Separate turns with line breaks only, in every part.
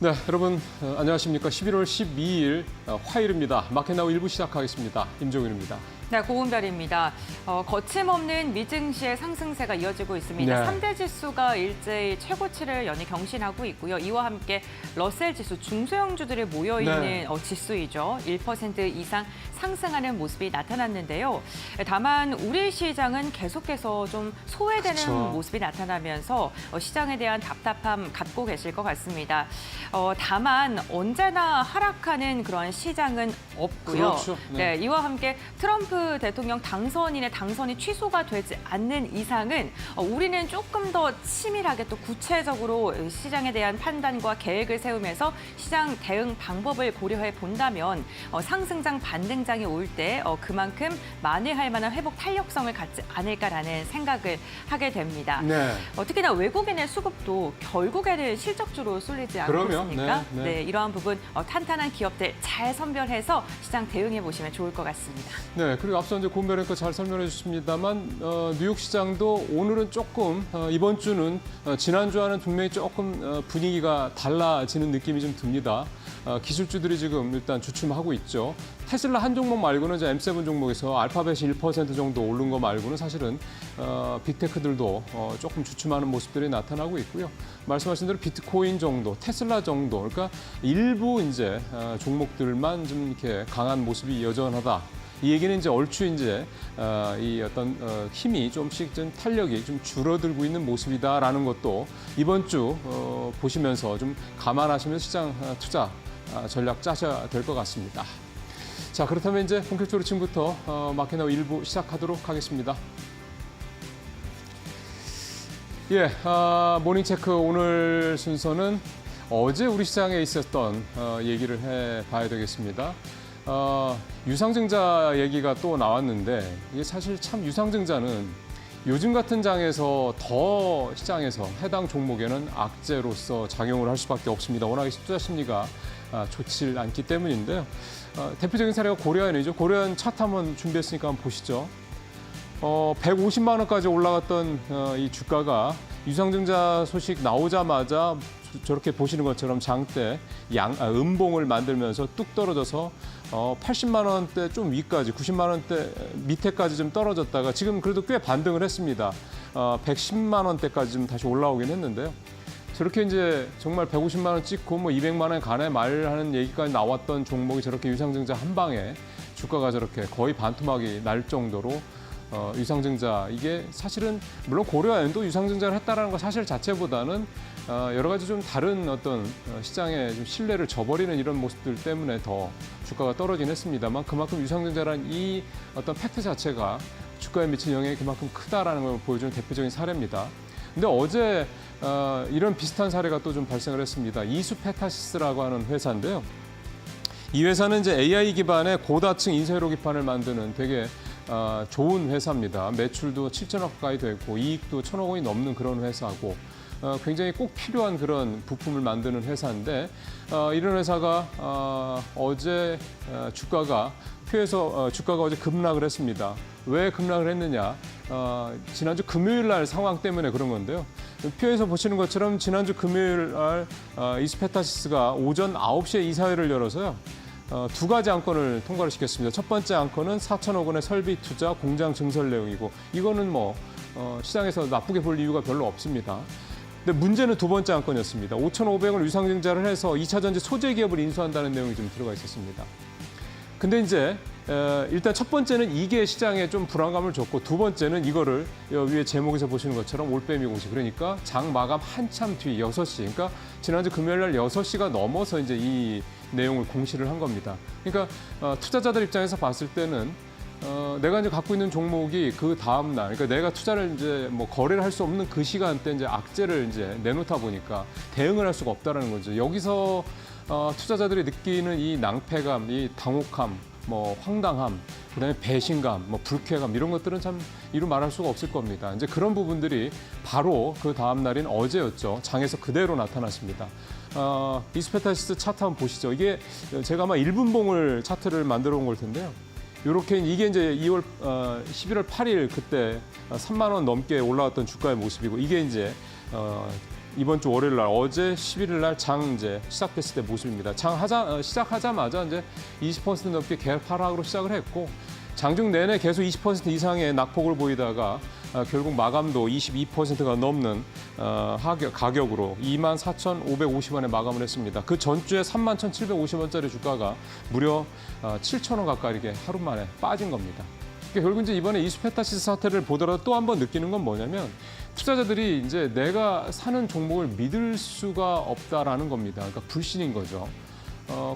네, 여러분 안녕하십니까. 11월 12일 화요일입니다. 마켓나우 1부 시작하겠습니다. 임종윤입니다.
네, 고은별입니다. 거침없는 미증시의 상승세가 이어지고 있습니다.
네.
3대 지수가 일제히 최고치를 연이 경신하고 있고요. 이와 함께 러셀 지수 중소형주들이 모여있는
네.
지수이죠. 1% 이상 상승하는 모습이 나타났는데요. 다만 우리 시장은 계속해서 좀 소외되는
그렇죠.
모습이 나타나면서 시장에 대한 답답함 갖고 계실 것 같습니다. 다만 언제나 하락하는 그런 시장은 없고요.
그렇죠.
네, 이와 함께 트럼프 대통령 당선인의 당선이 취소가 되지 않는 이상은 우리는 조금 더 치밀하게 또 구체적으로 시장에 대한 판단과 계획을 세우면서 시장 대응 방법을 고려해 본다면 상승장 반등장이 올 때 그만큼 만회할 만한 회복 탄력성을 갖지 않을까라는 생각을 하게 됩니다.
네.
특히나 외국인의 수급도 결국에는 실적주로 쏠리지 않고
그럼요.
있으니까
네.
이러한 부분 탄탄한 기업들 잘 선별해서 시장 대응해 보시면 좋을 것 같습니다.
네, 그리고 앞서 이제 고은별님께 잘 설명해 주셨습니다만 뉴욕 시장도 오늘은 조금 이번 주는 지난주와는 분명히 조금 분위기가 달라지는 느낌이 좀 듭니다. 기술주들이 지금 일단 주춤하고 있죠. 테슬라 한 종목 말고는 이제 M7 종목에서 알파벳이 1% 정도 오른 거 말고는 사실은 빅테크들도 조금 주춤하는 모습들이 나타나고 있고요. 말씀하신 대로 비트코인 정도, 테슬라 정도, 그러니까 일부 이제 종목들만 좀 이렇게 강한 모습이 여전하다. 이 얘기는 이제 얼추 이제 이 어떤 힘이 좀씩 좀 탄력이 좀 줄어들고 있는 모습이다라는 것도 이번 주 보시면서 좀 감안하시면서 시장 투자 전략 짜셔야 될 것 같습니다. 자, 그렇다면 이제 본격적으로 지금부터 마켓나우 1부 시작하도록 하겠습니다. 예, 모닝체크 오늘 순서는 어제 우리 시장에 있었던 얘기를 해봐야 되겠습니다. 유상증자 얘기가 또 나왔는데 이게 사실 참 유상증자는 요즘 같은 장에서 더 시장에서 해당 종목에는 악재로서 작용을 할 수밖에 없습니다. 워낙에 투자 심리가 좋지 않기 때문인데요. 대표적인 사례가 고려안이죠. 고려안 차트 한번 준비했으니까 한번 보시죠. 150만 원까지 올라갔던 이 주가가 유상증자 소식 나오자마자 저렇게 보시는 것처럼 장대 음봉을 만들면서 뚝 떨어져서 80만 원대 좀 위까지 90만 원대 밑에까지 좀 떨어졌다가 지금 그래도 꽤 반등을 했습니다. 110만 원대까지 좀 다시 올라오긴 했는데요. 저렇게 이제 정말 150만 원 찍고 뭐 200만 원 가네 말하는 얘기까지 나왔던 종목이 저렇게 유상증자 한 방에 주가가 저렇게 거의 반토막이 날 정도로 유상증자 이게 사실은 물론 고려아연도 유상증자를 했다라는 것 사실 자체보다는 여러 가지 좀 다른 어떤 시장에 좀 신뢰를 저버리는 이런 모습들 때문에 더 주가가 떨어지긴 했습니다만 그만큼 유상증자란 이 어떤 팩트 자체가 주가에 미친 영향이 그만큼 크다라는 걸 보여주는 대표적인 사례입니다. 근데 어제 이런 비슷한 사례가 또 좀 발생을 했습니다. 이수페타시스라고 하는 회사인데요. 이 회사는 이제 AI 기반의 고다층 인쇄로 기판을 만드는 되게 좋은 회사입니다. 매출도 7천억 가까이 되고 이익도 1,000억 원이 넘는 그런 회사고 굉장히 꼭 필요한 그런 부품을 만드는 회사인데 이런 회사가 어제 주가가 어제 급락을 했습니다. 왜 급락을 했느냐? 지난주 금요일 날 상황 때문에 그런 건데요. 표에서 보시는 것처럼 지난주 금요일 날 이스페타시스가 오전 9시에 이사회를 열어서요. 두 가지 안건을 통과를 시켰습니다. 첫 번째 안건은 4천억 원의 설비 투자 공장 증설 내용이고 이거는 뭐 시장에서 나쁘게 볼 이유가 별로 없습니다. 근데 문제는 두 번째 안건이었습니다. 5,500을 유상증자를 해서 2차 전지 소재 기업을 인수한다는 내용이 좀 들어가 있었습니다. 근데 이제 일단 첫 번째는 이게 시장에 좀 불안감을 줬고 두 번째는 이거를 위에 제목에서 보시는 것처럼 올빼미 공시 그러니까 장 마감 한참 뒤 6시 그러니까 지난주 금요일 날 6시가 넘어서 이제 이 내용을 공시를 한 겁니다. 그러니까 투자자들 입장에서 봤을 때는 내가 이제 갖고 있는 종목이 그 다음 날, 그러니까 내가 투자를 이제 뭐 거래를 할 수 없는 그 시간대 이제 악재를 이제 내놓다 보니까 대응을 할 수가 없다라는 거죠. 여기서 투자자들이 느끼는 이 낭패감, 이 당혹감, 뭐 황당함, 그다음에 배신감, 뭐 불쾌감 이런 것들은 참 이루 말할 수가 없을 겁니다. 이제 그런 부분들이 바로 그 다음 날인 어제였죠. 장에서 그대로 나타났습니다. 이스페타시스 차트 한번 보시죠. 이게 제가 아마 1분봉을 차트를 만들어 온 걸 텐데요. 요렇게 이게 이제 11월 8일 그때 3만 원 넘게 올라왔던 주가의 모습이고 이게 이제 이번 주 월요일 날 어제 11일 날 장 이제 시작됐을 때 모습입니다. 시작하자마자 이제 20% 넘게 계속 하락으로 시작을 했고 장중 내내 계속 20% 이상의 낙폭을 보이다가 결국 마감도 22%가 넘는 가격으로 24,550원에 마감을 했습니다. 그 전주에 31,750원짜리 주가가 무려 7,000원 가까이 이렇게 하루 만에 빠진 겁니다. 그러니까 결국 이제 이번에 이수페타시스 사태를 보더라도 또 한 번 느끼는 건 뭐냐면 투자자들이 이제 내가 사는 종목을 믿을 수가 없다라는 겁니다. 그러니까 불신인 거죠.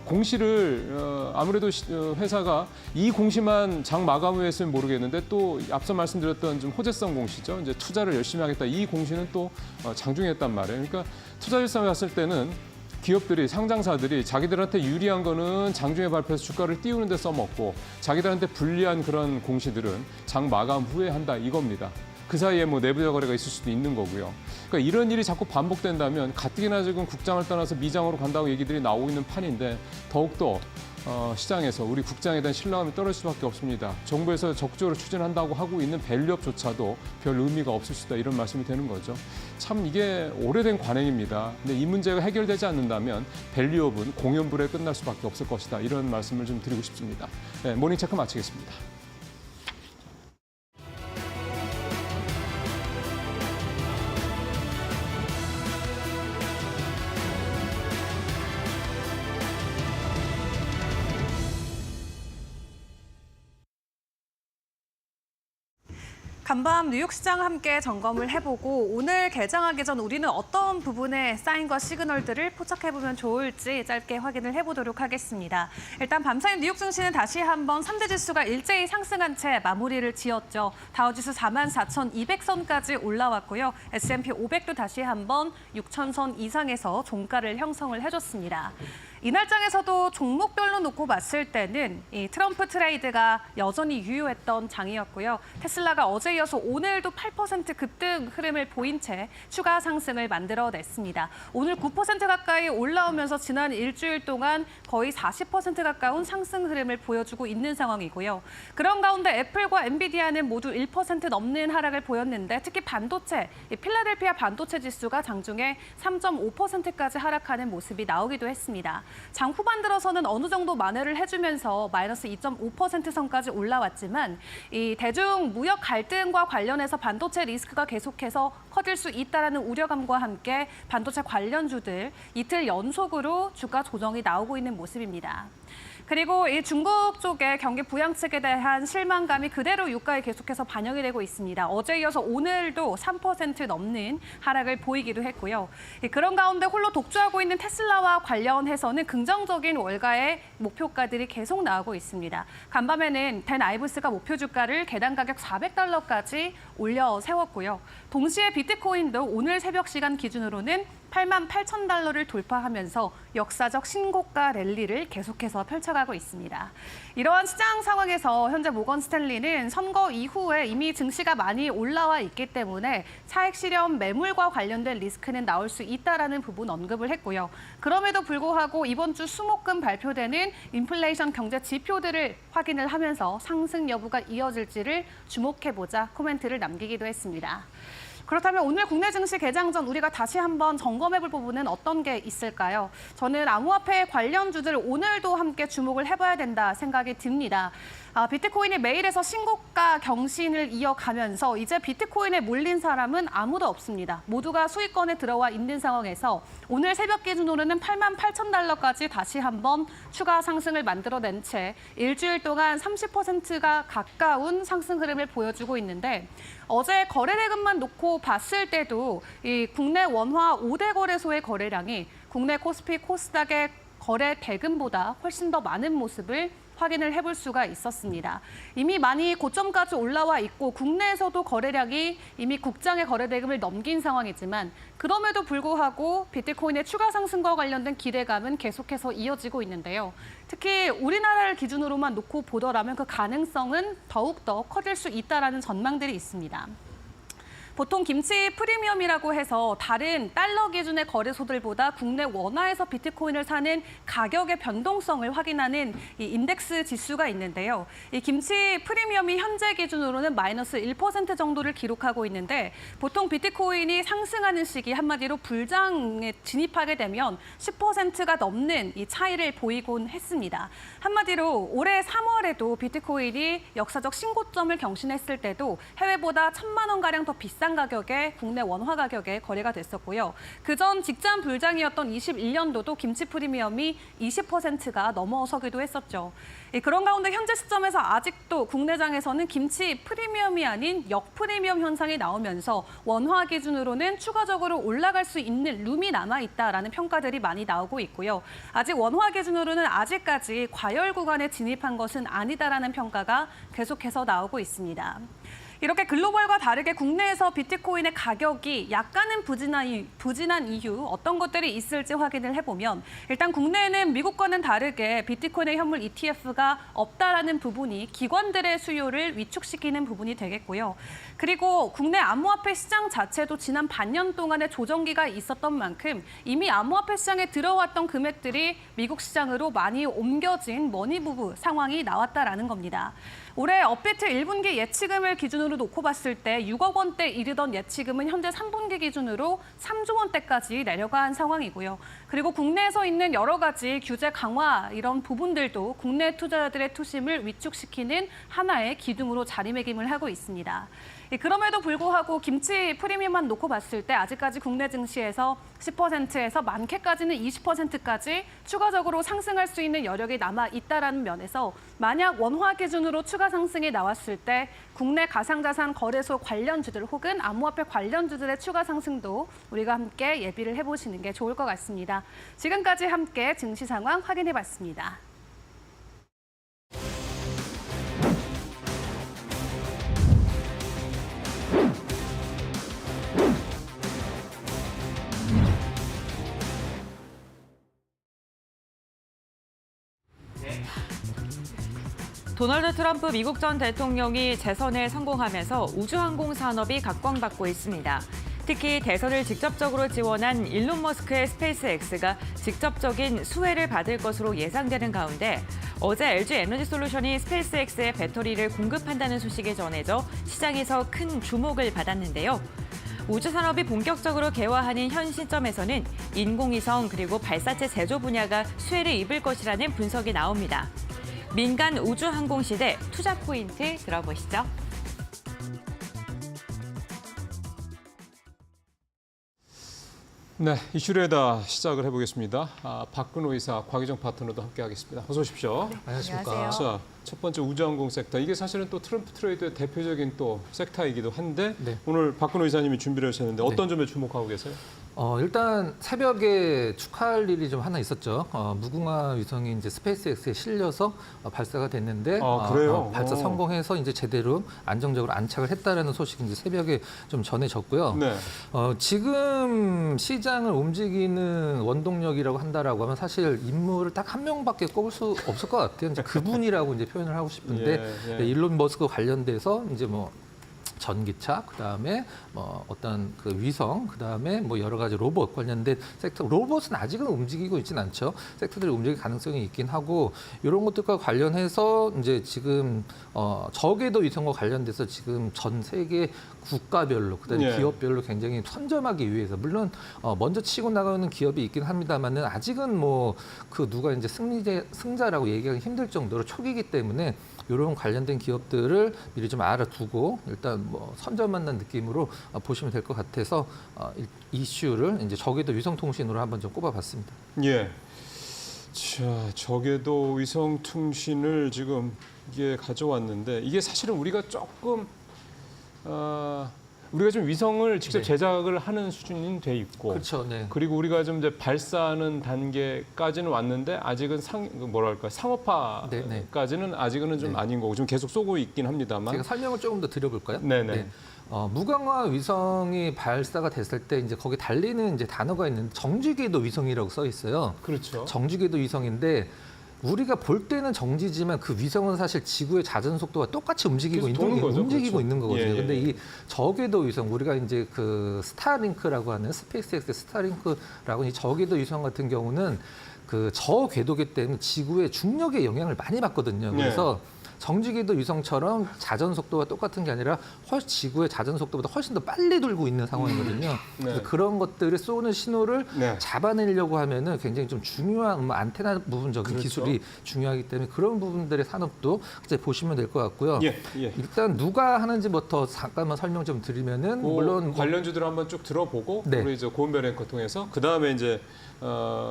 공시를 아무래도 회사가 이 공시만 장 마감 후에 했으면 모르겠는데 또 앞서 말씀드렸던 좀 호재성 공시죠. 이제 투자를 열심히 하겠다. 이 공시는 또 장중에 했단 말이에요. 그러니까 투자 일상에 갔을 때는 기업들이 상장사들이 자기들한테 유리한 거는 장중에 발표해서 주가를 띄우는 데 써먹고 자기들한테 불리한 그런 공시들은 장 마감 후에 한다 이겁니다. 그 사이에 뭐 내부자 거래가 있을 수도 있는 거고요. 그러니까 이런 일이 자꾸 반복된다면 가뜩이나 지금 국장을 떠나서 미장으로 간다고 얘기들이 나오고 있는 판인데 더욱더 시장에서 우리 국장에 대한 신뢰감이 떨어질 수밖에 없습니다. 정부에서 적극적으로 추진한다고 하고 있는 밸류업조차도 별 의미가 없을 수 있다 이런 말씀이 되는 거죠. 참 이게 오래된 관행입니다. 근데 이 문제가 해결되지 않는다면 밸류업은 공연불에 끝날 수밖에 없을 것이다 이런 말씀을 좀 드리고 싶습니다. 네, 모닝체크 마치겠습니다.
간밤 뉴욕 시장 함께 점검을 해보고 오늘 개장하기 전 우리는 어떤 부분에 사인과 시그널들을 포착해보면 좋을지 짧게 확인을 해보도록 하겠습니다. 일단 밤사이 뉴욕 증시는 다시 한번 3대 지수가 일제히 상승한 채 마무리를 지었죠. 다우지수 44,200선까지 올라왔고요. S&P 500도 다시 한번 6,000선 이상에서 종가를 형성을 해줬습니다. 이날장에서도 종목별로 놓고 봤을 때는 이 트럼프 트레이드가 여전히 유효했던 장이었고요. 테슬라가 어제 이어서 오늘도 8% 급등 흐름을 보인 채 추가 상승을 만들어냈습니다. 오늘 9% 가까이 올라오면서 지난 일주일 동안 거의 40% 가까운 상승 흐름을 보여주고 있는 상황이고요. 그런 가운데 애플과 엔비디아는 모두 1% 넘는 하락을 보였는데 특히 반도체, 필라델피아 반도체 지수가 장중에 3.5%까지 하락하는 모습이 나오기도 했습니다. 장 후반 들어서는 어느 정도 만회를 해주면서 마이너스 2.5% 선까지 올라왔지만 이 대중 무역 갈등과 관련해서 반도체 리스크가 계속해서 커질 수 있다는 우려감과 함께 반도체 관련주들 이틀 연속으로 주가 조정이 나오고 있는 모습입니다. 그리고 이 중국 쪽의 경기 부양책에 대한 실망감이 그대로 유가에 계속해서 반영이 되고 있습니다. 어제 이어서 오늘도 3% 넘는 하락을 보이기도 했고요. 그런 가운데 홀로 독주하고 있는 테슬라와 관련해서는 긍정적인 월가의 목표가들이 계속 나오고 있습니다. 간밤에는 댄 아이브스가 목표 주가를 개당 가격 $400까지 올려 세웠고요. 동시에 비트코인도 오늘 새벽 시간 기준으로는 88,000달러를 돌파하면서 역사적 신고가 랠리를 계속해서 펼쳐가고 있습니다. 이러한 시장 상황에서 현재 모건 스탠리는 선거 이후에 이미 증시가 많이 올라와 있기 때문에 차익 실현 매물과 관련된 리스크는 나올 수 있다라는 부분 언급을 했고요. 그럼에도 불구하고 이번 주 수목금 발표되는 인플레이션 경제 지표들을 확인을 하면서 상승 여부가 이어질지를 주목해보자 코멘트를 남기기도 했습니다. 그렇다면 오늘 국내 증시 개장 전 우리가 다시 한번 점검해볼 부분은 어떤 게 있을까요? 저는 암호화폐 관련주들 오늘도 함께 주목을 해봐야 된다 생각이 듭니다. 비트코인이 매일에서 신고가 경신을 이어가면서 이제 비트코인에 몰린 사람은 아무도 없습니다. 모두가 수익권에 들어와 있는 상황에서 오늘 새벽 기준으로는 88,000달러까지 다시 한번 추가 상승을 만들어낸 채 일주일 동안 30%가 가까운 상승 흐름을 보여주고 있는데 어제 거래대금만 놓고 봤을 때도 이 국내 원화 5대 거래소의 거래량이 국내 코스피, 코스닥의 거래 대금보다 훨씬 더 많은 모습을 확인을 해볼 수가 있었습니다. 이미 많이 고점까지 올라와 있고 국내에서도 거래량이 이미 국장의 거래 대금을 넘긴 상황이지만 그럼에도 불구하고 비트코인의 추가 상승과 관련된 기대감은 계속해서 이어지고 있는데요. 특히 우리나라를 기준으로만 놓고 보더라면 그 가능성은 더욱더 커질 수 있다라는 전망들이 있습니다. 보통 김치 프리미엄이라고 해서 다른 달러 기준의 거래소들보다 국내 원화에서 비트코인을 사는 가격의 변동성을 확인하는 이 인덱스 지수가 있는데요. 이 김치 프리미엄이 현재 기준으로는 마이너스 1% 정도를 기록하고 있는데 보통 비트코인이 상승하는 시기 한마디로 불장에 진입하게 되면 10%가 넘는 이 차이를 보이곤 했습니다. 한마디로 올해 3월에도 비트코인이 역사적 신고점을 경신했을 때도 해외보다 1,000만 원가량 더 비싼 가격에 국내 원화 가격에 거래가 됐었고요. 그전 직전 불장이었던 21년도도 김치 프리미엄이 20%가 넘어서기도 했었죠. 그런 가운데 현재 시점에서 아직도 국내장에서는 김치 프리미엄이 아닌 역프리미엄 현상이 나오면서 원화 기준으로는 추가적으로 올라갈 수 있는 룸이 남아있다라는 평가들이 많이 나오고 있고요. 아직 원화 기준으로는 아직까지 과열 구간에 진입한 것은 아니다라는 평가가 계속해서 나오고 있습니다. 이렇게 글로벌과 다르게 국내에서 비트코인의 가격이 약간은 부진한 이유 어떤 것들이 있을지 확인을 해보면 일단 국내에는 미국과는 다르게 비트코인의 현물 ETF가 없다라는 부분이 기관들의 수요를 위축시키는 부분이 되겠고요. 그리고 국내 암호화폐 시장 자체도 지난 반년 동안의 조정기가 있었던 만큼 이미 암호화폐 시장에 들어왔던 금액들이 미국 시장으로 많이 옮겨진 머니무브 상황이 나왔다라는 겁니다. 올해 업비트 1분기 예치금을 기준으로 놓고 봤을 때 6억 원대 이르던 예치금은 현재 3분기 기준으로 3조 원대까지 내려간 상황이고요. 그리고 국내에서 있는 여러 가지 규제 강화 이런 부분들도 국내 투자자들의 투심을 위축시키는 하나의 기둥으로 자리매김을 하고 있습니다. 그럼에도 불구하고 김치 프리미엄만 놓고 봤을 때 아직까지 국내 증시에서 10%에서 많게까지는 20%까지 추가적으로 상승할 수 있는 여력이 남아 있다라는 면에서 만약 원화 기준으로 추가 상승이 나왔을 때 국내 가상자산 거래소 관련주들 혹은 암호화폐 관련주들의 추가 상승도 우리가 함께 예비를 해보시는 게 좋을 것 같습니다. 지금까지 함께 증시 상황 확인해봤습니다.
도널드 트럼프 미국 전 대통령이 재선에 성공하면서 우주항공 산업이 각광받고 있습니다. 특히 대선을 직접적으로 지원한 일론 머스크의 스페이스X가 직접적인 수혜를 받을 것으로 예상되는 가운데 어제 LG 에너지솔루션이 스페이스X의 배터리를 공급한다는 소식이 전해져 시장에서 큰 주목을 받았는데요. 우주 산업이 본격적으로 개화하는 현 시점에서는 인공위성 그리고 발사체 제조 분야가 수혜를 입을 것이라는 분석이 나옵니다. 민간 우주항공 시대 투자 포인트 들어보시죠.
네, 이슈레다 시작을 해보겠습니다. 박근호 이사, 곽유정 파트너도 함께하겠습니다. 어서 오십시오.
네,
안녕하십니까.
안녕하세요.
자, 첫 번째 우주항공 섹터. 이게 사실은 또 트럼프 트레이드의 대표적인 또 섹터이기도 한데
네.
오늘 박근호 이사님이 준비를 하셨는데 어떤 점에 주목하고 계세요?
일단 새벽에 축하할 일이 좀 하나 있었죠. 무궁화 위성이 이제 스페이스X에 실려서 발사가 됐는데
그래요?
발사 성공해서 이제 제대로 안정적으로 안착을 했다라는 소식이 이제 새벽에 좀 전해졌고요.
네.
지금 시장을 움직이는 원동력이라고 한다라고 하면 사실 인물을 딱 한 명밖에 꼽을 수 없을 것 같아요. 이제 그분이라고 이제 표현을 하고 싶은데
예.
네, 일론 머스크 관련돼서 이제 뭐 전기차, 그다음에 뭐 어떤 그 위성, 그다음에 뭐 여러 가지 로봇 관련된 섹터, 로봇은 아직은 움직이고 있지는 않죠. 섹터들이 움직일 가능성이 있긴 하고 이런 것들과 관련해서 이제 지금 저궤도 위성과 관련돼서 지금 전 세계 국가별로 그다음에
예.
기업별로 굉장히 선점하기 위해서 물론 먼저 치고 나가는 기업이 있긴 합니다만은 아직은 뭐 그 누가 이제 승자라고 얘기하기 힘들 정도로 초기이기 때문에 이런 관련된 기업들을 미리 좀 알아두고 일단 뭐 선점한다는 느낌으로 보시면 될 것 같아서 이슈를 이제 저궤도 위성통신으로 한번 좀 꼽아봤습니다.
예. 자, 저궤도 위성통신을 지금 이게 가져왔는데 이게 사실은 우리가 조금 우리가 좀 위성을 직접
네.
제작을 하는 수준이 돼 있고,
그렇죠. 네.
그리고 우리가 좀 이제 발사하는 단계까지는 왔는데 아직은 상업화까지는 아직은 좀
네.
아닌 거고 좀 계속 쏘고 있긴 합니다만.
제가 설명을 조금 더 드려볼까요?
네네.
네. 무광화 위성이 발사가 됐을 때 이제 거기 달리는 이제 단어가 있는데 정지궤도 위성이라고 써 있어요.
그렇죠.
정지궤도 위성인데 우리가 볼 때는 정지지만 그 위성은 사실 지구의 자전 속도와 똑같이 움직이고
계속 도는 거죠.
움직이고
그렇죠.
있는 거거든요.
예, 예.
근데 이 저궤도 위성 우리가 이제 그 스타링크라고 하는 스페이스X 스타링크라고 이 저궤도 위성 같은 경우는 그 저궤도기 때문에 지구의 중력의 영향을 많이 받거든요. 그래서 정지궤도 위성처럼 자전 속도가 똑같은 게 아니라 훨씬 지구의 자전 속도보다 훨씬 더 빨리 돌고 있는 상황이거든요. 그래서 그런 것들을 쏘는 신호를 잡아내려고 하면은 굉장히 좀 중요한 안테나 부분적인
그렇죠.
기술이 중요하기 때문에 그런 부분들의 산업도 이제 보시면 될 것 같고요.
예, 예.
일단 누가 하는지부터 잠깐만 설명 좀 드리면은 물론
관련주들 한번 쭉 들어보고
네.
우리 저 고은별 앵커 통해서 그 다음에 이제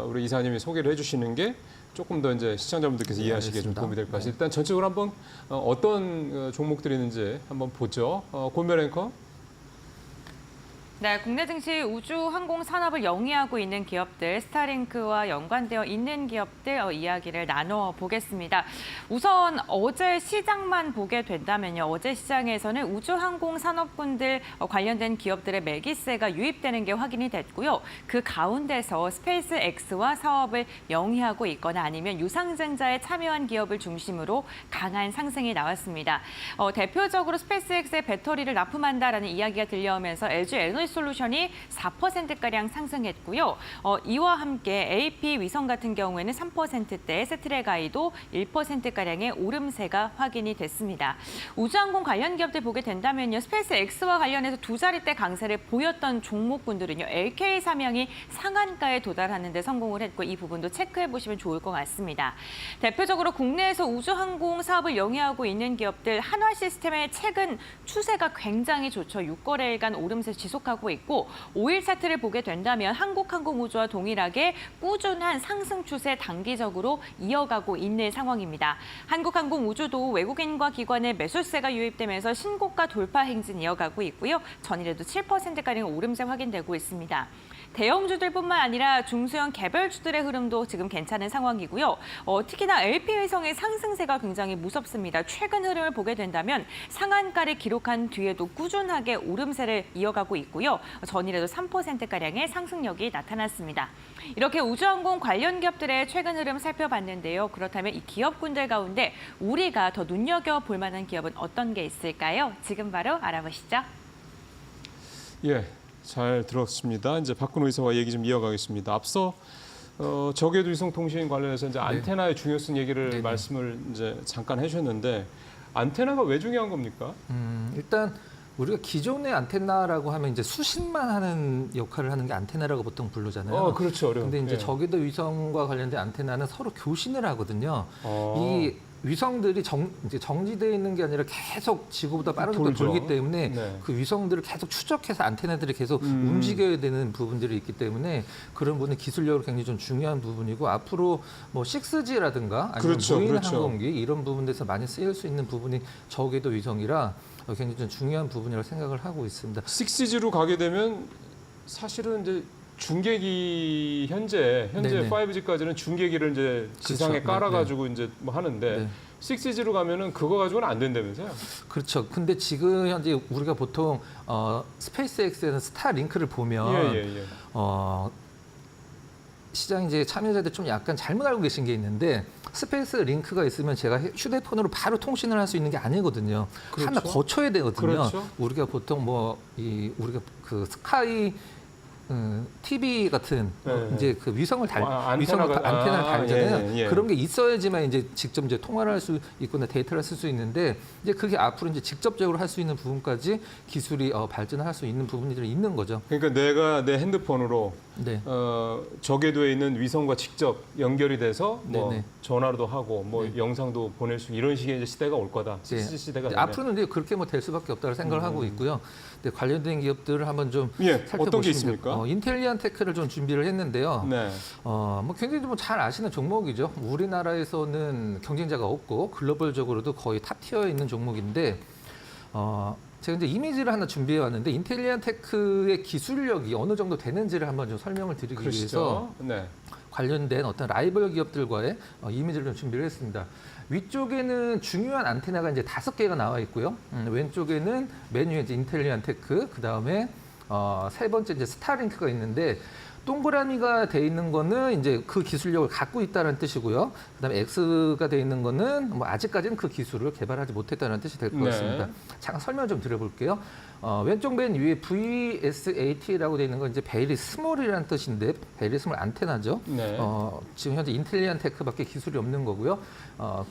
우리 이사님이 소개를 해주시는 게 조금 더 이제 시청자분들께서 이해하시기에 좀
알겠습니다.
도움이 될 것 같습니다. 일단 전체적으로 한번 어떤 종목들이 있는지 한번 보죠. 고은별 앵커.
네, 국내 증시 우주 항공 산업을 영위하고 있는 기업들, 스타링크와 연관되어 있는 기업들 이야기를 나눠 보겠습니다. 우선 어제 시장만 보게 된다면요. 어제 시장에서는 우주 항공 산업군들 관련된 기업들의 매기세가 유입되는 게 확인이 됐고요. 그 가운데서 스페이스 X와 사업을 영위하고 있거나 아니면 유상증자에 참여한 기업을 중심으로 강한 상승이 나왔습니다. 대표적으로 스페이스 X의 배터리를 납품한다라는 이야기가 들려오면서 LG 에너지 솔루션이 4%가량 상승했고요. 이와 함께 AP 위성 같은 경우에는 3%대, 세트레가이도 1%가량의 오름세가 확인이 됐습니다. 우주항공 관련 기업들 보게 된다면요. 스페이스 X와 관련해서 두 자릿대 강세를 보였던 종목군들은요. LK 사명이 상한가에 도달하는 데 성공을 했고 이 부분도 체크해 보시면 좋을 것 같습니다. 대표적으로 국내에서 우주항공 사업을 영위하고 있는 기업들 한화시스템의 최근 추세가 굉장히 좋죠. 6거래일간 오름세 지속하고 있고 5일 차트를 보게 된다면 한국항공우주와 동일하게 꾸준한 상승 추세 단기적으로 이어가고 있는 상황입니다. 한국항공우주도 외국인과 기관의 매수세가 유입되면서 신고가 돌파 행진 이어가고 있고요. 전일에도 7%가량 오름세 확인되고 있습니다. 대형주들뿐만 아니라 중소형 개별주들의 흐름도 지금 괜찮은 상황이고요. 특히나 LP위성의 상승세가 굉장히 무섭습니다. 최근 흐름을 보게 된다면 상한가를 기록한 뒤에도 꾸준하게 오름세를 이어가고 있고요. 전일에도 3%가량의 상승력이 나타났습니다. 이렇게 우주항공 관련 기업들의 최근 흐름 살펴봤는데요. 그렇다면 이 기업군들 가운데 우리가 더 눈여겨볼 만한 기업은 어떤 게 있을까요? 지금 바로 알아보시죠.
예. 잘 들었습니다. 이제 박근호 이사와 얘기 좀 이어가겠습니다. 앞서 저궤도 위성 통신 관련해서 이제 안테나의 중요성 얘기를 말씀을 이제 잠깐 해주셨는데 안테나가 왜 중요한 겁니까?
일단 우리가 기존의 안테나라고 하면 이제 수신만 하는 역할을 하는 게 안테나라고 보통 부르잖아요.
그렇죠.
근데 이제
예.
저궤도 위성과 관련된 안테나는 서로 교신을 하거든요. 이 위성들이 이제 정지되어 있는 게 아니라 계속 지구보다 빠른 속도로
돌죠.
돌기 때문에
네.
그 위성들을 계속 추적해서 안테나들이 계속 움직여야 되는 부분들이 있기 때문에 그런 부분은 기술력으로 굉장히 좀 중요한 부분이고 앞으로 뭐 6G라든가 아니면
그렇죠,
무인
그렇죠.
항공기 이런 부분에서 많이 쓰일 수 있는 부분이 저궤도 위성이라 굉장히 좀 중요한 부분이라고 생각을 하고 있습니다.
6G로 가게 되면 사실은 이제 중계기 현재
네네.
5G까지는 중계기를 이제 지상에
그렇죠.
깔아가지고 이제 뭐 하는데
네.
6G로 가면은 그거 가지고는 안 된다면서요?
그렇죠. 근데 지금 현재 우리가 보통 스페이스X에는 스타링크를 보면
예.
시장 이제 참여자들 좀 약간 잘못 알고 계신 게 있는데 스페이스 링크가 있으면 제가 휴대폰으로 바로 통신을 할 수 있는 게 아니거든요.
그렇죠.
하나 거쳐야 되거든요.
그렇죠.
우리가 보통 우리가 그 스카이 TV 같은 이제 그 위성을 안테나를 달잖아요.
예.
그런 게 있어야지만 이제 직접 이제 통화를 할 수 있거나 데이터를 쓸 수 있는데 이제 그게 앞으로 이제 직접적으로 할 수 있는 부분까지 기술이 발전할 수 있는 부분들이 있는 거죠.
그러니까 내가 내 핸드폰으로
네.
저궤도에 있는 위성과 직접 연결이 돼서 뭐
네네.
전화도 하고 뭐 영상도 보낼 수 이런 식의 이제 시대가 올 거다.
네.
6G 시대가 되면.
앞으로는 이제 그렇게 뭐 될 수밖에 없다고 생각을 하고 있고요. 근데 관련된 기업들을 한번 좀
어떤 게
살펴보시면
있습니까?
인텔리안 테크를 좀 준비를 했는데요.
네.
뭐 굉장히 좀 잘 아시는 종목이죠. 우리나라에서는 경쟁자가 없고 글로벌적으로도 거의 탑 티어에 있는 종목인데 제가 이제 이미지를 하나 준비해 왔는데 인텔리안 테크의 기술력이 어느 정도 되는지를 한번 좀 설명을 드리기 위해서
네.
관련된 어떤 라이벌 기업들과의 이미지를 좀 준비를 했습니다. 위쪽에는 중요한 안테나가 이제 5개가 나와 있고요. 왼쪽에는 메뉴에 이제 인텔리안 테크, 그 다음에 세 번째 이제 스타링크가 있는데 동그라미가 돼 있는 거는 이제 그 기술력을 갖고 있다는 뜻이고요. 그다음에 X가 돼 있는 거는 뭐 아직까지는 그 기술을 개발하지 못했다는 뜻이 될 것
네.
같습니다. 잠깐 설명 좀 드려볼게요. 왼쪽 맨 위에 VSAT라고 돼 있는 건 이제 베리 스몰이라는 뜻인데 베리 스몰 안테나죠.
네.
지금 현재 인텔리안 테크밖에 기술이 없는 거고요.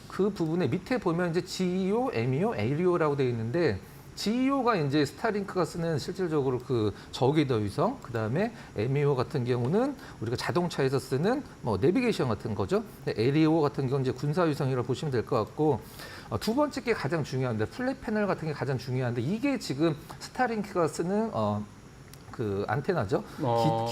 그 부분에 밑에 보면 이제 GEO, MEO, ARIO라고 돼 있는데 GEO가 이제 스타링크가 쓰는 실질적으로 그 저궤도 위성, 그 다음에 MEO 같은 경우는 우리가 자동차에서 쓰는 뭐 내비게이션 같은 거죠. ARIO 같은 경우는 이제 군사 위성이라고 보시면 될 것 같고 두 번째 게 가장 중요한데 플랫 패널 같은 게 가장 중요한데 이게 지금 스타링크가 쓰는 그 안테나죠.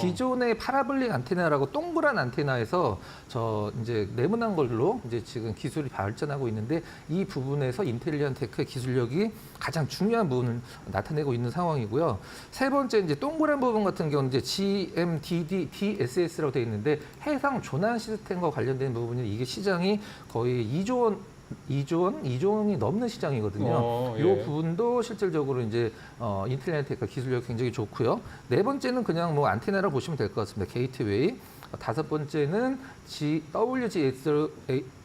기존의 파라볼릭 안테나라고 동그란 안테나에서 저 이제 네모난 걸로 이제 지금 기술이 발전하고 있는데 이 부분에서 인텔리전 테크의 기술력이 가장 중요한 부분을 나타내고 있는 상황이고요. 세 번째 이제 동그란 부분 같은 경우는 이제 GMDD, DSS라고 되어 있는데 해상 조난 시스템과 관련된 부분이 이게 시장이 거의 2조 원이 넘는 시장이거든요.
예.
이 부분도 실질적으로 이제 인텔리전 테크 기술력이 굉장히 좋고요. 네 번째는 그냥 뭐 안테나라고 보시면 될 것 같습니다. 게이트웨이. 다섯 번째는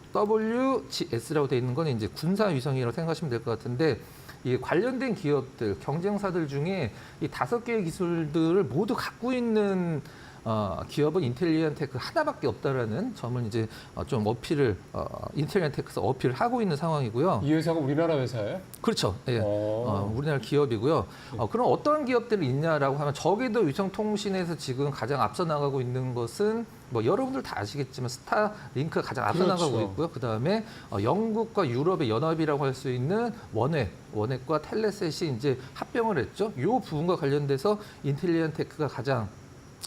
WGS라고 되어 있는 건 이제 군사 위성이라고 생각하시면 될 것 같은데 이 관련된 기업들, 경쟁사들 중에 이 5개의 기술들을 모두 갖고 있는 기업은 인텔리전 테크 하나밖에 없다라는 점을 이제 좀 어필을 인텔리전 테크에서 어필을 하고 있는 상황이고요.
이 회사가 우리나라 회사예요?
그렇죠. 예. 우리나라 기업이고요. 그럼 어떤 기업들이 있냐라고 하면 저궤도 위성 통신에서 지금 가장 앞서 나가고 있는 것은 뭐 여러분들 다 아시겠지만 스타링크가 가장 앞서
그렇죠.
나가고 있고요. 그다음에 영국과 유럽의 연합이라고 할 수 있는 원액과 텔레셋이 이제 합병을 했죠. 이 부분과 관련돼서 인텔리전 테크가 가장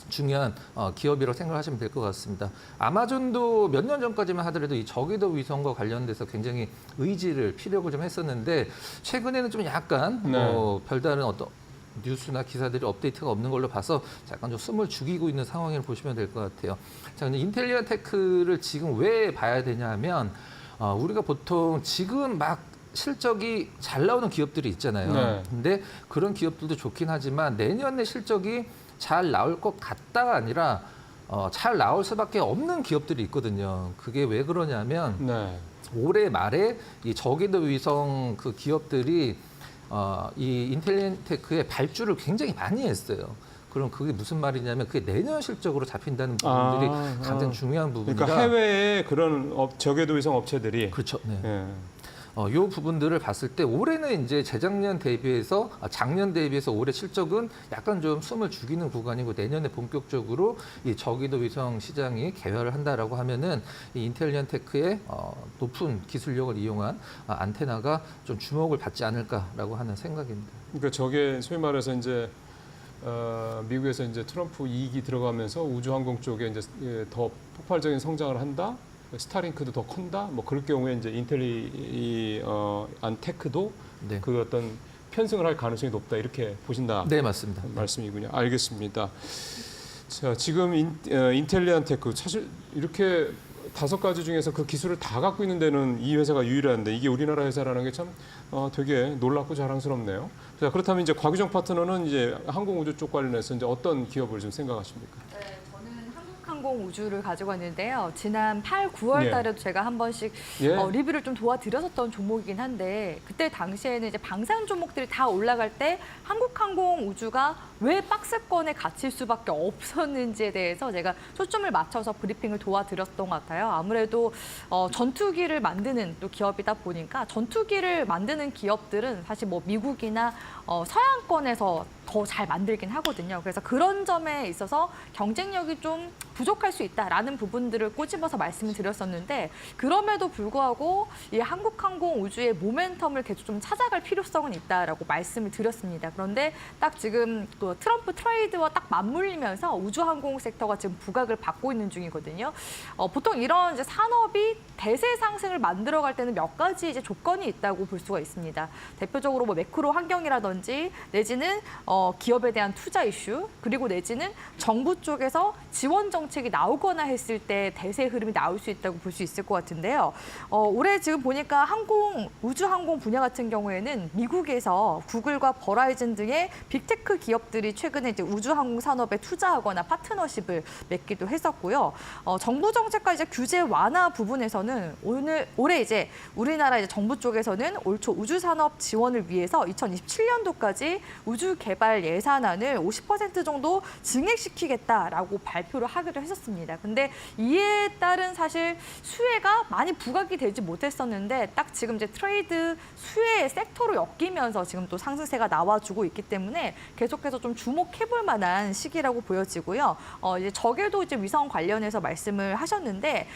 중요한 기업이라고 생각하시면 될 것 같습니다. 아마존도 몇 년 전까지만 하더라도 이 저궤도 위성과 관련돼서 굉장히 피력을 좀 했었는데 최근에는 좀 약간 별다른 어떤 뉴스나 기사들이 업데이트가 없는 걸로 봐서 약간 좀 숨을 죽이고 있는 상황을 보시면 될 것 같아요. 자, 근데 인텔리전 테크를 지금 왜 봐야 되냐면 우리가 보통 지금 막 실적이 잘 나오는 기업들이 있잖아요.
네.
근데 그런 기업들도 좋긴 하지만 내년에 실적이 잘 나올 것 같다가 아니라 잘 나올 수밖에 없는 기업들이 있거든요. 그게 왜 그러냐면
네.
올해 말에 이 저궤도 위성 그 기업들이 이 인텔리전 테크의 발주를 굉장히 많이 했어요. 그럼 그게 무슨 말이냐면 그게 내년 실적으로 잡힌다는 부분들이 가장 중요한 부분이라.
그러니까 해외의 그런 저궤도 위성 업체들이
그렇죠. 네.
예.
이 부분들을 봤을 때 올해는 이제 재작년 대비해서 작년 대비해서 올해 실적은 약간 좀 숨을 죽이는 구간이고 내년에 본격적으로 이 저궤도 위성 시장이 개화를 한다라고 하면은 이 인텔리전 테크의 높은 기술력을 이용한 안테나가 좀 주목을 받지 않을까라고 하는 생각입니다.
그러니까 저게 소위 말해서 이제 미국에서 이제 트럼프 이익이 들어가면서 우주항공 쪽에 이제 더 폭발적인 성장을 한다. 스타링크도 더 큰다. 뭐 그럴 경우에 이제 안테크도
네.
그 어떤 편승을 할 가능성이 높다 이렇게 보신다.
네, 맞습니다.
말씀이군요. 알겠습니다. 자, 지금 인텔리전 테크 사실 이렇게 5가지 중에서 그 기술을 다 갖고 있는 데는 이 회사가 유일한데 이게 우리나라 회사라는 게 참 되게 놀랍고 자랑스럽네요. 자, 그렇다면 이제 곽유정 파트너는 이제 항공우주 쪽 관련해서 이제 어떤 기업을 좀 생각하십니까?
네, 저는 한국항공우주를 가지고 왔는데요. 지난 8, 9월 달에도 제가 한 번씩 리뷰를 좀 도와드렸었던 종목이긴 한데 그때 당시에는 이제 방산 종목들이 다 올라갈 때 한국항공우주가 왜 박스권에 갇힐 수밖에 없었는지에 대해서 제가 초점을 맞춰서 브리핑을 도와드렸던 것 같아요. 아무래도 전투기를 만드는 또 기업이다 보니까 전투기를 만드는 기업들은 사실 뭐 미국이나 서양권에서 더 잘 만들긴 하거든요. 그래서 그런 점에 있어서 경쟁력이 좀 부족할 수 있다라는 부분들을 꼬집어서 말씀을 드렸었는데 그럼에도 불구하고 이 한국항공우주의 모멘텀을 계속 좀 찾아갈 필요성은 있다라고 말씀을 드렸습니다. 그런데 딱 지금 또 트럼프 트레이드와 딱 맞물리면서 우주항공 섹터가 지금 부각을 받고 있는 중이거든요. 보통 이런 이제 산업이
대세 상승을 만들어갈 때는 몇 가지 이제 조건이 있다고 볼 수가 있습니다. 대표적으로 뭐 매크로 환경이라든지 내지는 기업에 대한 투자 이슈, 그리고 내지는 정부 쪽에서 지원 정책이 나오거나 했을 때 대세 흐름이 나올 수 있다고 볼 수 있을 것 같은데요. 올해 지금 보니까 우주항공 분야 같은 경우에는 미국에서 구글과 버라이즌 등의 빅테크 기업들이 최근에 이제 우주항공 산업에 투자하거나 파트너십을 맺기도 했었고요. 정부 정책과 이제 규제 완화 부분에서는 올해 이제 우리나라 이제 정부 쪽에서는 올 초 우주 산업 지원을 위해서 2027년도까지 우주 개발 예산안을 50% 정도 증액시키겠다라고 발표를 하기도 했었습니다. 근데 이에 따른 사실 수혜가 많이 부각이 되지 못했었는데 딱 지금 이제 트레이드 수혜 섹터로 엮이면서 지금 또 상승세가 나와주고 있기 때문에 계속해서 좀 주목해볼 만한 시기라고 보여지고요. 이제 적에도 이제 위성 관련해서 말씀을 하셨는데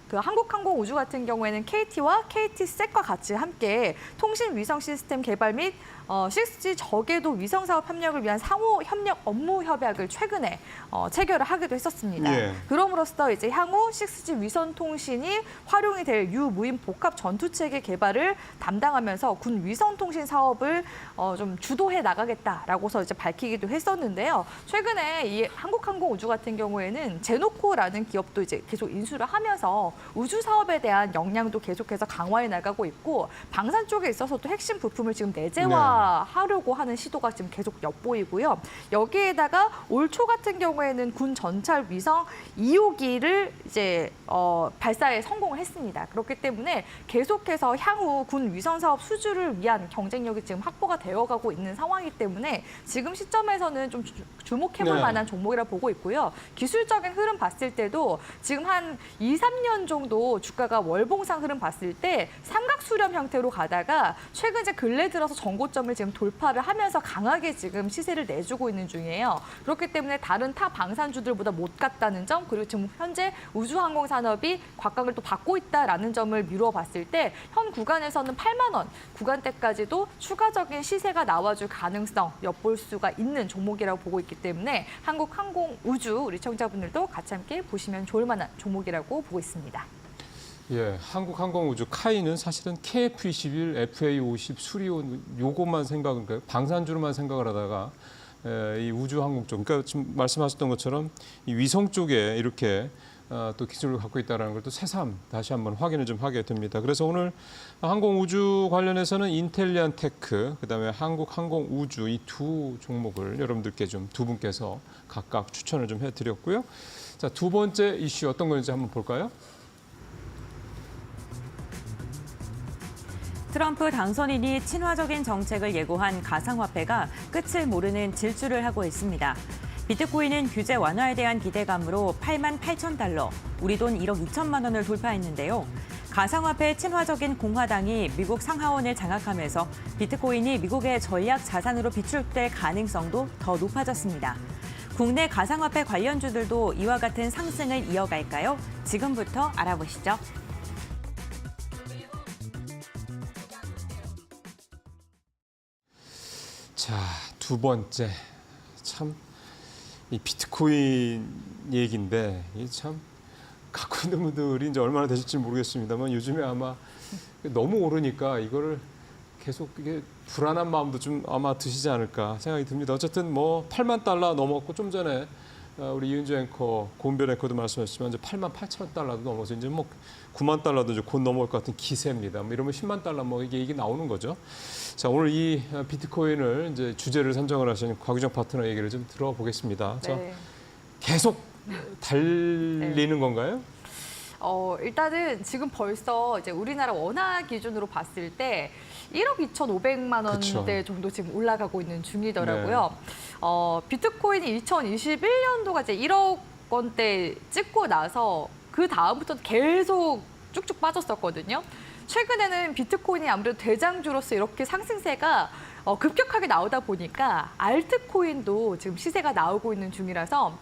그 한국항공우주 같은 경우에는 KT와 KTSAT과 같이 함께 통신 위성 시스템 개발 및 6G 저궤도 위성 사업 협력을 위한 상호 협력 업무 협약을 최근에 체결을 하기도 했었습니다.
예.
그럼으로써 이제 향후 6G 위성 통신이 활용이 될 유무인 복합 전투 체계 개발을 담당하면서 군 위성 통신 사업을 좀 주도해 나가겠다라고서 이제 밝히기도 했었는데요. 최근에 이 한국항공우주 같은 경우에는 제노코라는 기업도 이제 계속 인수를 하면서 우주 사업에 대한 역량도 계속해서 강화해 나가고 있고 방산 쪽에 있어서도 핵심 부품을 지금 내재화하려고 하는 시도가 지금 계속 엿보이고요. 여기에다가 올 초 같은 경우에는 군 전찰 위성 2호기를 이제 발사에 성공을 했습니다. 그렇기 때문에 계속해서 향후 군 위성 사업 수주를 위한 경쟁력이 지금 확보가 되어가고 있는 상황이기 때문에 지금 시점에서는 좀 주목해볼 만한 종목이라 보고 있고요. 기술적인 흐름 봤을 때도 지금 한 2, 3년 정도 주가가 월봉상 흐름 봤을 때 삼각 수렴 형태로 가다가 최근 이제 근래 들어서 전고점을 지금 돌파를 하면서 강하게 지금 시세를 내주고 있는 중이에요. 그렇기 때문에 다른 타 방산주들보다 못 갔다는 점, 그리고 지금 현재 우주항공 산업이 곽강을 또 받고 있다라는 점을 미루어 봤을 때 현 구간에서는 8만 원 구간대까지도 추가적인 시세가 나와줄 가능성 엿볼 수가 있는 종목이라고 보고 있기 때문에 한국항공우주 우리 청자분들도 같이 함께 보시면 좋을 만한 종목이라고 보고 있습니다.
예, 한국항공우주 카이는 사실은 KF-21, FA-50, 수리온 요것만 생각은 방산주로만 생각을 하다가 이 우주항공 쪽, 그러니까 지금 말씀하셨던 것처럼 이 위성 쪽에 이렇게 또 기술을 갖고 있다는 걸 또 새삼 다시 한번 확인을 좀 하게 됩니다. 그래서 오늘 항공우주 관련해서는 인텔리안테크, 그다음에 한국항공우주 이 두 종목을 여러분들께 좀 두 분께서 각각 추천을 좀 해드렸고요. 자, 두 번째 이슈 어떤 건지 한번 볼까요?
트럼프 당선인이 친화적인 정책을 예고한 가상화폐가 끝을 모르는 질주를 하고 있습니다. 비트코인은 규제 완화에 대한 기대감으로 8만 8천 달러, 우리 돈 1억 2천만 원을 돌파했는데요. 가상화폐 친화적인 공화당이 미국 상하원을 장악하면서 비트코인이 미국의 전략 자산으로 비출될 가능성도 더 높아졌습니다. 국내 가상화폐 관련주들도 이와 같은 상승을 이어갈까요? 지금부터 알아보시죠.
자, 두 번째 참 이 비트코인 얘기인데 이게 참 갖고 있는 분들이 이제 얼마나 되실지 모르겠습니다만 요즘에 아마 너무 오르니까 이거를 계속 이게 불안한 마음도 좀 아마 드시지 않을까 생각이 듭니다. 어쨌든 뭐 8만 달러 넘었고 좀 전에 우리 이은주 앵커, 고은별 앵커도 말씀하셨지만 이제 8만 8천 달러도 넘어서 이제 뭐 9만 달러도 이제 곧 넘어올 것 같은 기세입니다. 뭐 이러면 10만 달러 뭐 이게 나오는 거죠. 자, 오늘 이 비트코인을 이제 주제를 선정을 하신 곽유정 파트너 얘기를 좀 들어보겠습니다. 자, 계속 달리는 건가요?
일단은 지금 벌써 이제 우리나라 원화 기준으로 봤을 때 1억 2,500만 원대 정도 지금 올라가고 있는 중이더라고요. 비트코인이 2021년도가 이제 1억 원대 찍고 나서 그 다음부터 계속 쭉쭉 빠졌었거든요. 최근에는 비트코인이 아무래도 대장주로서 이렇게 상승세가 급격하게 나오다 보니까 알트코인도 지금 시세가 나오고 있는 중이라서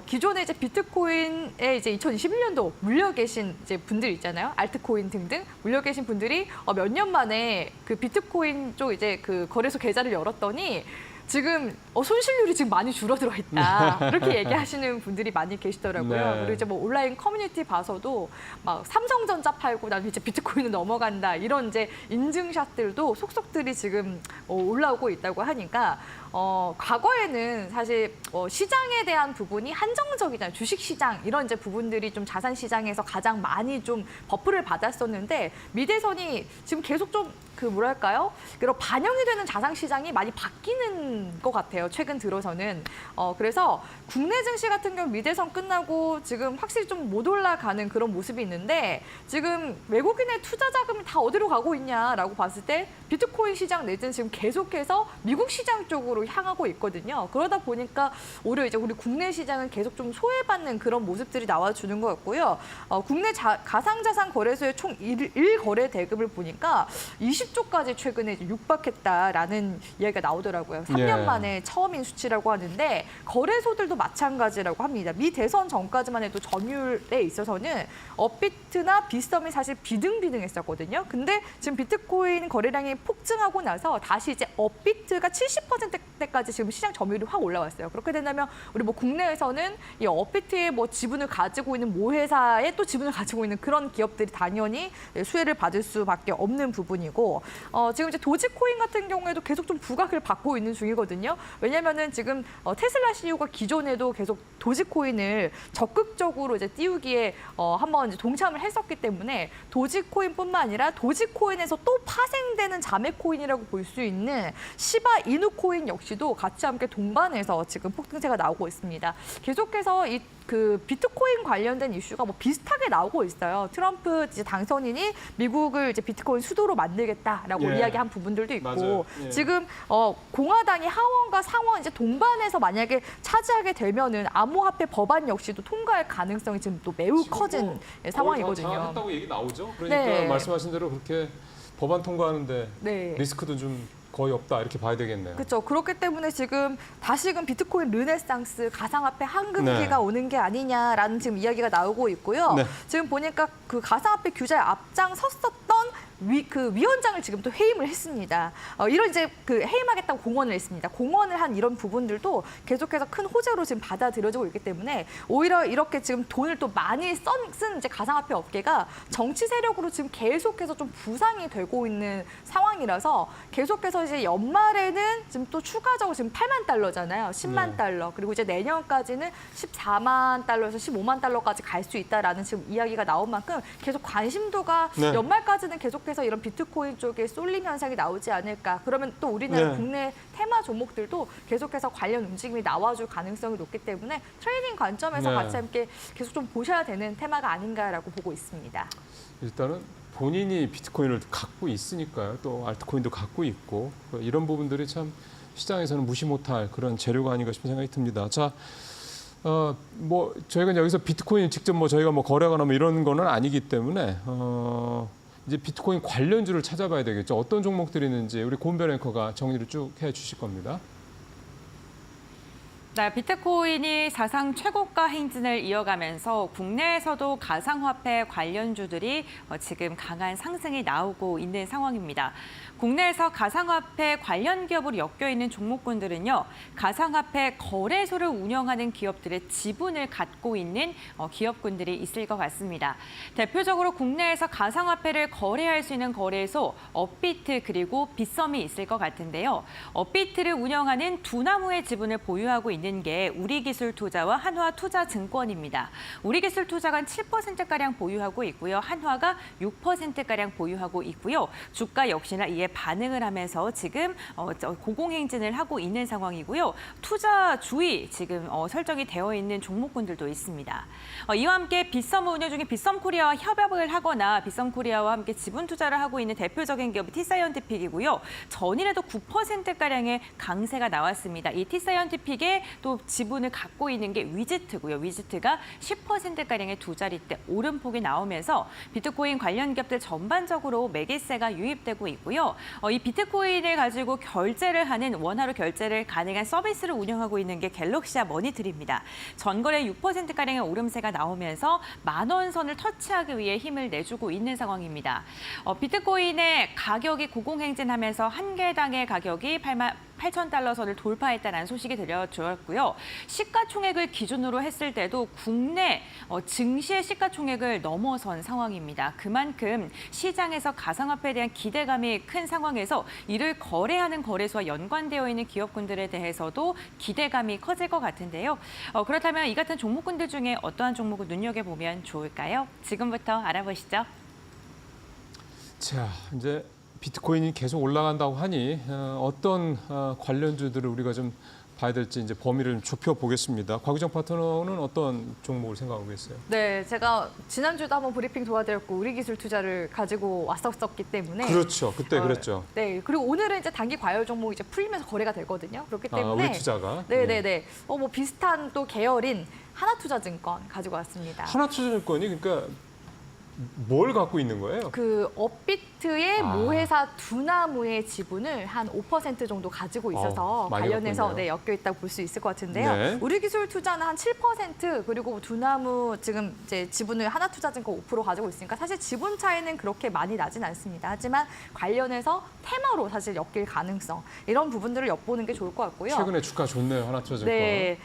기존에 이제 비트코인에 이제 2021년도 물려 계신 이제 분들 있잖아요. 알트코인 등등 물려 계신 분들이 몇 년 만에 그 비트코인 쪽 이제 그 거래소 계좌를 열었더니 지금 손실률이 지금 많이 줄어들어 있다. 이렇게 얘기하시는 분들이 많이 계시더라고요.
네.
그리고 이제 뭐 온라인 커뮤니티 봐서도 막 삼성전자 팔고 나면 이제 비트코인은 넘어간다. 이런 이제 인증샷들도 속속들이 지금 올라오고 있다고 하니까 과거에는 사실 시장에 대한 부분이 한정적이잖아요. 주식시장 이런 이제 부분들이 좀 자산시장에서 가장 많이 좀 버프를 받았었는데 미대선이 지금 계속 좀 뭐랄까요? 그런 반영이 되는 자산시장이 많이 바뀌는 것 같아요. 최근 들어서는. 그래서 국내 증시 같은 경우 미대선 끝나고 지금 확실히 좀 못 올라가는 그런 모습이 있는데 지금 외국인의 투자 자금이 다 어디로 가고 있냐라고 봤을 때 비트코인 시장 내지는 지금 계속해서 미국 시장 쪽으로 향하고 있거든요. 그러다 보니까 오히려 이제 우리 국내 시장은 계속 좀 소외받는 그런 모습들이 나와주는 것 같고요. 국내 가상자산 거래소의 총 1거래 대금을 보니까 20조까지 최근에 이제 육박했다라는 이야기가 나오더라고요. 3년
예.
만에 처음인 수치라고 하는데 거래소들도 마찬가지라고 합니다. 미 대선 전까지만 해도 점유율에 있어서는 업비트나 빗썸이 사실 비등비등했었거든요. 근데 지금 비트코인 거래량이 폭증하고 나서 다시 이제 업비트가 70%대까지 지금 시장 점유율이 확 올라왔어요. 그렇게 된다면 우리 뭐 국내에서는 이 업비트의 뭐 지분을 가지고 있는 모회사에 또 지분을 가지고 있는 그런 기업들이 당연히 수혜를 받을 수밖에 없는 부분이고 지금 이제 도지코인 같은 경우에도 계속 좀 부각을 받고 있는 중이거든요. 왜냐면은 지금 테슬라 CEO가 기존에도 계속 도지코인을 적극적으로 이제 띄우기에 한번 이제 동참을 했었기 때문에 도지코인뿐만 아니라 도지코인에서 또 파생되는 자매 코인이라고 볼 수 있는 시바 이누 코인 역시도 같이 함께 동반해서 지금 폭등세가 나오고 있습니다. 계속해서 그 비트코인 관련된 이슈가 뭐 비슷하게 나오고 있어요. 트럼프 이제 당선인이 미국을 이제 비트코인 수도로 만들겠다라고
예.
이야기한 부분들도 있고
맞아요. 예.
지금 공화당이 하원과 상원 이제 동반해서 만약에 차지하게 되면은 암호화폐 법안 역시도 통과할 가능성이 지금 또 매우 커진 상황이거든요.
했다고 얘기 나오죠. 그러니까
네.
말씀하신 대로 그렇게 법안 통과하는데
네.
리스크도 좀 거의 없다 이렇게 봐야 되겠네요.
그렇죠. 그렇기 때문에 지금 다시금 비트코인 르네상스 가상화폐 황금기가
네.
오는 게 아니냐라는 지금 이야기가 나오고 있고요.
네.
지금 보니까 그 가상화폐 규제에 앞장섰었던 그 위원장을 지금 또 해임을 했습니다. 이런 이제 그 해임하겠다고 공언을 했습니다. 공언을 한 이런 부분들도 계속해서 큰 호재로 지금 받아들여지고 있기 때문에 오히려 이렇게 지금 돈을 또 많이 쓴 이제 가상화폐 업계가 정치 세력으로 지금 계속해서 좀 부상이 되고 있는 상황이라서 계속해서 이제 연말에는 지금 또 추가적으로 지금 8만 달러잖아요. 10만
네.
달러. 그리고 이제 내년까지는 14만 달러에서 15만 달러까지 갈 수 있다라는 지금 이야기가 나온 만큼 계속 관심도가
네.
연말까지는 계속해서 이런 비트코인 쪽에 쏠림 현상이 나오지 않을까. 그러면 또 우리나라
네.
국내 테마 종목들도 계속해서 관련 움직임이 나와줄 가능성이 높기 때문에 트레이딩 관점에서
네.
같이 함께 계속 좀 보셔야 되는 테마가 아닌가라고 보고 있습니다.
일단은 본인이 비트코인을 갖고 있으니까요. 또 알트코인도 갖고 있고 이런 부분들이 참 시장에서는 무시 못할 그런 재료가 아닌가 싶은 생각이 듭니다. 자, 뭐 저희가 여기서 비트코인 직접 뭐 저희가 뭐 거래하거나 뭐 이런 거는 아니기 때문에 이제 비트코인 관련주를 찾아봐야 되겠죠. 어떤 종목들이 있는지 우리 고은별 앵커가 정리를 쭉 해주실 겁니다.
네, 비트코인이 사상 최고가 행진을 이어가면서 국내에서도 가상화폐 관련주들이 지금 강한 상승이 나오고 있는 상황입니다. 국내에서 가상화폐 관련 기업으로 엮여있는 종목군들은요. 가상화폐 거래소를 운영하는 기업들의 지분을 갖고 있는 기업군들이 있을 것 같습니다. 대표적으로 국내에서 가상화폐를 거래할 수 있는 거래소 업비트 그리고 빗썸이 있을 것 같은데요. 업비트를 운영하는 두나무의 지분을 보유하고 있는 게 우리기술투자와 한화투자증권입니다. 우리기술투자가 7%가량 보유하고 있고요. 한화가 6%가량 보유하고 있고요. 주가 역시나 이에 반응을 하면서 지금 고공행진을 하고 있는 상황이고요. 투자 주의 지금 설정이 되어 있는 종목군들도 있습니다. 이와 함께 빗썸을 운영 중인 빗썸코리아와 협업을 하거나 빗썸코리아와 함께 지분 투자를 하고 있는 대표적인 기업이 T사이언티픽이고요. 전일에도 9%가량의 강세가 나왔습니다. 이 T사이언티픽의 또 지분을 갖고 있는 게 위지트고요. 위지트가 10%가량의 두 자릿대 오름폭이 나오면서 비트코인 관련 기업들 전반적으로 매기세가 유입되고 있고요. 이 비트코인을 가지고 결제를 하는 원화로 결제를 가능한 서비스를 운영하고 있는 게 갤럭시아 머니트리입니다. 전거래 6%가량의 오름세가 나오면서 10,000원 선을 터치하기 위해 힘을 내주고 있는 상황입니다. 비트코인의 가격이 고공행진하면서 한 개당의 가격이 8,000달러 선을 돌파했다는 소식이 들려주었고요. 시가총액을 기준으로 했을 때도 국내 증시의 시가총액을 넘어선 상황입니다. 그만큼 시장에서 가상화폐에 대한 기대감이 큰 상황에서 이를 거래하는 거래소와 연관되어 있는 기업군들에 대해서도 기대감이 커질 것 같은데요. 그렇다면 이 같은 종목군들 중에 어떠한 종목을 눈여겨보면 좋을까요? 지금부터 알아보시죠.
자, 이제 비트코인이 계속 올라간다고 하니 어떤 관련주들을 우리가 좀 봐야 될지 이제 범위를 좀 좁혀 보겠습니다. 곽유정 파트너는 어떤 종목을 생각하고 계세요?
네, 제가 지난주도 한번 브리핑 도와드렸고 우리기술투자를 가지고 왔었기 때문에
그렇죠. 그때 그랬죠.
네, 그리고 오늘은 이제 단기 과열 종목 이제 풀리면서 거래가 되거든요. 그렇기 때문에
우리 투자가.
네네네. 뭐 비슷한 또 계열인 하나투자증권 가지고 왔습니다.
하나투자증권이 그러니까 뭘 갖고 있는 거예요?
그 업비트의 모회사 두나무의 지분을 한 5% 정도 가지고 있어서
많이
관련해서
갖고 있네요.
엮여 있다고 볼 수 있을 것 같은데요.
네.
우리기술투자는 한 7% 그리고 두나무 지금 이제 지분을 하나투자증권 5% 가지고 있으니까 사실 지분 차이는 그렇게 많이 나진 않습니다. 하지만 관련해서 테마로 사실 엮일 가능성 이런 부분들을 엿보는 게 좋을 것 같고요.
최근에 주가 좋네요, 하나투자증권.
네,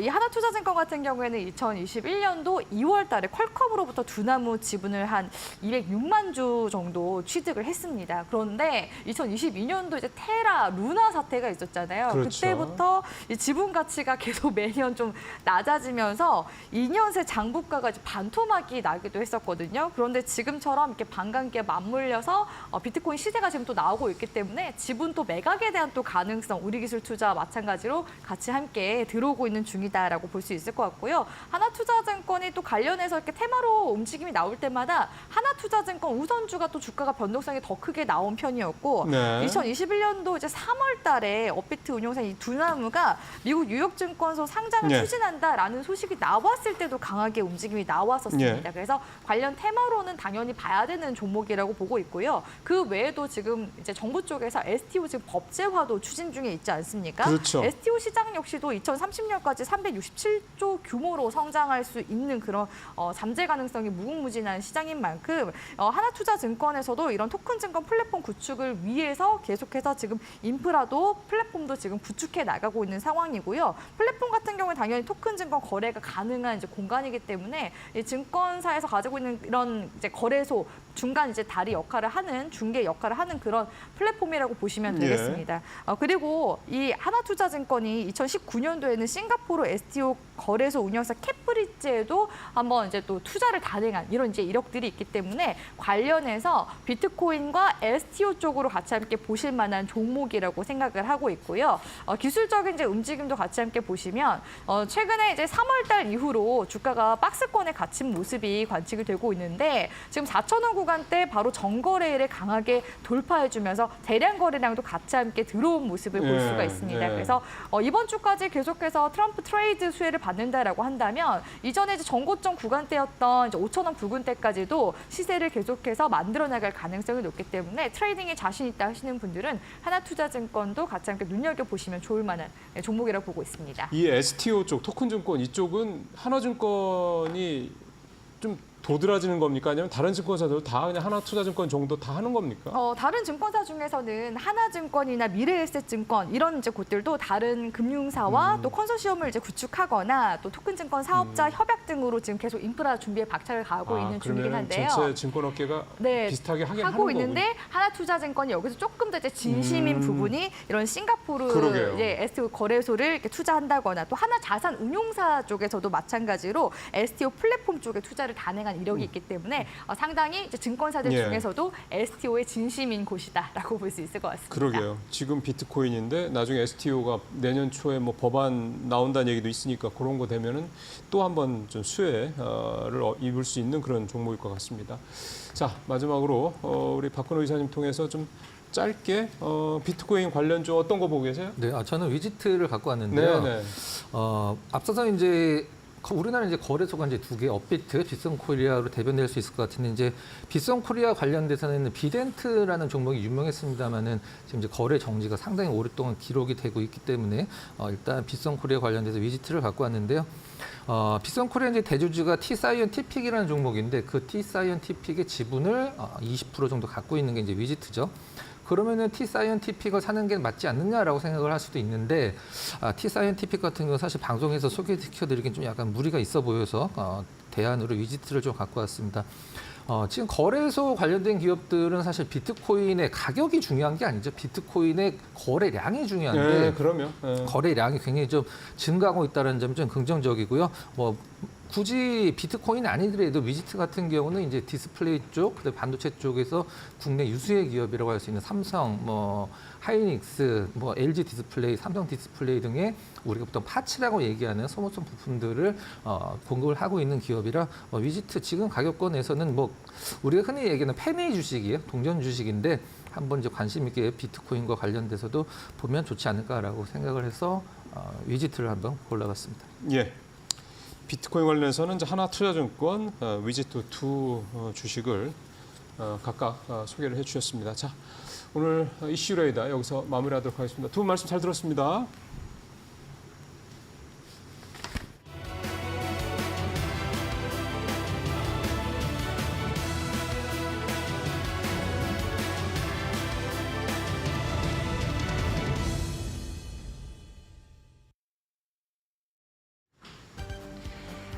이 하나투자증권 같은 경우에는 2021년도 2월 달에 퀄컴으로부터 두나무 지분을 한 206만 주 정도 취득을 했습니다. 그런데 2022년도 이제 테라, 루나 사태가 있었잖아요.
그렇죠.
그때부터 이 지분 가치가 계속 매년 좀 낮아지면서 2년 새 장부가가 이제 반토막이 나기도 했었거든요. 그런데 지금처럼 이렇게 반감기에 맞물려서 비트코인 시세가 지금 또 나오고 있기 때문에 지분 또 매각에 대한 또 가능성, 우리기술투자와 마찬가지로 같이 함께 들어오고 있는 중이다라고 볼 수 있을 것 같고요. 하나투자증권이 또 관련해서 이렇게 테마로 움직임이 나올 때마다 하나투자증권 우선주가 또 주가가 변동성이 더 크게 나온 편이었고
네.
2021년도 이제 3월 달에 업비트 운용사 이 두나무가 미국 뉴욕증권소 상장을
네.
추진한다라는 소식이 나왔을 때도 강하게 움직임이 나왔었습니다.
네.
그래서 관련 테마로는 당연히 봐야 되는 종목이라고 보고 있고요. 그 외에도 지금 이제 정부 쪽에서 STO 지금 법제화도 추진 중에 있지 않습니까?
그렇죠.
STO 시장 역시도 2030년까지 367조 규모로 성장할 수 있는 그런 잠재 가능성이 무궁무진한 시장인 만큼 하나투자증권에서도 이런 토큰증권 플랫폼 구축을 위해서 계속해서 지금 인프라도 플랫폼도 지금 구축해 나가고 있는 상황이고요. 플랫폼 같은 경우는 당연히 토큰증권 거래가 가능한 이제 공간이기 때문에 이 증권사에서 가지고 있는 이런 이제 거래소 중간 이제 다리 역할을 하는 중개 역할을 하는 그런 플랫폼이라고 보시면 되겠습니다. 그리고 이 하나투자증권이 2019년도에는 싱가포르 STO 거래소 운영사 캐프리지에도 한번 이제 또 투자를 단행한 이런 이제 이력들이 있기 때문에 관련해서 비트코인과 STO 쪽으로 같이 함께 보실 만한 종목이라고 생각을 하고 있고요. 기술적인 이제 움직임도 같이 함께 보시면 최근에 이제 3월달 이후로 주가가 박스권에 갇힌 모습이 관측이 되고 있는데 지금 4,000원 구간대 바로 정거래일에 강하게 돌파해주면서 대량 거래량도 같이 함께 들어온 모습을 볼 수가 있습니다. 그래서 이번 주까지 계속해서 트럼프 트레이드 수혜를 받는다라고 한다면 이전에 이제 전고점 구간대였던 이제 5,000원 부근대까지도 시세를 계속해서 만들어 나갈 가능성이 높기 때문에 트레이딩에 자신 있다 하시는 분들은 하나투자증권도 같이 함께 눈여겨 보시면 좋을 만한 종목이라고 보고 있습니다.
이 STO 쪽, 토큰증권 이쪽은 하나증권이 좀 도드라지는 겁니까? 아니면 다른 증권사들 다 그냥 하나투자증권 정도 다 하는 겁니까?
다른 증권사 중에서는 하나증권이나 미래에셋증권 이런 이제 곳들도 다른 금융사와 또 컨소시엄을 이제 구축하거나 또 토큰증권 사업자 협약 등으로 지금 계속 인프라 준비에 박차를 가하고 있는 중이긴 한데요.
전체 증권업계가 비슷하게 하긴
하고
하는
있는데
거군요.
하나투자증권이 여기서 조금 더 이제 진심인 부분이 이런 싱가포르
그러게요.
이제 STO 거래소를 이렇게 투자한다거나 또 하나자산운용사 쪽에서도 마찬가지로 STO 플랫폼 쪽에 투자를 단행한 이력이 있기 때문에 상당히 이제 증권사들 중에서도 STO의 진심인 곳이다라고 볼 수 있을 것 같습니다.
그러게요. 지금 비트코인인데 나중에 STO가 내년 초에 뭐 법안 나온다는 얘기도 있으니까 그런 거 되면은 또 한번 좀 수혜를 입을 수 있는 그런 종목일 것 같습니다. 자, 마지막으로 우리 박근호 이사님 통해서 좀 짧게 비트코인 관련주 어떤 거 보고 계세요?
네, 저는 위지트를 갖고 왔는데요.
네.
앞서서 이제 우리나라 이제 거래소가 이제 두 개, 업비트, 빗썸코리아로 대변될 수 있을 것 같은데 이제 빗썸코리아 관련돼서는 비덴트라는 종목이 유명했습니다만은 지금 이제 거래 정지가 상당히 오랫동안 기록이 되고 있기 때문에 일단 빗썸코리아 관련돼서 위지트를 갖고 왔는데요. 빗썸코리아 이제 대주주가 T사이언티픽이라는 종목인데 그 T사이언티픽의 지분을 20% 정도 갖고 있는 게 이제 위지트죠. 그러면은 T사이언티픽을 사는 게 맞지 않느냐라고 생각을 할 수도 있는데 T사이언티픽 같은 경우 사실 방송에서 소개시켜드리긴 좀 약간 무리가 있어 보여서 대안으로 위지트를 좀 갖고 왔습니다. 지금 거래소 관련된 기업들은 사실 비트코인의 가격이 중요한 게 아니죠. 비트코인의 거래량이 중요한데
네, 그러면
거래량이 굉장히 좀 증가하고 있다는 점이 좀 긍정적이고요. 뭐 굳이 비트코인이 아니더라도 위지트 같은 경우는 이제 디스플레이 쪽, 그다음에 반도체 쪽에서 국내 유수의 기업이라고 할 수 있는 삼성, 뭐 하이닉스, 뭐 LG 디스플레이, 삼성 디스플레이 등의 우리가 보통 파츠라고 얘기하는 소모품 부품들을 공급을 하고 있는 기업이라 위지트 지금 가격권에서는 뭐 우리가 흔히 얘기하는 페니 주식이에요. 동전 주식인데 한번 이제 관심 있게 비트코인과 관련돼서도 보면 좋지 않을까라고 생각을 해서 위지트를 한번 골라봤습니다.
예. 비트코인 관련해서는 이제 하나투자증권 위지트2 주식을 각각 소개를 해주셨습니다. 자, 오늘 이슈 레이더 여기서 마무리하도록 하겠습니다. 두 분 말씀 잘 들었습니다.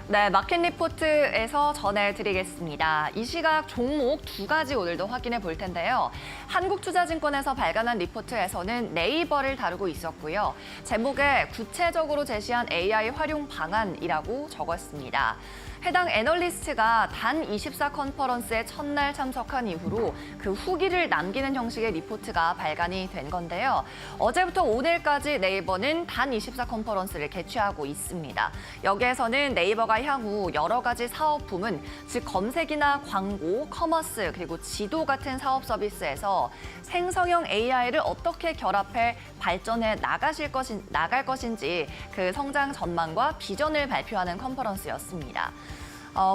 네, 마켓 리포트에서 전해드리겠습니다. 이 시각 종목 두 가지 오늘도 확인해 볼 텐데요. 한국투자증권에서 발간한 리포트에서는 네이버를 다루고 있었고요. 제목에 구체적으로 제시한 AI 활용 방안이라고 적었습니다. 해당 애널리스트가 단24 컨퍼런스에 첫날 참석한 이후로 그 후기를 남기는 형식의 리포트가 발간이 된 건데요. 어제부터 오늘까지 네이버는 단24 컨퍼런스를 개최하고 있습니다. 여기에서는 네이버가 향후 여러 가지 사업 부문, 즉 검색이나 광고, 커머스, 그리고 지도 같은 사업 서비스에서 생성형 AI를 어떻게 결합해 발전해 나갈 것인지 그 성장 전망과 비전을 발표하는 컨퍼런스였습니다.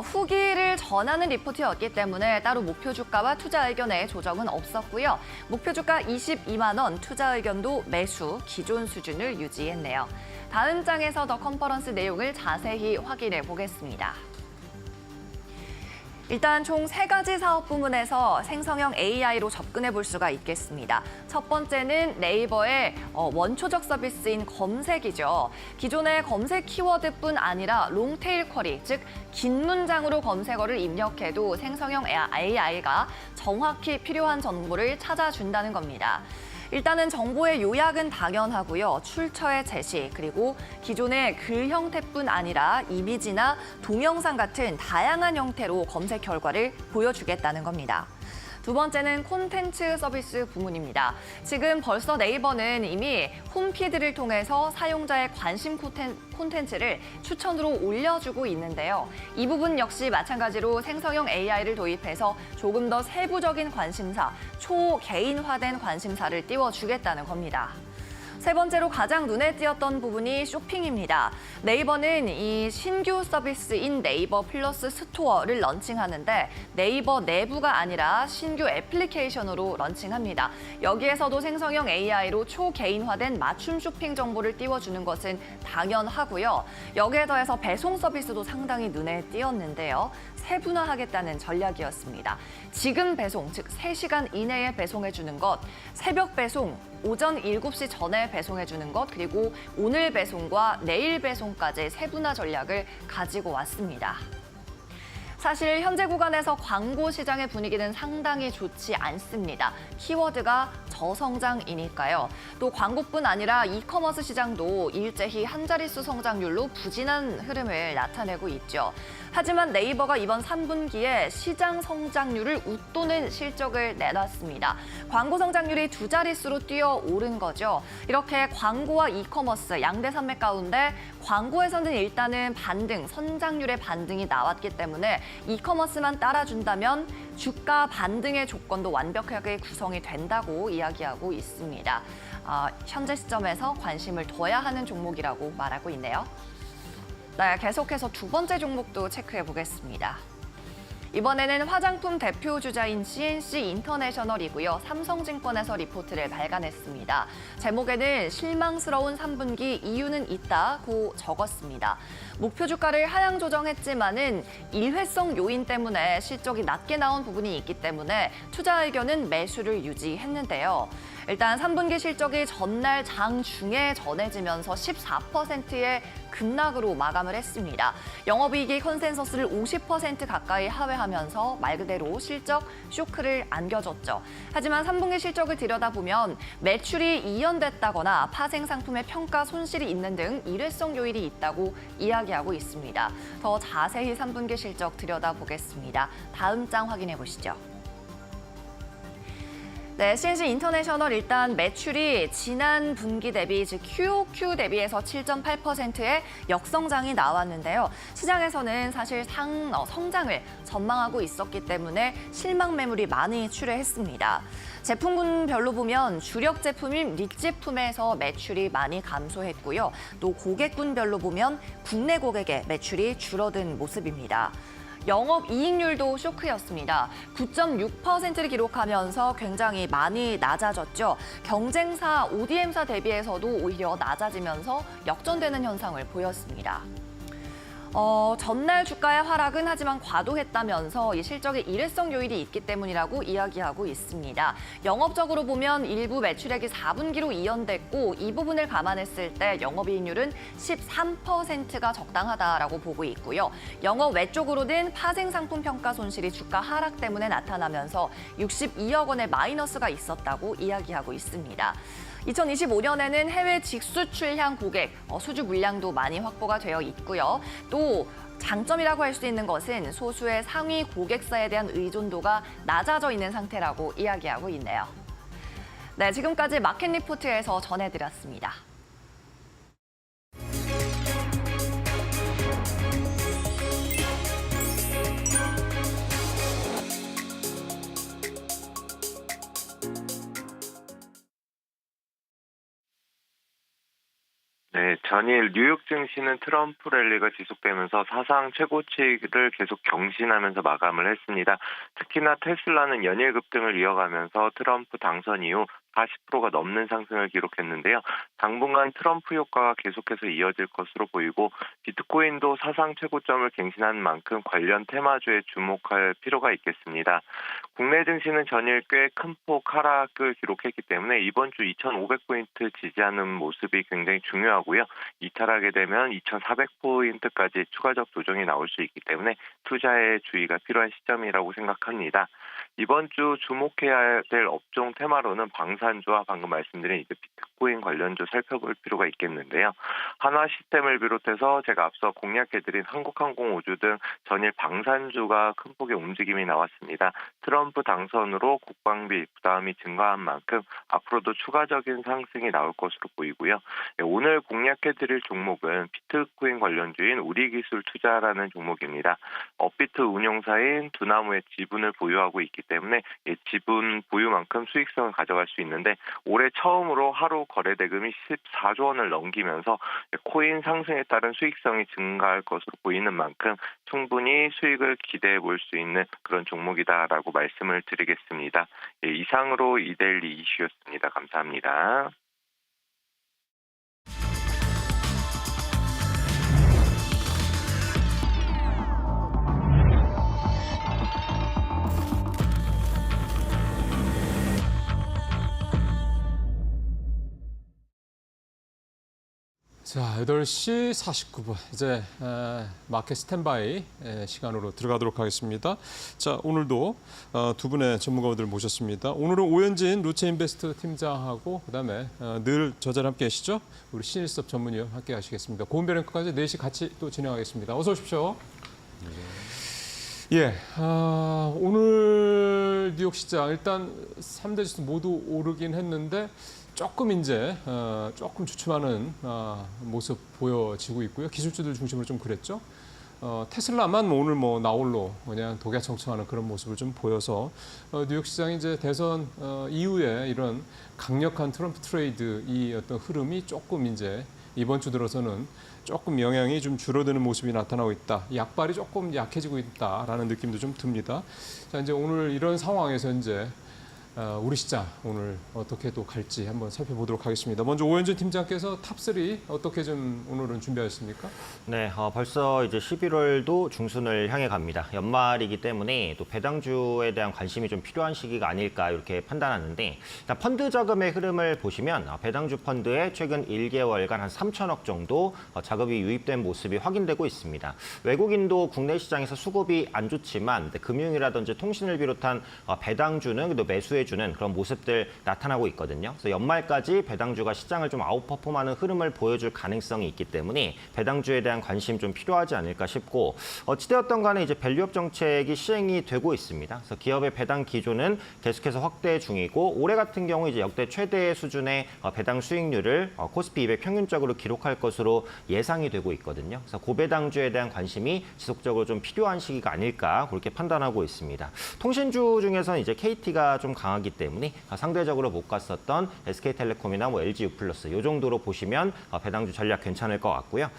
후기를 전하는 리포트였기 때문에 따로 목표 주가와 투자 의견에 조정은 없었고요. 목표 주가 22만 원, 투자 의견도 매수, 기존 수준을 유지했네요. 다음 장에서 더 컨퍼런스 내용을 자세히 확인해 보겠습니다. 일단 총 3가지 사업 부문에서 생성형 AI로 접근해 볼 수가 있겠습니다. 첫 번째는 네이버의 원초적 서비스인 검색이죠. 기존의 검색 키워드뿐 아니라 롱테일 쿼리, 즉 긴 문장으로 검색어를 입력해도 생성형 AI가 정확히 필요한 정보를 찾아준다는 겁니다. 일단은 정보의 요약은 당연하고요. 출처의 제시, 그리고 기존의 글 형태뿐 아니라 이미지나 동영상 같은 다양한 형태로 검색 결과를 보여주겠다는 겁니다. 두 번째는 콘텐츠 서비스 부문입니다. 지금 벌써 네이버는 이미 홈피드를 통해서 사용자의 관심 콘텐츠를 추천으로 올려주고 있는데요. 이 부분 역시 마찬가지로 생성형 AI를 도입해서 조금 더 세부적인 관심사, 초개인화된 관심사를 띄워주겠다는 겁니다. 세 번째로 가장 눈에 띄었던 부분이 쇼핑입니다. 네이버는 이 신규 서비스인 네이버 플러스 스토어를 런칭하는데 네이버 내부가 아니라 신규 애플리케이션으로 런칭합니다. 여기에서도 생성형 AI로 초개인화된 맞춤 쇼핑 정보를 띄워주는 것은 당연하고요. 여기에 더해서 배송 서비스도 상당히 눈에 띄었는데요. 세분화하겠다는 전략이었습니다. 지금 배송, 즉 3시간 이내에 배송해주는 것, 새벽 배송, 오전 7시 전에 배송해주는 것, 그리고 오늘 배송과 내일 배송까지 세분화 전략을 가지고 왔습니다. 사실 현재 구간에서 광고 시장의 분위기는 상당히 좋지 않습니다. 키워드가 저성장이니까요. 또 광고뿐 아니라 이커머스 시장도 일제히 한 자릿수 성장률로 부진한 흐름을 나타내고 있죠. 하지만 네이버가 이번 3분기에 시장 성장률을 웃도는 실적을 내놨습니다. 광고 성장률이 2자릿수로 뛰어오른 거죠. 이렇게 광고와 이커머스 양대 산맥 가운데 광고에서는 일단은 성장률의 반등이 나왔기 때문에 이커머스만 따라준다면 주가 반등의 조건도 완벽하게 구성이 된다고 이야기하고 있습니다. 현재 시점에서 관심을 둬야 하는 종목이라고 말하고 있네요. 네, 계속해서 두 번째 종목도 체크해 보겠습니다. 이번에는 화장품 대표 주자인 GNC 인터내셔널이고요. 삼성증권에서 리포트를 발간했습니다. 제목에는 실망스러운 3분기 이유는 있다고 적었습니다. 목표 주가를 하향 조정했지만은 일회성 요인 때문에 실적이 낮게 나온 부분이 있기 때문에 투자 의견은 매수를 유지했는데요. 일단 3분기 실적이 전날 장중에 전해지면서 14%의 급락으로 마감을 했습니다. 영업이익이 컨센서스를 50% 가까이 하회하면서 말 그대로 실적 쇼크를 안겨줬죠. 하지만 3분기 실적을 들여다보면 매출이 이연됐다거나 파생 상품의 평가 손실이 있는 등 일회성 요인이 있다고 이야기하고 있습니다. 더 자세히 3분기 실적 들여다보겠습니다. 다음 장 확인해 보시죠. 네, CNC 인터내셔널 일단 매출이 지난 분기 대비, 즉 QOQ 대비해서 7.8%의 역성장이 나왔는데요. 시장에서는 사실 성장을 전망하고 있었기 때문에 실망 매물이 많이 출회했습니다. 제품군별로 보면 주력 제품인 릭 제품에서 매출이 많이 감소했고요. 또 고객군별로 보면 국내 고객의 매출이 줄어든 모습입니다. 영업이익률도 쇼크였습니다. 9.6%를 기록하면서 굉장히 많이 낮아졌죠. 경쟁사 ODM사 대비해서도 오히려 낮아지면서 역전되는 현상을 보였습니다. 전날 주가의 하락은 하지만 과도했다면서 이 실적에 일회성 요인이 있기 때문이라고 이야기하고 있습니다. 영업적으로 보면 일부 매출액이 4분기로 이연됐고 이 부분을 감안했을 때 영업이익률은 13%가 적당하다라고 보고 있고요. 영업 외적으로는 파생 상품 평가 손실이 주가 하락 때문에 나타나면서 62억 원의 마이너스가 있었다고 이야기하고 있습니다. 2025년에는 해외 직수출향 고객 수주 물량도 많이 확보가 되어 있고요. 또 장점이라고 할 수 있는 것은 소수의 상위 고객사에 대한 의존도가 낮아져 있는 상태라고 이야기하고 있네요. 네, 지금까지 마켓 리포트에서 전해드렸습니다.
네, 전일 뉴욕 증시는 트럼프 랠리가 지속되면서 사상 최고치를 계속 경신하면서 마감을 했습니다. 특히나 테슬라는 연일 급등을 이어가면서 트럼프 당선 이후 40%가 넘는 상승을 기록했는데요. 당분간 트럼프 효과가 계속해서 이어질 것으로 보이고 비트코인도 사상 최고점을 갱신한 만큼 관련 테마주에 주목할 필요가 있겠습니다. 국내 증시는 전일 꽤 큰 폭 하락을 기록했기 때문에 이번 주 2,500포인트 지지하는 모습이 굉장히 중요하고요. 이탈하게 되면 2,400포인트까지 추가적 조정이 나올 수 있기 때문에 투자에 주의가 필요한 시점이라고 생각합니다. 이번 주 주목해야 될 업종 테마로는 방산주와 방금 말씀드린 비트코인 관련주 살펴볼 필요가 있겠는데요. 한화시스템을 비롯해서 제가 앞서 공략해드린 한국항공우주 등 전일 방산주가 큰 폭의 움직임이 나왔습니다. 트럼프 당선으로 국방비 부담이 증가한 만큼 앞으로도 추가적인 상승이 나올 것으로 보이고요. 오늘 공략해드릴 종목은 비트코인 관련주인 우리기술투자라는 종목입니다. 업비트 운용사인 두나무의 지분을 보유하고 있기 때문에 지분 보유만큼 수익성을 가져갈 수 있는데 올해 처음으로 하루 거래 대금이 14조 원을 넘기면서 코인 상승에 따른 수익성이 증가할 것으로 보이는 만큼 충분히 수익을 기대해 볼 수 있는 그런 종목이다라고 말씀을 드리겠습니다. 이상으로 이데일리 이슈였습니다. 감사합니다.
자, 8시 49분 이제 마켓 스탠바이 시간으로 들어가도록 하겠습니다. 자, 오늘도 두 분의 전문가분들 모셨습니다. 오늘은 오현진 루체인베스트 팀장하고 그다음에 늘 저자랑 함께 하시죠. 우리 신일섭 전문위원 함께 하시겠습니다. 고은별 앵커까지 4시 같이 또 진행하겠습니다. 어서 오십시오. 예, 오늘 뉴욕 시장 일단 3대 지수 모두 오르긴 했는데 조금 이제 조금 주춤하는 모습 보여지고 있고요. 기술주들 중심으로 좀 그랬죠. 테슬라만 오늘 나홀로 그냥 독야청청하는 그런 모습을 좀 보여서 뉴욕 시장이 이제 대선 이후에 이런 강력한 트럼프 트레이드 이 어떤 흐름이 조금 이제 이번 주 들어서는 조금 영향이 좀 줄어드는 모습이 나타나고 있다. 약발이 조금 약해지고 있다라는 느낌도 좀 듭니다. 자, 이제 오늘 이런 상황에서 이제 우리 시장 오늘 어떻게 또 갈지 한번 살펴보도록 하겠습니다. 먼저 오현준 팀장께서 탑3 어떻게 좀 오늘은 준비하셨습니까?
네, 벌써 이제 11월도 중순을 향해 갑니다. 연말이기 때문에 또 배당주에 대한 관심이 좀 필요한 시기가 아닐까 이렇게 판단하는데, 일단 펀드 자금의 흐름을 보시면 배당주 펀드에 최근 1개월간 한 3천억 정도 자금이 유입된 모습이 확인되고 있습니다. 외국인도 국내 시장에서 수급이 안 좋지만 금융이라든지 통신을 비롯한 배당주는 또 매수해 주는 그런 모습들 나타나고 있거든요. 그래서 연말까지 배당주가 시장을 좀 아웃퍼폼하는 흐름을 보여줄 가능성이 있기 때문에 배당주에 대한 관심 좀 필요하지 않을까 싶고, 어찌되었던 간에 이제 밸류업 정책이 시행이 되고 있습니다. 그래서 기업의 배당 기조는 계속해서 확대 중이고, 올해 같은 경우 이제 역대 최대 수준의 배당 수익률을 코스피 200 평균적으로 기록할 것으로 예상이 되고 있거든요. 그래서 고배당주에 대한 관심이 지속적으로 좀 필요한 시기가 아닐까 그렇게 판단하고 있습니다. 통신주 중에서는 이제 KT가 좀 강하기 때문에 상대적으로 못 갔었던 SK텔레콤이나 LG U+, 이 정도로 보시면 배당주 전략 괜찮을 것 같고요.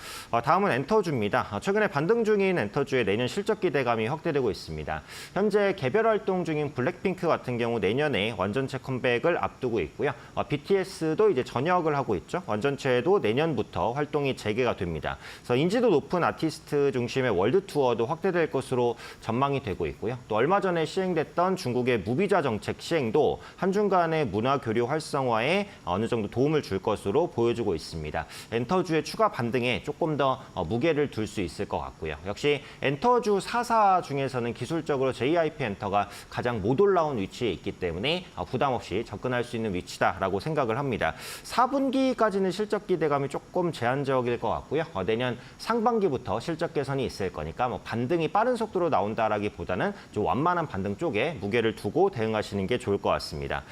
다음은 엔터주입니다. 최근에 반등 중인 엔터주의 내년 실적 기대감이 확대되고 있습니다. 현재 개별 활동 중인 블랙핑크 같은 경우 내년에 완전체 컴백을 앞두고 있고요. BTS도 이제 전역을 하고 있죠. 완전체도 내년부터 활동이 재개가 됩니다. 그래서 인지도 높은 아티스트 중심의 월드 투어도 확대될 것으로 전망이 되고 있고요. 또 얼마 전에 시행됐던 중국의 무비자 정책 시행도 한중간의 문화 교류 활성화에 어느 정도 도움을 줄 것으로 보여주고 있습니다. 엔터주의 추가 반등에 조금 더 무게를 둘 수 있을 것 같고요. 역시 엔터주 4사 중에서는 기술적으로 JYP 엔터가 가장 못 올라온 위치에 있기 때문에 부담 없이 접근할 수 있는 위치다라고 생각을 합니다. 4분기까지는 실적 기대감이 조금 제한적일 것 같고요. 내년 상반기부터 실적 개선이 있을 거니까 반등이 빠른 속도로 나온다라기보다는 좀 완만한 반등 쪽에 무게를 두고 대응하시는 게 좋을 것 같습니다.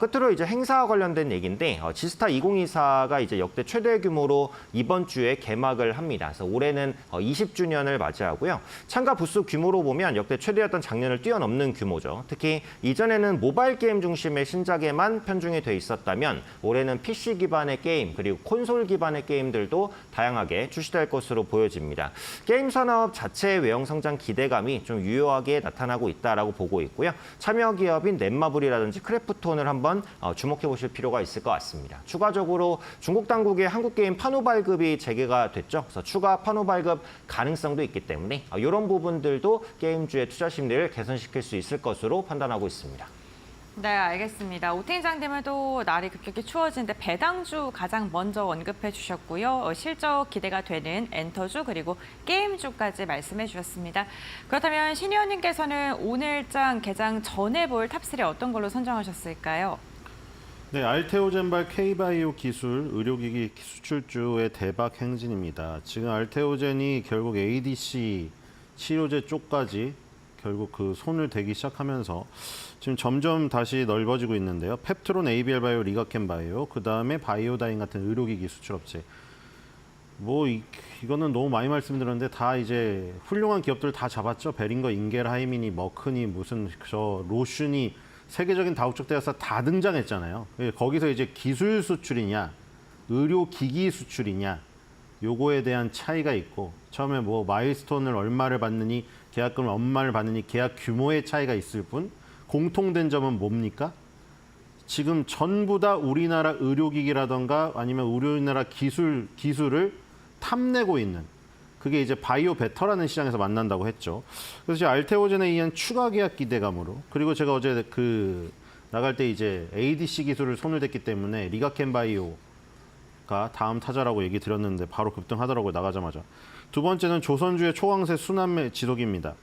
끝으로 이제 행사 관련된 얘기인데, 지스타 2024가 이제 역대 최대 규모로 이번 주에 개막을 합니다. 그래서 올해는 20주년을 맞이하고요. 참가 부스 규모로 보면 역대 최대였던 작년을 뛰어넘는 규모죠. 특히 이전에는 모바일 게임 중심의 신작에만 편중이 돼 있었다면 올해는 PC 기반의 게임 그리고 콘솔 기반의 게임들도 다양하게 출시될 것으로 보여집니다. 게임 산업 자체의 외형 성장 기대감이 좀 유효하게 나타나고 있다라고 보고 있고요. 참여 기업인 넷마블이라든지 크래프톤을 한번 주목해 보실 필요가 있을 것 같습니다. 추가적으로 중국 당국의 한국 게임 판호 발급이 재개가 됐죠. 그래서 추가 판호 발급 가능성도 있기 때문에 이런 부분들도 게임주의 투자 심리를 개선시킬 수 있을 것으로 판단하고 있습니다.
네, 알겠습니다. 오 팀장님은 날이 급격히 추워지는데 배당주 가장 먼저 언급해 주셨고요. 실적 기대가 되는 엔터주 그리고 게임주까지 말씀해 주셨습니다. 그렇다면 신 의원님께서는 오늘장 개장 전에 볼 탑3 어떤 걸로 선정하셨을까요?
네, 알테오젠발 K바이오 기술 의료기기 수출주의 대박 행진입니다. 지금 알테오젠이 결국 ADC 치료제 쪽까지 결국 그 손을 대기 시작하면서 지금 점점 다시 넓어지고 있는데요. 펩트론, ABL 바이오, 리가켄 바이오, 그 다음에 바이오다인 같은 의료기기 수출업체. 이거는 너무 많이 말씀드렸는데 다 이제 훌륭한 기업들 다 잡았죠. 베링거, 인겔하이미니, 머크니, 무슨 로슈니 세계적인 다국적 대학사 다 등장했잖아요. 거기서 이제 기술 수출이냐, 의료기기 수출이냐, 요거에 대한 차이가 있고 처음에 마일스톤을 얼마를 받느니 계약금을 얼마를 받느니 계약 규모의 차이가 있을 뿐 공통된 점은 뭡니까? 지금 전부 다 우리나라 의료기기라던가 아니면 우리나라 기술을 탐내고 있는 그게 이제 바이오 베터라는 시장에서 만난다고 했죠. 그래서 알테오젠에 의한 추가 계약 기대감으로 그리고 제가 어제 나갈 때 이제 ADC 기술을 손을 댔기 때문에 리가켄 바이오가 다음 타자라고 얘기 드렸는데 바로 급등하더라고요. 나가자마자. 두 번째는 조선주의 초강세 순환매 지속입니다.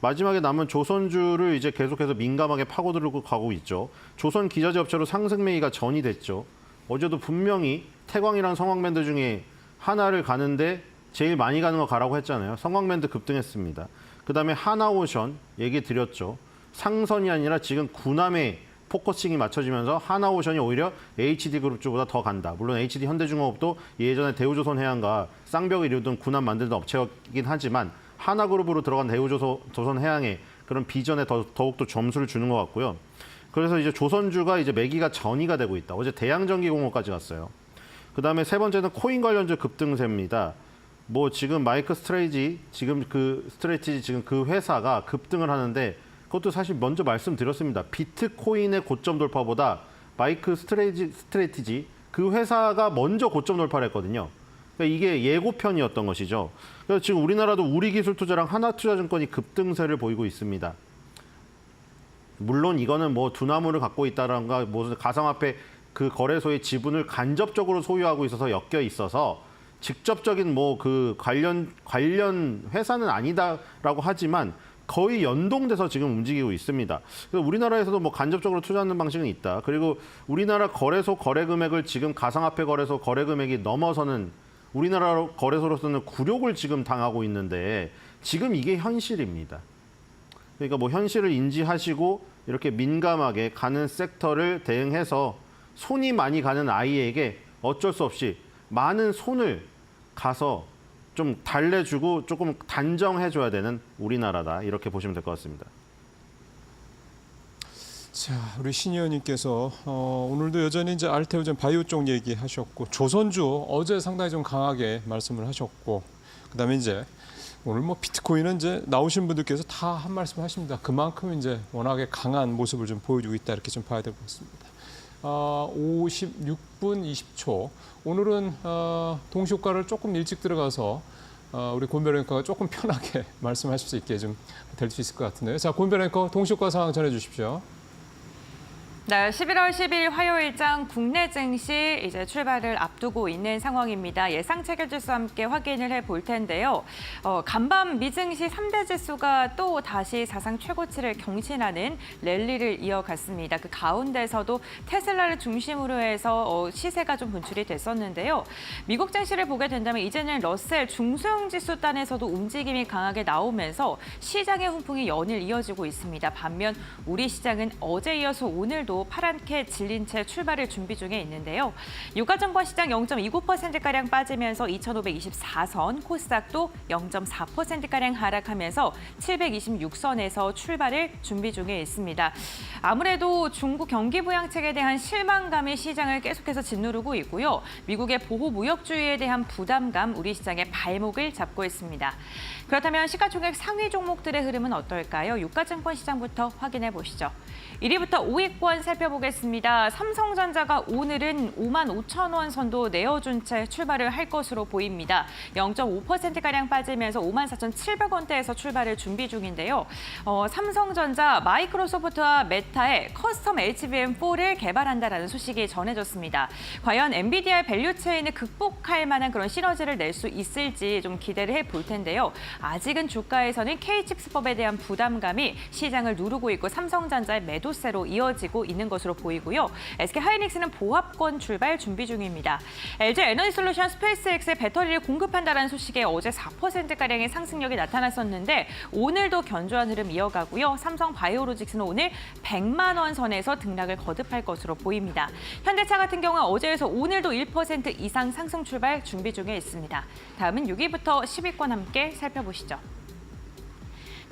마지막에 남은 조선주를 이제 계속해서 민감하게 파고들고 가고 있죠. 조선 기자재 업체로 상승 매기가 전이됐죠. 어제도 분명히 태광이랑 성황밴드 중에 하나를 가는데 제일 많이 가는 거 가라고 했잖아요. 성황밴드 급등했습니다. 그다음에 하나오션 얘기 드렸죠. 상선이 아니라 지금 구남에 포커싱이 맞춰지면서 하나오션이 오히려 HD그룹주보다 더 간다. 물론 HD 현대중공업도 예전에 대우조선해양과 쌍벽을 이루던 군함 만드는 업체이긴 하지만 하나그룹으로 들어간 대우조선해양의 그런 비전에 더욱더 점수를 주는 것 같고요. 그래서 이제 조선주가 이제 매기가 전이가 되고 있다. 어제 대양전기공업까지 갔어요. 그다음에 세 번째는 코인 관련주 급등세입니다. 뭐 지금 마이크 스트레이지 지금 그 회사가 급등을 하는데 그것도 사실 먼저 말씀드렸습니다. 비트코인의 고점 돌파보다 마이크 스트레티지 그 회사가 먼저 고점 돌파를 했거든요. 그러니까 이게 예고편이었던 것이죠. 그래서 지금 우리나라도 우리기술투자랑 하나투자증권이 급등세를 보이고 있습니다. 물론 이거는 뭐 두나무를 갖고 있다던가 무슨 가상화폐 그 거래소의 지분을 간접적으로 소유하고 있어서 엮여 있어서 직접적인 뭐 그 관련 회사는 아니다라고 하지만 거의 연동돼서 지금 움직이고 있습니다. 그래서 우리나라에서도 뭐 간접적으로 투자하는 방식은 있다. 그리고 우리나라 거래소 거래 금액을 지금 가상화폐 거래소 거래 금액이 넘어서는 우리나라 거래소로서는 굴욕을 지금 당하고 있는데 지금 이게 현실입니다. 그러니까 뭐 현실을 인지하시고 이렇게 민감하게 가는 섹터를 대응해서 손이 많이 가는 아이에게 어쩔 수 없이 많은 손을 가서 좀 달래주고 조금 단정해줘야 되는 우리나라다. 이렇게 보시면 될 것 같습니다.
자, 우리 신 의원님께서 오늘도 여전히 이제 알테오젠 바이오 쪽 얘기하셨고 조선주 어제 상당히 좀 강하게 말씀을 하셨고 그다음에 이제 오늘 뭐 비트코인은 이제 나오신 분들께서 다 한 말씀 하십니다. 그만큼 이제 워낙에 강한 모습을 좀 보여주고 있다 이렇게 좀 봐야 될 것 같습니다. 56분 20초. 오늘은 동시효과를 조금 일찍 들어가서 우리 권별 앵커가 조금 편하게 말씀하실 수 있게 좀 될 수 있을 것 같은데요. 자, 권별 앵커 동시효과 상황 전해주십시오.
네, 11월 10일 화요일장 국내 증시 이제 출발을 앞두고 있는 상황입니다. 예상 체결 지수와 함께 확인을 해볼 텐데요. 간밤 미증시 3대 지수가 또 다시 사상 최고치를 경신하는 랠리를 이어갔습니다. 그 가운데서도 테슬라를 중심으로 해서 시세가 좀 분출이 됐었는데요. 미국 증시를 보게 된다면 이제는 러셀 중소형 지수 단에서도 움직임이 강하게 나오면서 시장의 훈풍이 연일 이어지고 있습니다. 반면 우리 시장은 어제 이어서 오늘도 파랗게 질린 채 출발을 준비 중에 있는데요. 유가증권 시장 0.29%가량 빠지면서 2,524선, 코스닥도 0.4%가량 하락하면서 726선에서 출발을 준비 중에 있습니다. 아무래도 중국 경기 부양책에 대한 실망감이 시장을 계속해서 짓누르고 있고요. 미국의 보호무역주의에 대한 부담감, 우리 시장의 발목을 잡고 있습니다. 그렇다면 시가총액 상위 종목들의 흐름은 어떨까요? 유가증권 시장부터 확인해 보시죠. 1위부터 5위권 살펴보겠습니다. 삼성전자가 오늘은 55,000원 선도 내어준 채 출발을 할 것으로 보입니다. 0.5%가량 빠지면서 54,700원대에서 출발을 준비 중인데요. 삼성전자 마이크로소프트와 메타의 커스텀 HBM4를 개발한다라는 소식이 전해졌습니다. 과연 엔비디아의 밸류 체인을 극복할 만한 그런 시너지를 낼 수 있을지 좀 기대를 해볼 텐데요. 아직은 주가에서는 K-칩스법에 대한 부담감이 시장을 누르고 있고 삼성전자의 매도세로 이어지고 있는 것으로 보이고요. SK하이닉스는 보합권 출발 준비 중입니다. LG에너지솔루션 스페이스X의 배터리를 공급한다는 소식에 어제 4%가량의 상승력이 나타났었는데 오늘도 견조한 흐름 이어가고요. 삼성바이오로직스는 오늘 100만 원 선에서 등락을 거듭할 것으로 보입니다. 현대차 같은 경우는 어제에서 오늘도 1% 이상 상승 출발 준비 중에 있습니다. 다음은 6위부터 10위권 함께 살펴보시죠.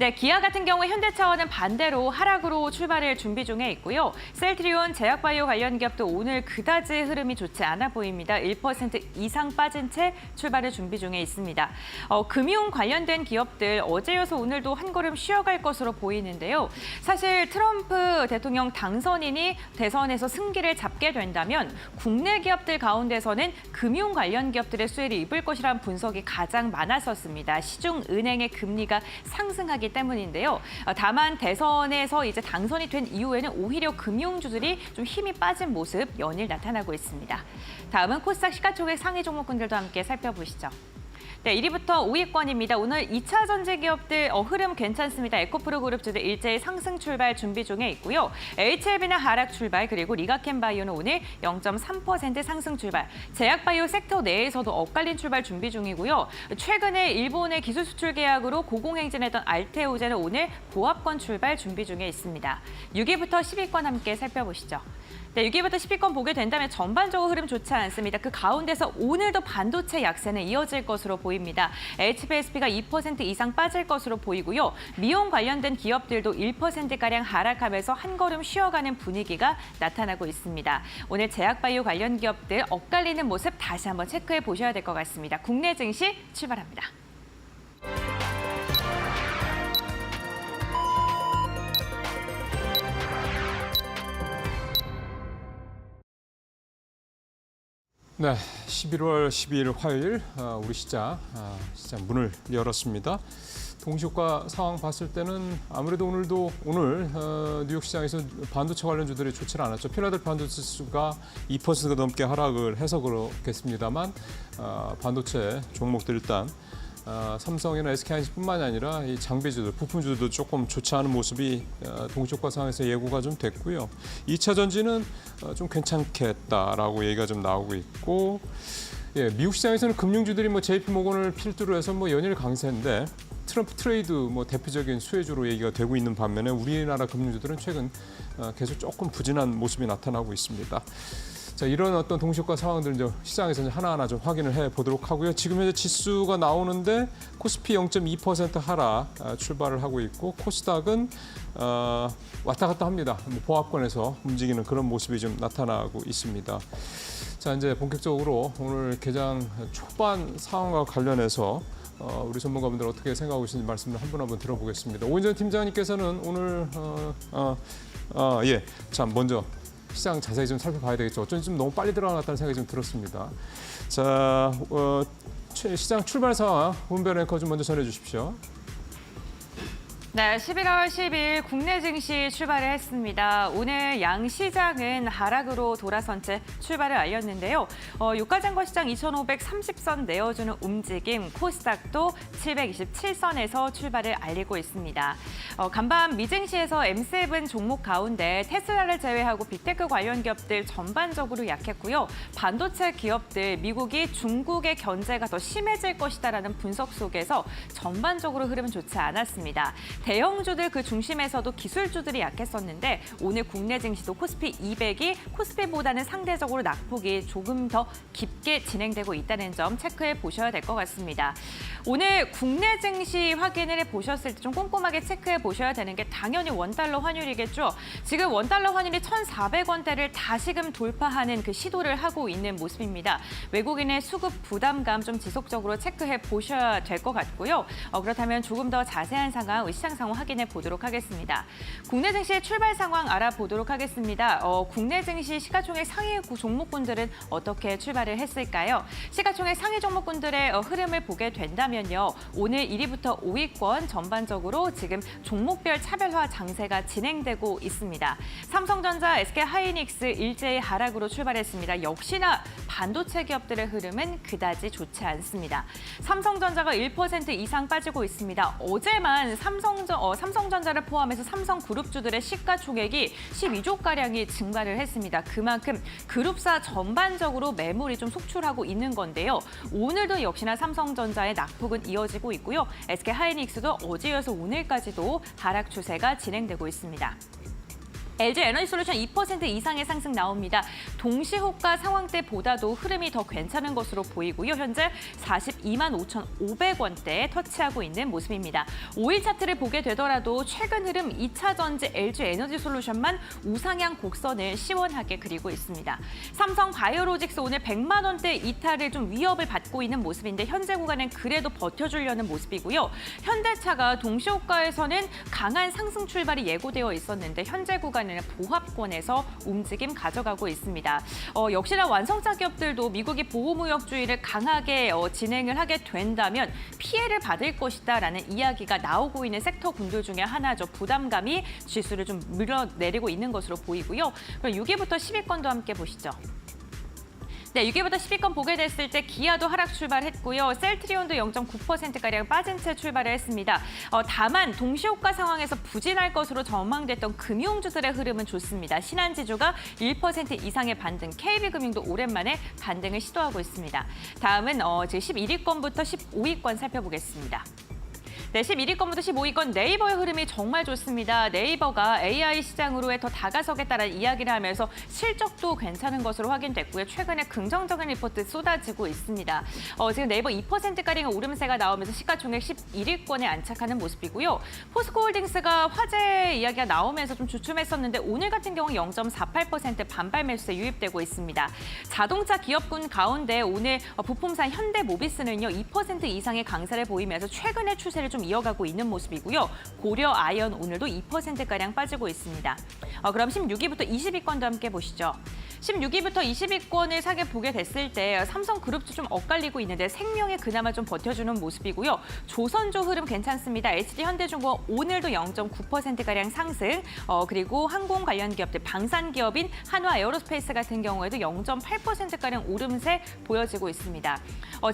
네, 기아 같은 경우 현대차와는 반대로 하락으로 출발을 준비 중에 있고요. 셀트리온, 제약바이오 관련 기업도 오늘 그다지 흐름이 좋지 않아 보입니다. 1% 이상 빠진 채 출발을 준비 중에 있습니다. 금융 관련된 기업들 어제여서 오늘도 한 걸음 쉬어갈 것으로 보이는데요. 사실 트럼프 대통령 당선인이 대선에서 승기를 잡게 된다면 국내 기업들 가운데서는 금융 관련 기업들의 수혜를 입을 것이라는 분석이 가장 많았었습니다. 시중은행의 금리가 상승하기 때문인데요. 다만 대선에서 이제 당선이 된 이후에는 오히려 금융주들이 좀 힘이 빠진 모습 연일 나타나고 있습니다. 다음은 코스닥 시가총액 상위 종목군들도 함께 살펴보시죠. 네, 1위부터 5위권입니다. 오늘 2차 전지 기업들 흐름 괜찮습니다. 에코프로 그룹주들 일제히 상승 출발 준비 중에 있고요. HLB는 하락 출발, 그리고 리가켄바이오는 오늘 0.3% 상승 출발. 제약바이오 섹터 내에서도 엇갈린 출발 준비 중이고요. 최근에 일본의 기술 수출 계약으로 고공행진했던 알테오젠은 오늘 보합권 출발 준비 중에 있습니다. 6위부터 10위권 함께 살펴보시죠. 네, 6위부터 10위권 보게 된다면 전반적으로 흐름 좋지 않습니다. 그 가운데서 오늘도 반도체 약세는 이어질 것으로 보입니다. 보입니다. HBSP가 2% 이상 빠질 것으로 보이고요. 미용 관련된 기업들도 1%가량 하락하면서 한 걸음 쉬어가는 분위기가 나타나고 있습니다. 오늘 제약바이오 관련 기업들 엇갈리는 모습 다시 한번 체크해 보셔야 될 것 같습니다. 국내 증시 출발합니다.
네, 11월 12일 화요일 우리 시장 문을 열었습니다. 동시효과 상황 봤을 때는 아무래도 오늘 뉴욕 시장에서 반도체 관련주들이 좋지는 않았죠. 필라델피아 반도체 지수가 2%가 넘게 하락을 해서 그렇겠습니다만 반도체 종목들 일단 삼성이나 SK하이닉스뿐만이 아니라 이 장비주들, 부품주들도 조금 좋지 않은 모습이 동시효과 상황에서 예고가 좀 됐고요. 2차 전지는 좀 괜찮겠다라고 얘기가 좀 나오고 있고, 예, 미국 시장에서는 금융주들이 뭐 JP모건을 필두로 해서 뭐 연일 강세인데 트럼프 트레이드 뭐 대표적인 수혜주로 얘기가 되고 있는 반면에 우리나라 금융주들은 최근 계속 조금 부진한 모습이 나타나고 있습니다. 자, 이런 어떤 동시효과 상황들 이제 시장에서 하나하나 좀 확인을 해 보도록 하고요. 지금 현재 지수가 나오는데 코스피 0.2% 하락 출발을 하고 있고 코스닥은 왔다 갔다 합니다. 보합권에서 움직이는 그런 모습이 좀 나타나고 있습니다. 자, 이제 본격적으로 오늘 개장 초반 상황과 관련해서 우리 전문가분들 어떻게 생각하고 계신지 말씀을 한 분 한 분 들어보겠습니다. 오인전 팀장님께서는 오늘 참 먼저 시장 자세히 좀 살펴봐야 되겠죠. 어쩐지 좀 너무 빨리 들어갔다는 생각이 좀 들었습니다. 자, 시장 출발 상황 문변 앵커 좀 먼저 전해 주십시오.
네, 11월 10일 국내 증시 출발을 했습니다. 오늘 양시장은 하락으로 돌아선 채 출발을 알렸는데요. 유가증권시장 2,530선 내어주는 움직임, 코스닥도 727선에서 출발을 알리고 있습니다. 간밤 미증시에서 M7 종목 가운데 테슬라를 제외하고 빅테크 관련 기업들 전반적으로 약했고요. 반도체 기업들, 미국이 중국의 견제가 더 심해질 것이다라는 분석 속에서 전반적으로 흐름은 좋지 않았습니다. 대형주들 그 중심에서도 기술주들이 약했었는데 오늘 국내 증시도 코스피 200이 코스피보다는 상대적으로 낙폭이 조금 더 깊게 진행되고 있다는 점 체크해 보셔야 될 것 같습니다. 오늘 국내 증시 확인을 해보셨을 때 좀 꼼꼼하게 체크해 보셔야 되는 게 당연히 원달러 환율이겠죠. 지금 원달러 환율이 1,400원대를 다시금 돌파하는 그 시도를 하고 있는 모습입니다. 외국인의 수급 부담감 좀 지속적으로 체크해 보셔야 될 것 같고요. 그렇다면 조금 더 자세한 상황, 시장 상황 확인해 보도록 하겠습니다. 국내 증시의 출발 상황 알아보도록 하겠습니다. 국내 증시 시가총액 상위 종목군들은 어떻게 출발을 했을까요? 시가총액 상위 종목군들의 흐름을 보게 된다면요. 오늘 1위부터 5위권 전반적으로 지금 종목별 차별화 장세가 진행되고 있습니다. 삼성전자, SK하이닉스 일제히 하락으로 출발했습니다. 역시나 반도체 기업들의 흐름은 그다지 좋지 않습니다. 삼성전자가 1% 이상 빠지고 있습니다. 어제만 삼성전자를 포함해서 삼성그룹주들의 시가총액이 12조가량이 증가를 했습니다. 그만큼 그룹사 전반적으로 매물이 좀 속출하고 있는 건데요. 오늘도 역시나 삼성전자의 낙폭은 이어지고 있고요. SK하이닉스도 어제여서 오늘까지도 하락 추세가 진행되고 있습니다. LG에너지솔루션 2% 이상의 상승 나옵니다. 동시호가 상황 때보다도 흐름이 더 괜찮은 것으로 보이고요. 현재 42만 5,500원대에 터치하고 있는 모습입니다. 5일 차트를 보게 되더라도 최근 흐름 2차 전지 LG에너지솔루션만 우상향 곡선을 시원하게 그리고 있습니다. 삼성바이오로직스 오늘 100만 원대 이탈을 좀 위협을 받고 있는 모습인데 현재 구간은 그래도 버텨주려는 모습이고요. 현대차가 동시호가에서는 강한 상승 출발이 예고되어 있었는데 현재 구간은 보합권에서 움직임 가져가고 있습니다. 역시나 완성차 기업들도 미국이 보호무역주의를 강하게 진행을 하게 된다면 피해를 받을 것이다라는 이야기가 나오고 있는 섹터군들 중에 하나죠. 부담감이 지수를 좀 밀어내리고 있는 것으로 보이고요. 그럼 6위부터 10위권도 함께 보시죠. 네, 6위부터 10위권 보게 됐을 때 기아도 하락 출발했고요. 셀트리온도 0.9%가량 빠진 채 출발을 했습니다. 다만 동시호가 상황에서 부진할 것으로 전망됐던 금융주들의 흐름은 좋습니다. 신한지주가 1% 이상의 반등, KB금융도 오랜만에 반등을 시도하고 있습니다. 다음은 지금 11위권부터 15위권 살펴보겠습니다. 네, 11위권부터 15위권 네이버의 흐름이 정말 좋습니다. 네이버가 AI 시장으로의 더 다가서겠다라는 이야기를 하면서 실적도 괜찮은 것으로 확인됐고요. 최근에 긍정적인 리포트 쏟아지고 있습니다. 지금 네이버 2%가량의 오름세가 나오면서 시가총액 11위권에 안착하는 모습이고요. 포스코홀딩스가 화재 이야기가 나오면서 좀 주춤했었는데 오늘 같은 경우 0.48% 반발 매수세 유입되고 있습니다. 자동차 기업군 가운데 오늘 부품사 현대모비스는요 2% 이상의 강세를 보이면서 최근의 추세를 좀 이어가고 있는 모습이고요. 고려 아연 오늘도 2%가량 빠지고 있습니다. 그럼 16위부터 20위권도 함께 보시죠. 16위부터 20위권을 사게 보게 됐을 때 삼성그룹도 좀 엇갈리고 있는데 생명이 그나마 좀 버텨주는 모습이고요. 조선조 흐름 괜찮습니다. HD현대중공업 오늘도 0.9%가량 상승, 그리고 항공 관련 기업들, 방산 기업인 한화에어로스페이스 같은 경우에도 0.8%가량 오름세 보여지고 있습니다.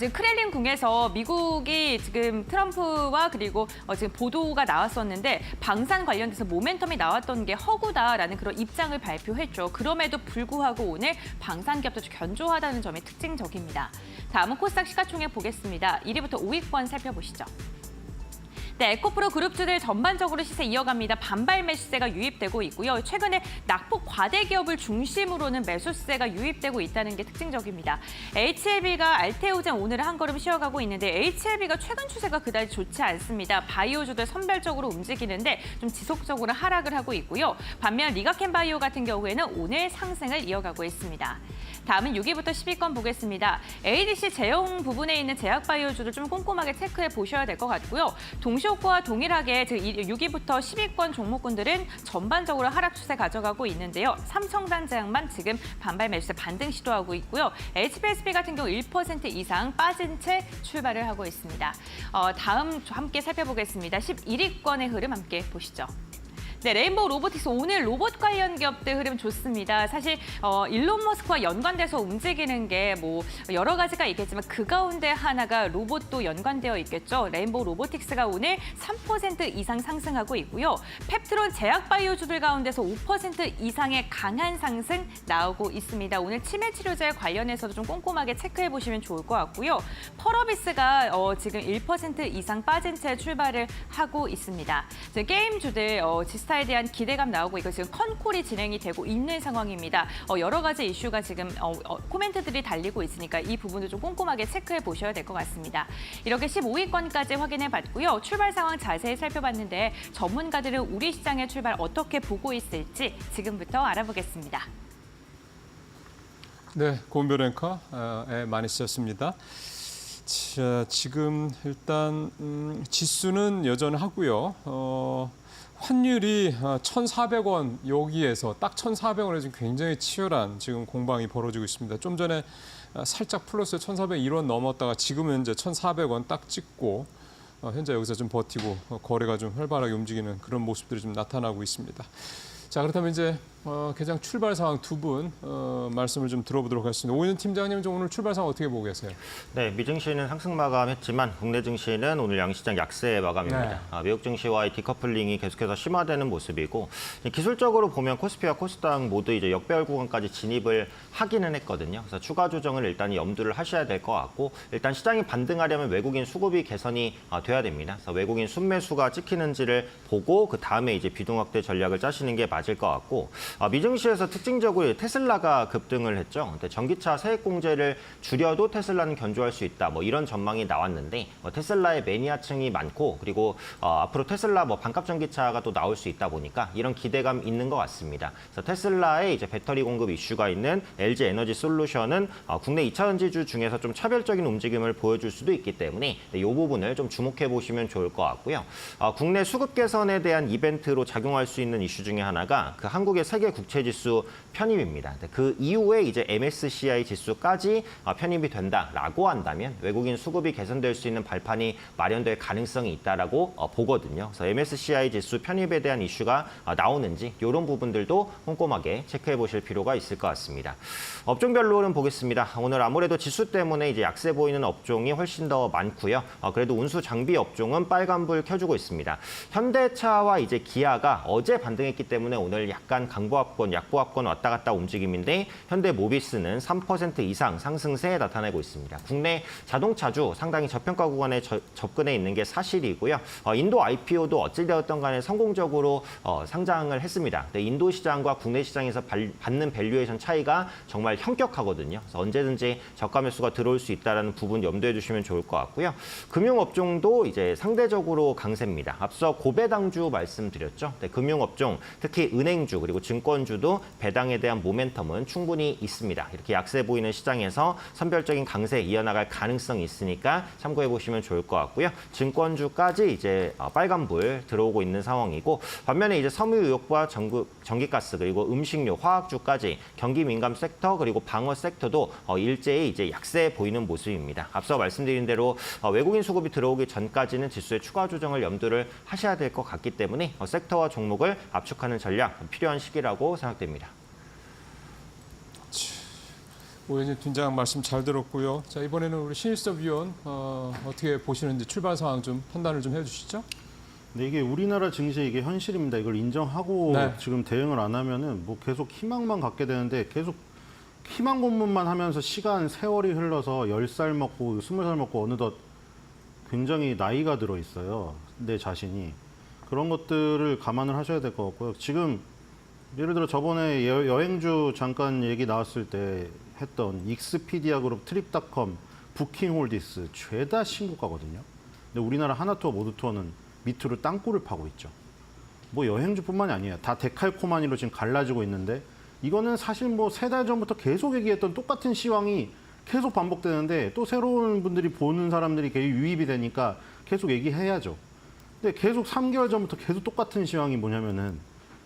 지금 크렐린궁에서 미국이 지금 트럼프와 그리고 지금 보도가 나왔었는데 방산 관련돼서 모멘텀이 나왔던 게 허구다라는 그런 입장을 발표했죠. 그럼에도 불구하고 오늘 방산 기업도 좀 견조하다는 점이 특징적입니다. 다음은 코스닥 시가총액 보겠습니다. 1위부터 5위권 살펴보시죠. 네, 에코프로 그룹주들 전반적으로 시세 이어갑니다. 반발 매수세가 유입되고 있고요. 최근에 낙폭 과대 기업을 중심으로는 매수세가 유입되고 있다는 게 특징적입니다. HLB가 알테오젠 오늘은 한 걸음 쉬어가고 있는데 HLB가 최근 추세가 그다지 좋지 않습니다. 바이오주들 선별적으로 움직이는데 좀 지속적으로 하락을 하고 있고요. 반면 리가켄바이오 같은 경우에는 오늘 상승을 이어가고 있습니다. 다음은 6위부터 10위권 보겠습니다. ADC 제형 부분에 있는 제약바이오주들 좀 꼼꼼하게 체크해 보셔야 될 것 같고요. 동시효과와 동일하게 6위부터 10위권 종목군들은 전반적으로 하락 추세 가져가고 있는데요. 삼성단제약만 지금 반발 매수세 반등 시도하고 있고요. HPSB 같은 경우 1% 이상 빠진 채 출발을 하고 있습니다. 다음 함께 살펴보겠습니다. 11위권의 흐름 함께 보시죠. 네, 레인보우 로보틱스 오늘 로봇 관련 기업들 흐름 좋습니다. 사실 일론 머스크와 연관돼서 움직이는 게 뭐 여러 가지가 있겠지만 그 가운데 하나가 로봇도 연관되어 있겠죠. 레인보우 로보틱스가 오늘 3% 이상 상승하고 있고요. 펩트론 제약바이오주들 가운데서 5% 이상의 강한 상승 나오고 있습니다. 오늘 치매 치료제 관련해서도 좀 꼼꼼하게 체크해 보시면 좋을 것 같고요. 펄어비스가 지금 1% 이상 빠진 채 출발을 하고 있습니다. 게임주들 지스타에 대한 기대감 나오고 이거 지금 컨콜이 진행이 되고 있는 상황입니다. 여러 가지 이슈가 지금 코멘트들이 달리고 있으니까 이 부분도 좀 꼼꼼하게 체크해 보셔야 될 것 같습니다. 이렇게 15위권까지 확인해 봤고요. 출발 상황 자세히 살펴봤는데 전문가들은 우리 시장의 출발 어떻게 보고 있을지 지금부터 알아보겠습니다.
네, 고은별 앵커에 많이 쓰셨습니다. 자, 지금 일단 지수는 여전하고요. 환율이 1,400원 여기에서 딱 1,400원에 지금 굉장히 치열한 지금 공방이 벌어지고 있습니다. 좀 전에 살짝 플러스 1,401원 넘었다가 지금은 이제 1,400원 딱 찍고 현재 여기서 좀 버티고 거래가 좀 활발하게 움직이는 그런 모습들이 좀 나타나고 있습니다. 자, 그렇다면 이제 개장 출발 상황 두 분 말씀을 좀 들어보도록 하겠습니다. 오윤 팀장님, 좀 오늘 출발 상황 어떻게 보고 계세요?
네, 미증시는 상승 마감했지만 국내 증시는 오늘 양시장 약세 마감입니다.
네.
미국 증시와의 디커플링이 계속해서 심화되는 모습이고 기술적으로 보면 코스피와 코스닥 모두 이제 역배열 구간까지 진입을 하기는 했거든요. 그래서 추가 조정을 일단 염두를 하셔야 될 것 같고 일단 시장이 반등하려면 외국인 수급이 개선이 돼야 됩니다. 그래서 외국인 순매수가 찍히는지를 보고 그 다음에 이제 비중 확대 전략을 짜시는 게 맞을 것 같고 미증시에서 특징적으로 테슬라가 급등을 했죠. 근데 전기차 세액 공제를 줄여도 테슬라는 견조할 수 있다. 뭐 이런 전망이 나왔는데 테슬라의 매니아층이 많고 그리고 앞으로 테슬라 반값 전기차가 또 나올 수 있다 보니까 이런 기대감 있는 것 같습니다. 그래서 테슬라의 이제 배터리 공급 이슈가 있는 LG 에너지 솔루션은 국내 2차 전지주 중에서 좀 차별적인 움직임을 보여줄 수도 있기 때문에 이 부분을 좀 주목해 보시면 좋을 것 같고요. 국내 수급 개선에 대한 이벤트로 작용할 수 있는 이슈 중에 하나가 그 한국의 세계 국채 지수 편입입니다. 그 이후에 이제 MSCI 지수까지 편입이 된다라고 한다면 외국인 수급이 개선될 수 있는 발판이 마련될 가능성이 있다라고 보거든요. 그래서 MSCI 지수 편입에 대한 이슈가 나오는지 이런 부분들도 꼼꼼하게 체크해 보실 필요가 있을 것 같습니다. 업종별로는 보겠습니다. 오늘 아무래도 지수 때문에 이제 약세 보이는 업종이 훨씬 더 많고요. 그래도 운수 장비 업종은 빨간불 켜주고 있습니다. 현대차와 이제 기아가 어제 반등했기 때문에 오늘 약간 강 양보합권, 약보합권 왔다 갔다 움직임인데 현대모비스는 3% 이상 상승세 나타내고 있습니다. 국내 자동차주 상당히 저평가 구간에 접근해 있는 게 사실이고요. 인도 IPO도 어찌되었던 간에 성공적으로 상장을 했습니다. 인도 시장과 국내 시장에서 받는 밸류에이션 차이가 정말 현격하거든요. 그래서 언제든지 저가 매수가 들어올 수 있다는 부분 염두에 두시면 좋을 것 같고요. 금융업종도 이제 상대적으로 강세입니다. 앞서 고배당주 말씀드렸죠. 네, 금융업종, 특히 은행주 그리고 증권주도 배당에 대한 모멘텀은 충분히 있습니다. 이렇게 약세 보이는 시장에서 선별적인 강세 이어나갈 가능성이 있으니까 참고해 보시면 좋을 것 같고요. 증권주까지 이제 빨간불 들어오고 있는 상황이고 반면에 이제 섬유유업과 전기가스 그리고 음식료, 화학주까지 경기 민감 섹터 그리고 방어 섹터도 일제히 이제 약세 보이는 모습입니다. 앞서 말씀드린 대로 외국인 수급이 들어오기 전까지는 지수의 추가 조정을 염두를 하셔야 될 것 같기 때문에 섹터와 종목을 압축하는 전략 필요한 시기라고 생각됩니다.
오현진 팀장 말씀 잘 들었고요. 자, 이번에는 우리 신일섭 위원 어떻게 보시는지 출발 상황 좀 판단을 좀 해주시죠.
근데 이게 우리나라 증시의 이게 현실입니다. 이걸 인정하고
네.
지금 대응을 안 하면은 뭐 계속 희망만 갖게 되는데 계속 희망 고문만 하면서 세월이 흘러서 10살 먹고 20살 먹고 어느덧 굉장히 나이가 들어 있어요. 내 자신이. 그런 것들을 감안을 하셔야 될 것 같고요. 지금 예를 들어 저번에 여행주 잠깐 얘기 나왔을 때 했던 익스피디아 그룹, 트립닷컴, 부킹홀디스 죄다 신고가거든요. 근데 우리나라 하나투어, 모두투어는 밑으로 땅굴을 파고 있죠. 뭐 여행주뿐만이 아니에요. 다 데칼코마니로 지금 갈라지고 있는데 이거는 사실 뭐 3달 전부터 계속 얘기했던 똑같은 시황이 계속 반복되는데 또 새로운 분들이 보는 사람들이 유입이 되니까 계속 얘기해야죠. 근데 계속 3개월 전부터 계속 똑같은 시황이 뭐냐면은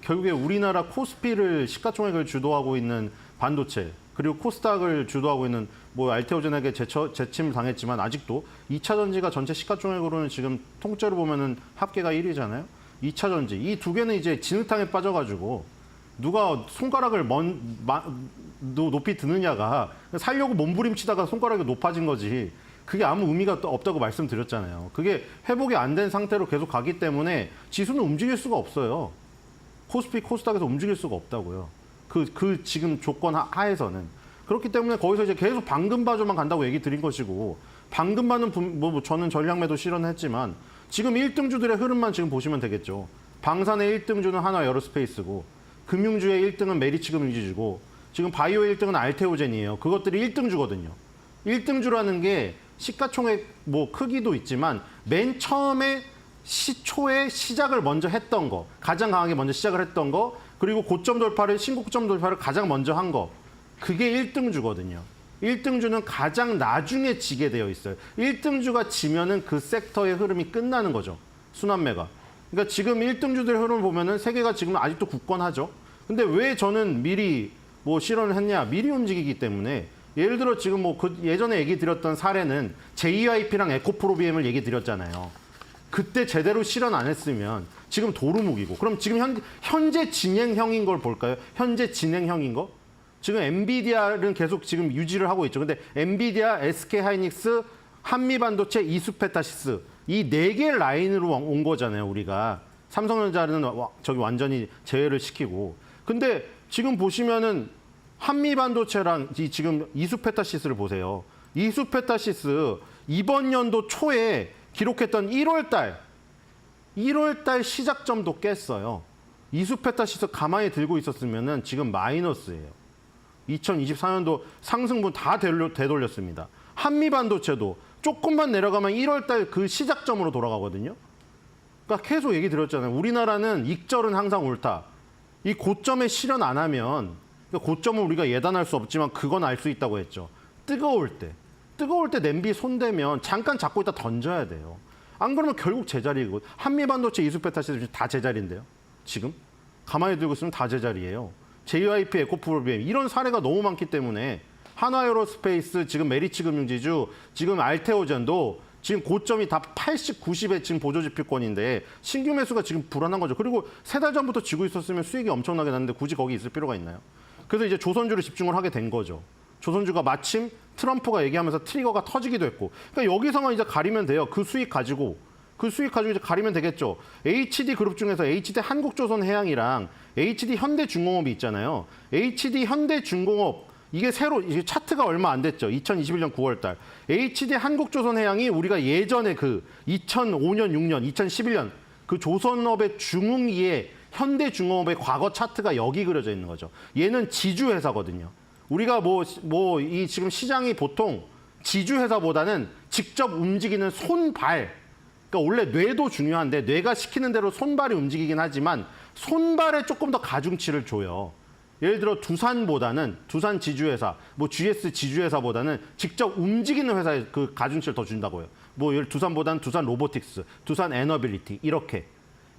결국에 우리나라 코스피를 시가총액을 주도하고 있는 반도체 그리고 코스닥을 주도하고 있는 뭐 알테오젠에게 제침을 당했지만 아직도 2차 전지가 전체 시가총액으로는 지금 통째로 보면은 합계가 1위잖아요. 2차 전지 이 두 개는 이제 진흙탕에 빠져가지고 누가 손가락을 높이 드느냐가 살려고 몸부림치다가 손가락이 높아진 거지. 그게 아무 의미가 없다고 말씀드렸잖아요. 그게 회복이 안 된 상태로 계속 가기 때문에 지수는 움직일 수가 없어요. 코스피, 코스닥에서 움직일 수가 없다고요. 그 지금 조건 하에서는. 그렇기 때문에 거기서 이제 계속 방금바조만 간다고 얘기 드린 것이고 방금바는 저는 전략 매도 실현했지만 지금 1등주들의 흐름만 지금 보시면 되겠죠. 방산의 1등주는 한화 에어로스페이스고 금융주의 1등은 메리츠금융지주고 지금 바이오 1등은 알테오젠이에요. 그것들이 1등주거든요. 1등주라는 게 시가총액 뭐 크기도 있지만 맨 처음에 시초에 시작을 먼저 했던 거, 가장 강하게 먼저 시작을 했던 거, 그리고 신고점 돌파를 가장 먼저 한 거, 그게 1등주거든요. 1등주는 가장 나중에 지게 되어 있어요. 1등주가 지면은 그 섹터의 흐름이 끝나는 거죠. 순환매가. 그러니까 지금 1등주들의 흐름을 보면은 세계가 지금 아직도 굳건하죠. 근데 왜 저는 미리 뭐 실현을 했냐? 미리 움직이기 때문에 예를 들어 지금 뭐 예전에 얘기 드렸던 사례는 JYP랑 에코프로비엠을 얘기 드렸잖아요. 그때 제대로 실현 안 했으면 지금 도루묵이고. 그럼 지금 현재 진행형인 걸 볼까요? 현재 진행형인 거? 지금 엔비디아는 계속 지금 유지를 하고 있죠. 근데 엔비디아, SK하이닉스, 한미반도체, 이수페타시스 이 4개 라인으로 온 거잖아요, 우리가. 삼성전자는 저기 완전히 제외를 시키고. 근데 지금 보시면은 한미반도체랑 지금 이수페타시스를 보세요. 이수페타시스 이번 연도 초에 기록했던 1월 달 시작점도 깼어요. 이수페타시스 가만히 들고 있었으면은 지금 마이너스예요. 2024년도 상승분 다 되돌렸습니다. 한미반도체도 조금만 내려가면 1월 달 그 시작점으로 돌아가거든요. 그러니까 계속 얘기 드렸잖아요. 우리나라는 익절은 항상 옳다. 이 고점에 실현 안 하면 고점을 우리가 예단할 수 없지만 그건 알 수 있다고 했죠. 뜨거울 때 냄비 손대면 잠깐 잡고 있다 던져야 돼요. 안 그러면 결국 제자리고 한미반도체 이수페타시스 다 제자리인데요. 지금 가만히 들고 있으면 다 제자리예요. JYP, 에코프로비엠 이런 사례가 너무 많기 때문에 한화에어로스페이스, 지금 메리츠금융지주, 지금 알테오젠도 지금 고점이 다 80, 90에 지금 보조지표권인데 신규 매수가 지금 불안한 거죠. 그리고 3달 전부터 지고 있었으면 수익이 엄청나게 났는데 굳이 거기 있을 필요가 있나요? 그래서 이제 조선주를 집중을 하게 된 거죠. 조선주가 마침 트럼프가 얘기하면서 트리거가 터지기도 했고. 그러니까 여기서만 이제 가리면 돼요. 그 수익 가지고 그 수익 가지고 이제 가리면 되겠죠. HD 그룹 중에서 HD 한국조선해양이랑 HD 현대중공업이 있잖아요. HD 현대중공업 이게 새로 이게 차트가 얼마 안 됐죠. 2021년 9월 달. HD 한국조선해양이 우리가 예전에 그 2005년, 6년, 2011년 그 조선업의 중흥기에 현대중공업의 과거 차트가 여기 그려져 있는 거죠. 얘는 지주회사거든요. 우리가 이 지금 시장이 보통 지주회사보다는 직접 움직이는 손발. 그러니까 원래 뇌도 중요한데 뇌가 시키는 대로 손발이 움직이긴 하지만 손발에 조금 더 가중치를 줘요. 예를 들어 두산 지주회사, GS 지주회사보다는 직접 움직이는 회사에 그 가중치를 더 준다고요. 두산보다는 두산 로보틱스, 두산 에너빌리티 이렇게.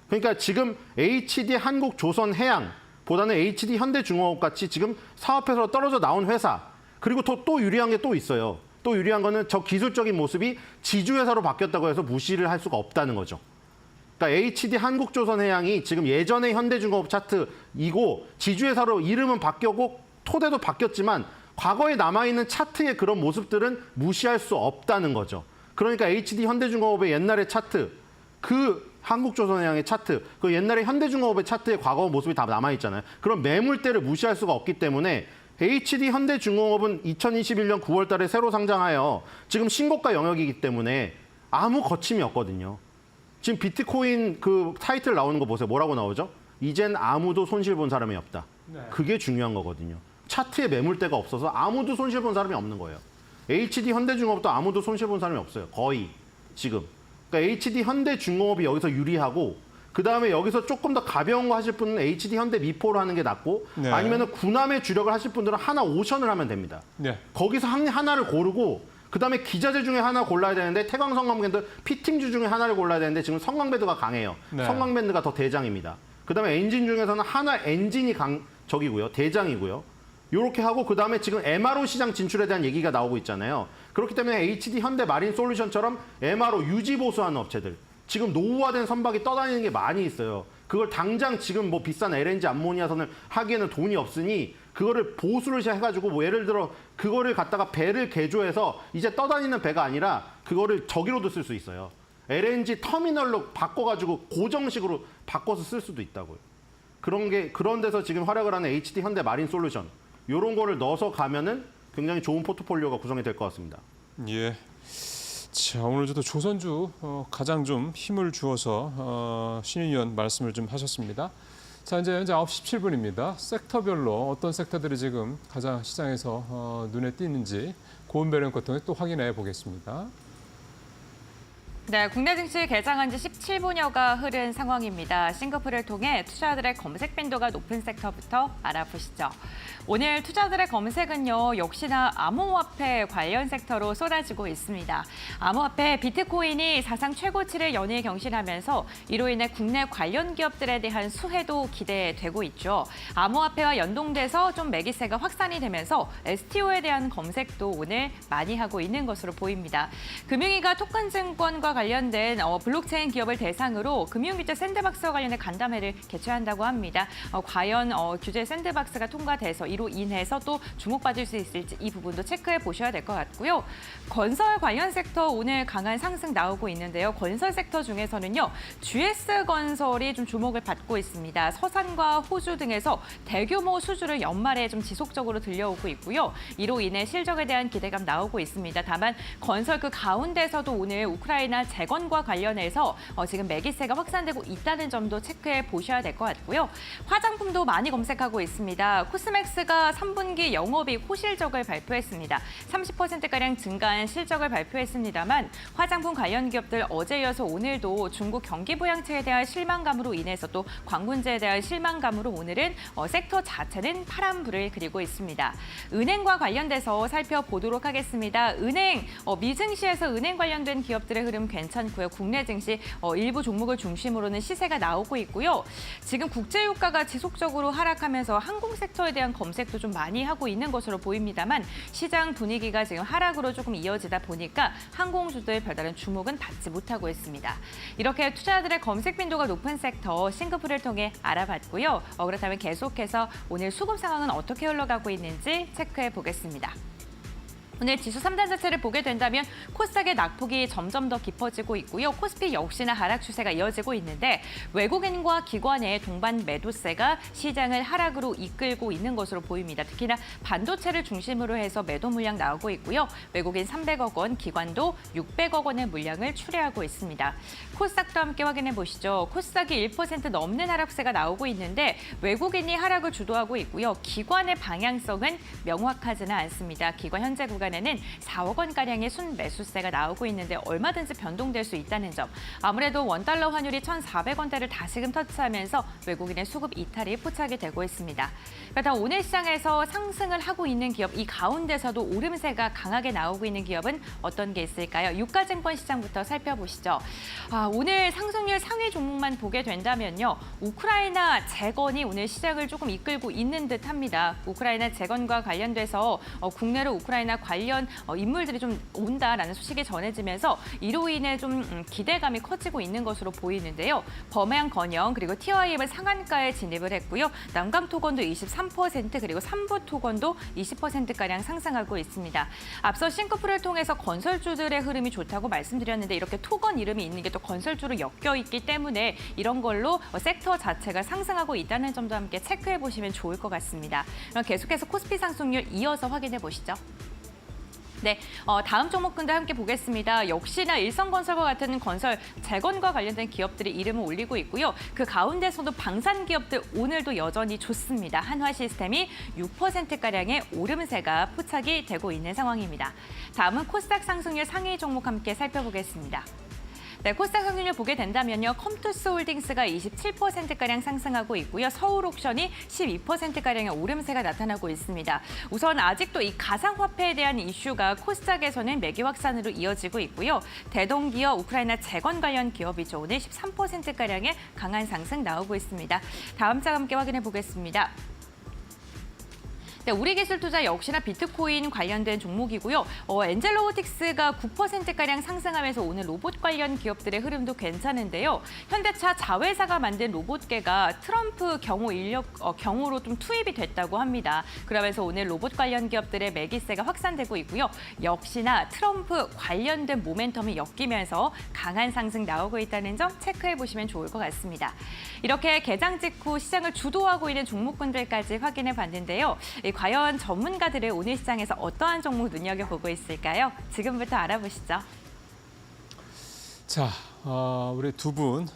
그러니까 지금 HD 한국조선해양보다는 HD 현대중공업 같이 지금 사업회사로 떨어져 나온 회사. 그리고 또 유리한 게 또 있어요. 또 유리한 거는 저 기술적인 모습이 지주회사로 바뀌었다고 해서 무시를 할 수가 없다는 거죠. 그러니까 HD 한국조선해양이 지금 예전의 현대중공업 차트이고 지주회사로 이름은 바뀌었고 토대도 바뀌었지만 과거에 남아있는 차트의 그런 모습들은 무시할 수 없다는 거죠. 그러니까 HD 현대중공업의 옛날의 차트, 그 한국조선해양의 차트, 그 옛날에 현대중공업의 차트의 과거 모습이 다 남아있잖아요. 그런 매물대를 무시할 수가 없기 때문에 HD 현대중공업은 2021년 9월 달에 새로 상장하여 지금 신고가 영역이기 때문에 아무 거침이 없거든요. 지금 비트코인 그 타이틀 나오는 거 보세요. 뭐라고 나오죠? 이젠 아무도 손실 본 사람이 없다. 그게 중요한 거거든요. 차트에 매물대가 없어서 아무도 손실 본 사람이 없는 거예요. HD 현대중공업도 아무도 손실 본 사람이 없어요. 거의 지금. 그러니까 HD 현대중공업이 여기서 유리하고 그다음에 여기서 조금 더 가벼운 거 하실 분은 HD 현대미포로 하는 게 낫고
네.
아니면 군함의 주력을 하실 분들은 하나 오션을 하면 됩니다.
네.
거기서 하나를 고르고 그다음에 기자재 중에 하나 골라야 되는데 태광 성광밴드 피팅주 중에 하나를 골라야 되는데 지금 성광밴드가 강해요.
네.
성광밴드가 더 대장입니다. 그다음에 엔진 중에서는 하나 엔진이 대장이고요. 이렇게 하고 그다음에 지금 MRO 시장 진출에 대한 얘기가 나오고 있잖아요. 그렇기 때문에 HD 현대 마린 솔루션처럼 MRO 유지 보수하는 업체들 지금 노후화된 선박이 떠다니는 게 많이 있어요. 그걸 당장 지금 비싼 LNG 암모니아선을 하기에는 돈이 없으니 그거를 보수를 해가지고 예를 들어 그거를 갖다가 배를 개조해서 이제 떠다니는 배가 아니라 그거를 저기로도 쓸 수 있어요. LNG 터미널로 바꿔가지고 고정식으로 바꿔서 쓸 수도 있다고요. 그런 데서 지금 활약을 하는 HD 현대 마린 솔루션 이런 거를 넣어서 가면은 굉장히 좋은 포트폴리오가 구성이 될 것 같습니다.
예. 자, 오늘 저도 조선주 가장 좀 힘을 주어서 신윤위원 말씀을 좀 하셨습니다. 자, 이제 현재 9시 17분입니다. 섹터별로 어떤 섹터들이 지금 가장 시장에서 눈에 띄는지 고운 배령껏 통해 또 확인해 보겠습니다.
네, 국내 증시 개장한 지 17분여가 흐른 상황입니다. 싱가포르를 통해 투자자들의 검색 빈도가 높은 섹터부터 알아보시죠. 오늘 투자자들의 검색은요, 역시나 암호화폐 관련 섹터로 쏟아지고 있습니다. 암호화폐 비트코인이 사상 최고치를 연일 경신하면서 이로 인해 국내 관련 기업들에 대한 수혜도 기대되고 있죠. 암호화폐와 연동돼서 좀 매기세가 확산이 되면서 STO에 대한 검색도 오늘 많이 하고 있는 것으로 보입니다. 금융위가 토큰증권과 관련된 블록체인 기업을 대상으로 금융규제 샌드박스와 관련된 간담회를 개최한다고 합니다. 과연 규제 샌드박스가 통과돼서 이로 인해서 또 주목받을 수 있을지 이 부분도 체크해 보셔야 될 것 같고요. 건설 관련 섹터 오늘 강한 상승 나오고 있는데요. 건설 섹터 중에서는요. GS건설이 좀 주목을 받고 있습니다. 서산과 호주 등에서 대규모 수주를 연말에 좀 지속적으로 들려오고 있고요. 이로 인해 실적에 대한 기대감 나오고 있습니다. 다만 건설 그 가운데서도 오늘 우크라이나 재건과 관련해서 지금 매기세가 확산되고 있다는 점도 체크해 보셔야 될 것 같고요. 화장품도 많이 검색하고 있습니다. 코스맥스가 3분기 영업이익 호실적을 발표했습니다. 30%가량 증가한 실적을 발표했습니다만 화장품 관련 기업들 어제 이어서 오늘도 중국 경기 부양책에 대한 실망감으로 인해서 또 광군제에 대한 실망감으로 오늘은 섹터 자체는 파란불을 그리고 있습니다. 은행과 관련돼서 살펴보도록 하겠습니다. 은행, 미증시에서 은행 관련된 기업들의 흐름 괜찮고요. 국내 증시 일부 종목을 중심으로는 시세가 나오고 있고요. 지금 국제유가가 지속적으로 하락하면서 항공 섹터에 대한 검색도 좀 많이 하고 있는 것으로 보입니다만 시장 분위기가 지금 하락으로 조금 이어지다 보니까 항공주들 별다른 주목은 받지 못하고 있습니다. 이렇게 투자자들의 검색 빈도가 높은 섹터 싱가포르를 통해 알아봤고요. 그렇다면 계속해서 오늘 수급 상황은 어떻게 흘러가고 있는지 체크해 보겠습니다. 오늘 지수 3단 자체를 보게 된다면 코스닥의 낙폭이 점점 더 깊어지고 있고요. 코스피 역시나 하락 추세가 이어지고 있는데 외국인과 기관의 동반 매도세가 시장을 하락으로 이끌고 있는 것으로 보입니다. 특히나 반도체를 중심으로 해서 매도 물량 나오고 있고요. 외국인 300억 원, 기관도 600억 원의 물량을 출회하고 있습니다. 코스닥도 함께 확인해 보시죠. 코스닥이 1% 넘는 하락세가 나오고 있는데 외국인이 하락을 주도하고 있고요. 기관의 방향성은 명확하지는 않습니다. 기관 현재 구간에는 4억 원가량의 순매수세가 나오고 있는데 얼마든지 변동될 수 있다는 점. 아무래도 원달러 환율이 1,400원대를 다시금 터치하면서 외국인의 수급 이탈이 포착이 되고 있습니다. 그렇다면 오늘 시장에서 상승을 하고 있는 기업, 이 가운데서도 오름세가 강하게 나오고 있는 기업은 어떤 게 있을까요? 유가증권 시장부터 살펴보시죠. 오늘 상승률 상위 종목만 보게 된다면요. 우크라이나 재건이 오늘 시장을 조금 이끌고 있는 듯합니다. 우크라이나 재건과 관련돼서 국내로 우크라이나 관련 인물들이 좀 온다라는 소식이 전해지면서 이로 인해 좀 기대감이 커지고 있는 것으로 보이는데요. 범양건영 그리고 TIM은 상한가에 진입을 했고요. 남강토건도 23% 그리고 삼부토건도 20%가량 상승하고 있습니다. 앞서 싱크풀을 통해서 건설주들의 흐름이 좋다고 말씀드렸는데 이렇게 토건 이름이 있는 게 또 건설주로 엮여 있기 때문에 이런 걸로 섹터 자체가 상승하고 있다는 점도 함께 체크해 보시면 좋을 것 같습니다. 그럼 계속해서 코스피 상승률 이어서 확인해 보시죠. 네, 다음 종목군도 함께 보겠습니다. 역시나 일성건설과 같은 건설 재건과 관련된 기업들이 이름을 올리고 있고요. 그 가운데서도 방산 기업들 오늘도 여전히 좋습니다. 한화시스템이 6%가량의 오름세가 포착이 되고 있는 상황입니다. 다음은 코스닥 상승률 상위 종목 함께 살펴보겠습니다. 네, 코스닥 상승률 보게 된다면요. 컴투스홀딩스가 27%가량 상승하고 있고요. 서울옥션이 12%가량의 오름세가 나타나고 있습니다. 우선 아직도 이 가상화폐에 대한 이슈가 코스닥에서는 매기 확산으로 이어지고 있고요. 대동기업, 우크라이나 재건 관련 기업이죠. 오늘 13%가량의 강한 상승 나오고 있습니다. 다음 장 함께 확인해 보겠습니다. 네, 우리기술투자 역시나 비트코인 관련된 종목이고요. 엔젤로보틱스가 9%가량 상승하면서 오늘 로봇 관련 기업들의 흐름도 괜찮은데요. 현대차 자회사가 만든 로봇계가 트럼프 경우로 좀 투입이 됐다고 합니다. 그러면서 오늘 로봇 관련 기업들의 매기세가 확산되고 있고요. 역시나 트럼프 관련된 모멘텀이 엮이면서 강한 상승 나오고 있다는 점 체크해 보시면 좋을 것 같습니다. 이렇게 개장 직후 시장을 주도하고 있는 종목군들까지 확인해 봤는데요. 과연 전문가들의 오늘 시장에서 어떠한 종목 눈여겨보고 있을까요? 지금부터 알아보시죠.
자, 우리 두 분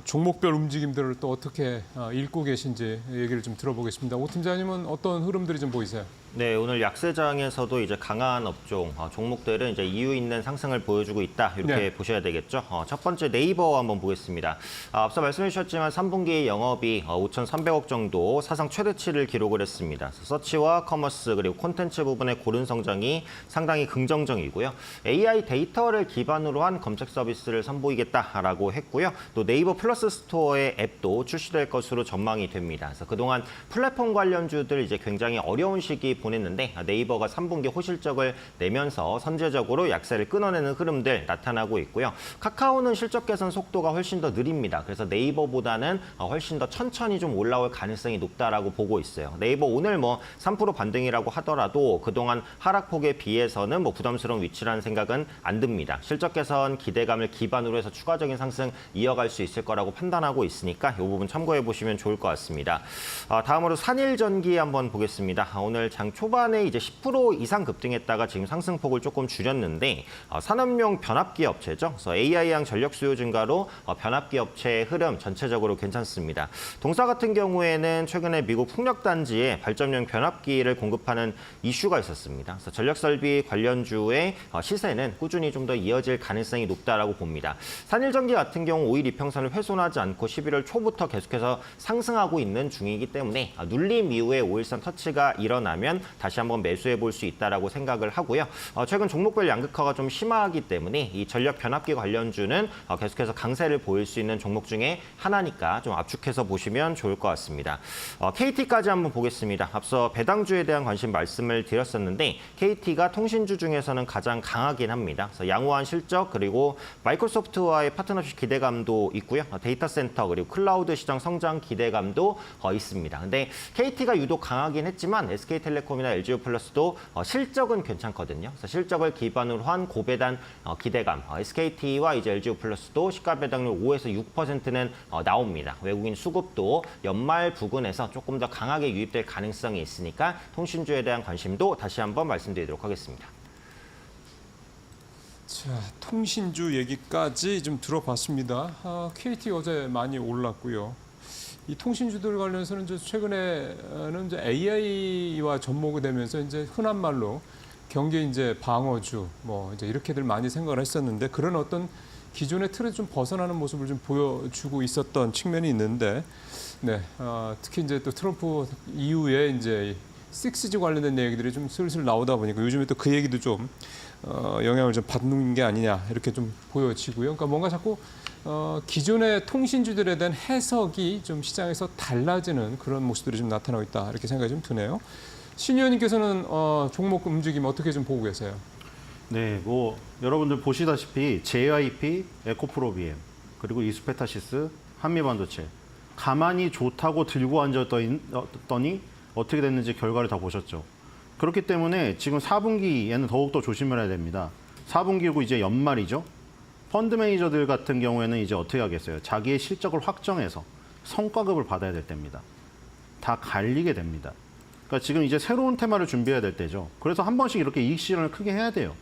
종목별 움직임들을 또 어떻게 읽고 계신지 얘기를 좀 들어보겠습니다. 오 팀장님은 어떤 흐름들이 좀 보이세요?
네, 오늘 약세장에서도 이제 강한 업종, 종목들은 이제 이유 있는 상승을 보여주고 있다. 이렇게
네.
보셔야 되겠죠. 첫 번째 네이버 한번 보겠습니다. 앞서 말씀해 주셨지만 3분기 영업이 5,300억 정도 사상 최대치를 기록을 했습니다. 서치와 커머스 그리고 콘텐츠 부분의 고른 성장이 상당히 긍정적이고요. AI 데이터를 기반으로 한 검색 서비스를 선보이겠다라고 했고요. 또 네이버 플러스 스토어의 앱도 출시될 것으로 전망이 됩니다. 그래서 그동안 플랫폼 관련주들 이제 굉장히 어려운 시기 보냈는데 네이버가 3분기 호실적을 내면서 선제적으로 약세를 끊어내는 흐름들 나타나고 있고요. 카카오는 실적 개선 속도가 훨씬 더 느립니다. 그래서 네이버보다는 훨씬 더 천천히 좀 올라올 가능성이 높다라고 보고 있어요. 네이버 오늘 3% 반등이라고 하더라도 그동안 하락폭에 비해서는 부담스러운 위치라는 생각은 안 듭니다. 실적 개선 기대감을 기반으로 해서 추가적인 상승 이어갈 수 있을 거라고 판단하고 있으니까 이 부분 참고해 보시면 좋을 것 같습니다. 다음으로 산일전기 한번 보겠습니다. 오늘 장 초반에 이제 10% 이상 급등했다가 지금 상승폭을 조금 줄였는데 산업용 변압기 업체죠. 그래서 AI양 전력 수요 증가로 변압기 업체의 흐름 전체적으로 괜찮습니다. 동사 같은 경우에는 최근에 미국 풍력단지에 발전용 변압기를 공급하는 이슈가 있었습니다. 그래서 전력 설비 관련주의 시세는 꾸준히 좀 더 이어질 가능성이 높다라고 봅니다. 산일전기 같은 경우 5일 이평선을 훼손하지 않고 11월 초부터 계속해서 상승하고 있는 중이기 때문에 눌림 이후에 5일선 터치가 일어나면 다시 한번 매수해 볼 수 있다라고 생각을 하고요. 최근 종목별 양극화가 좀 심하기 때문에 이 전력 변압기 관련주는 계속해서 강세를 보일 수 있는 종목 중에 하나니까 좀 압축해서 보시면 좋을 것 같습니다. KT까지 한번 보겠습니다. 앞서 배당주에 대한 관심 말씀을 드렸었는데 KT가 통신주 중에서는 가장 강하긴 합니다. 그래서 양호한 실적 그리고 마이크로소프트 아파트와의 파트너십 기대감도 있고요. 데이터 센터 그리고 클라우드 시장 성장 기대감도 있습니다. 근데 KT가 유독 강하긴 했지만 SK텔레콤이나 LG유플러스도 실적은 괜찮거든요. 그래서 실적을 기반으로 한 고배당 기대감. SKT와 이제 LG유플러스도 시가 배당률 5에서 6%는 나옵니다. 외국인 수급도 연말 부근에서 조금 더 강하게 유입될 가능성이 있으니까 통신주에 대한 관심도 다시 한번 말씀드리도록 하겠습니다.
자, 통신주 얘기까지 좀 들어봤습니다. KT 어제 많이 올랐고요. 이 통신주들 관련해서는 이제 최근에는 이제 AI와 접목이 되면서 이제 흔한 말로 경기 이제 방어주 뭐 이제 이렇게들 많이 생각을 했었는데 그런 어떤 기존의 틀에 좀 벗어나는 모습을 좀 보여주고 있었던 측면이 있는데, 네, 특히 이제 또 트럼프 이후에 이제 6G 관련된 얘기들이 좀 슬슬 나오다 보니까 요즘에 또 그 얘기도 좀 영향을 좀 받는 게 아니냐 이렇게 좀 보여지고요. 그러니까 뭔가 자꾸 기존의 통신주들에 대한 해석이 좀 시장에서 달라지는 그런 모습들이 좀 나타나고 있다 이렇게 생각이 좀 드네요. 신 의원님께서는 종목 움직임 어떻게 좀 보고 계세요?
네, 뭐 여러분들 보시다시피 JYP, 에코프로비엠, 그리고 이스페타시스, 한미반도체 가만히 좋다고 들고 앉았더니 어떻게 됐는지 결과를 다 보셨죠. 그렇기 때문에 지금 4분기에는 더욱더 조심을 해야 됩니다. 4분기고 이제 연말이죠. 펀드 매니저들 같은 경우에는 이제 어떻게 하겠어요? 자기의 실적을 확정해서 성과급을 받아야 될 때입니다. 다 갈리게 됩니다. 그러니까 지금 이제 새로운 테마를 준비해야 될 때죠. 그래서 한 번씩 이렇게 이익 실현을 크게 해야 돼요.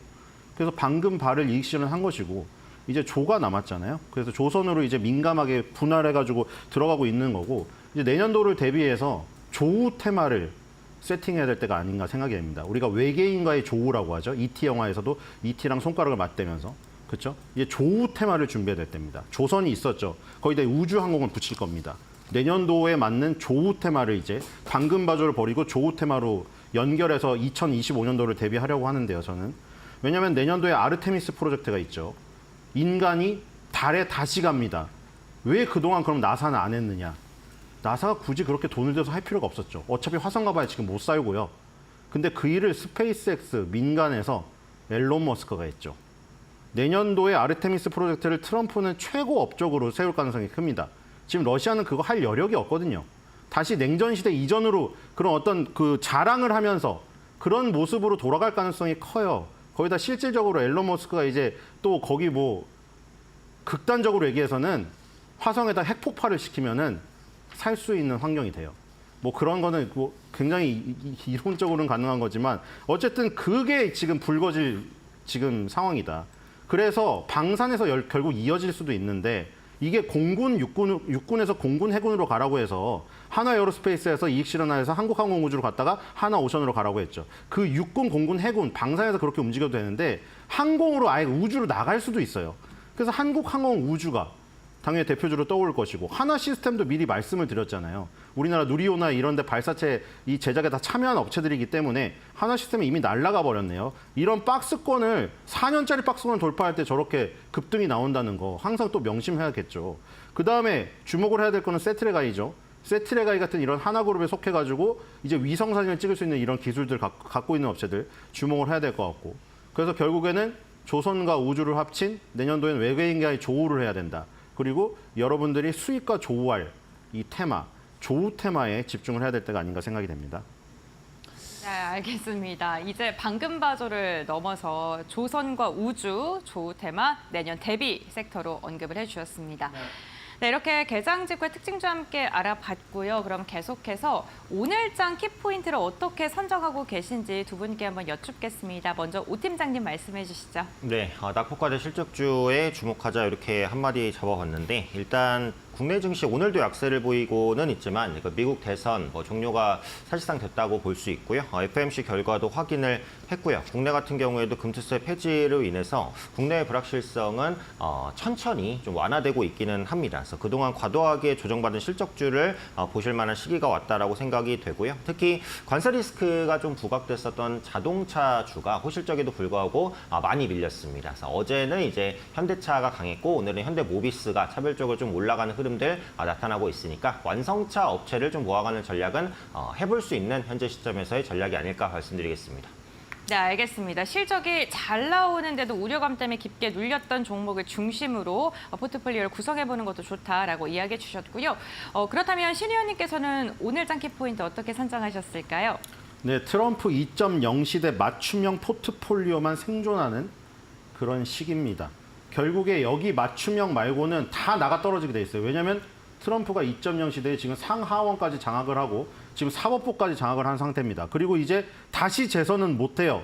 그래서 방금 발을 이익 실현을 한 것이고 이제 조가 남았잖아요. 그래서 조선으로 이제 민감하게 분할해가지고 들어가고 있는 거고 이제 내년도를 대비해서 조우 테마를 세팅해야 될 때가 아닌가 생각이 됩니다. 우리가 외계인과의 조우라고 하죠. E.T. 영화에서도 E.T.랑 손가락을 맞대면서 그렇죠? 이제 조우 테마를 준비해야 될 때입니다. 조선이 있었죠. 거기다 우주항공을 붙일 겁니다. 내년도에 맞는 조우 테마를 이제 당근바조를 버리고 조우 테마로 연결해서 2025년도를 대비하려고 하는데요. 저는 왜냐하면 내년도에 아르테미스 프로젝트가 있죠. 인간이 달에 다시 갑니다. 왜 그동안 그럼 나사는 안 했느냐? 나사가 굳이 그렇게 돈을 들여서 할 필요가 없었죠. 어차피 화성 가봐야 지금 못 살고요. 근데 그 일을 스페이스X 민간에서 앨런 머스크가 했죠. 내년도에 아르테미스 프로젝트를 트럼프는 최고 업적으로 세울 가능성이 큽니다. 지금 러시아는 그거 할 여력이 없거든요. 다시 냉전 시대 이전으로 그런 어떤 그 자랑을 하면서 그런 모습으로 돌아갈 가능성이 커요. 거기다 실질적으로 앨런 머스크가 이제 또 거기 뭐 극단적으로 얘기해서는 화성에다 핵폭발을 시키면은 살 수 있는 환경이 돼요. 뭐 그런 거는 뭐 굉장히 이론적으로는 가능한 거지만 어쨌든 그게 지금 불거질 지금 상황이다. 그래서 방산에서 결국 이어질 수도 있는데 이게 공군, 육군에서 공군, 해군으로 가라고 해서 하나 에어로스페이스에서 이익 실현해서 한국항공우주로 갔다가 하나 오션으로 가라고 했죠. 그 육군, 공군, 해군, 방산에서 그렇게 움직여도 되는데 항공으로 아예 우주로 나갈 수도 있어요. 그래서 한국항공우주가 당연히 대표주로 떠올 것이고 하나 시스템도 미리 말씀을 드렸잖아요. 우리나라 누리호나 이런 데 발사체 이 제작에 다 참여한 업체들이기 때문에 하나 시스템이 이미 날아가 버렸네요. 이런 박스권을 4년짜리 박스권을 돌파할 때 저렇게 급등이 나온다는 거 항상 또 명심해야겠죠. 그다음에 주목을 해야 될 거는 세트레가이죠. 세트레가이 같은 이런 하나그룹에 속해가지고 이제 위성 사진을 찍을 수 있는 이런 기술들 갖고 있는 업체들 주목을 해야 될 것 같고 그래서 결국에는 조선과 우주를 합친 내년도에는 외계인과의 조우를 해야 된다. 그리고 여러분들이 수익과 조우할 이 테마, 조우 테마에 집중을 해야 될 때가 아닌가 생각이 됩니다.
네, 알겠습니다. 이제 방금바조를 넘어서 조선과 우주, 조우 테마, 내년 대비 섹터로 언급을 해주셨습니다. 네, 이렇게 개장 직후의 특징주와 함께 알아봤고요. 그럼 계속해서 오늘장 키포인트를 어떻게 선정하고 계신지 두 분께 한번 여쭙겠습니다. 먼저 오 팀장님 말씀해 주시죠.
네, 낙폭과대 실적주에 주목하자 이렇게 한마디 잡아봤는데 일단 국내 증시 오늘도 약세를 보이고는 있지만 미국 대선 종료가 사실상 됐다고 볼 수 있고요. FOMC 결과도 확인을 했고요. 국내 같은 경우에도 금투세 폐지로 인해서 국내의 불확실성은 천천히 좀 완화되고 있기는 합니다. 그래서 그동안 과도하게 조정받은 실적주를 보실 만한 시기가 왔다라고 생각이 되고요. 특히 관세 리스크가 좀 부각됐었던 자동차주가 호실적에도 불구하고 많이 밀렸습니다. 그래서 어제는 이제 현대차가 강했고 오늘은 현대모비스가 차별적으로 좀 올라가는 흐름들 나타나고 있으니까 완성차 업체를 좀 모아가는 전략은 해볼 수 있는 현재 시점에서의 전략이 아닐까 말씀드리겠습니다.
네, 알겠습니다. 실적이 잘 나오는데도 우려감 때문에 깊게 눌렸던 종목을 중심으로 포트폴리오를 구성해보는 것도 좋다라고 이야기해 주셨고요. 그렇다면 신 의원님께서는 오늘 장 키포인트 어떻게 선정하셨을까요?
네, 트럼프 2.0 시대 맞춤형 포트폴리오만 생존하는 그런 시기입니다. 결국에 여기 맞춤형 말고는 다 나가 떨어지게 돼 있어요. 왜냐하면 트럼프가 2.0 시대에 지금 상하원까지 장악을 하고 지금 사법부까지 장악을 한 상태입니다. 그리고 이제 다시 재선은 못해요.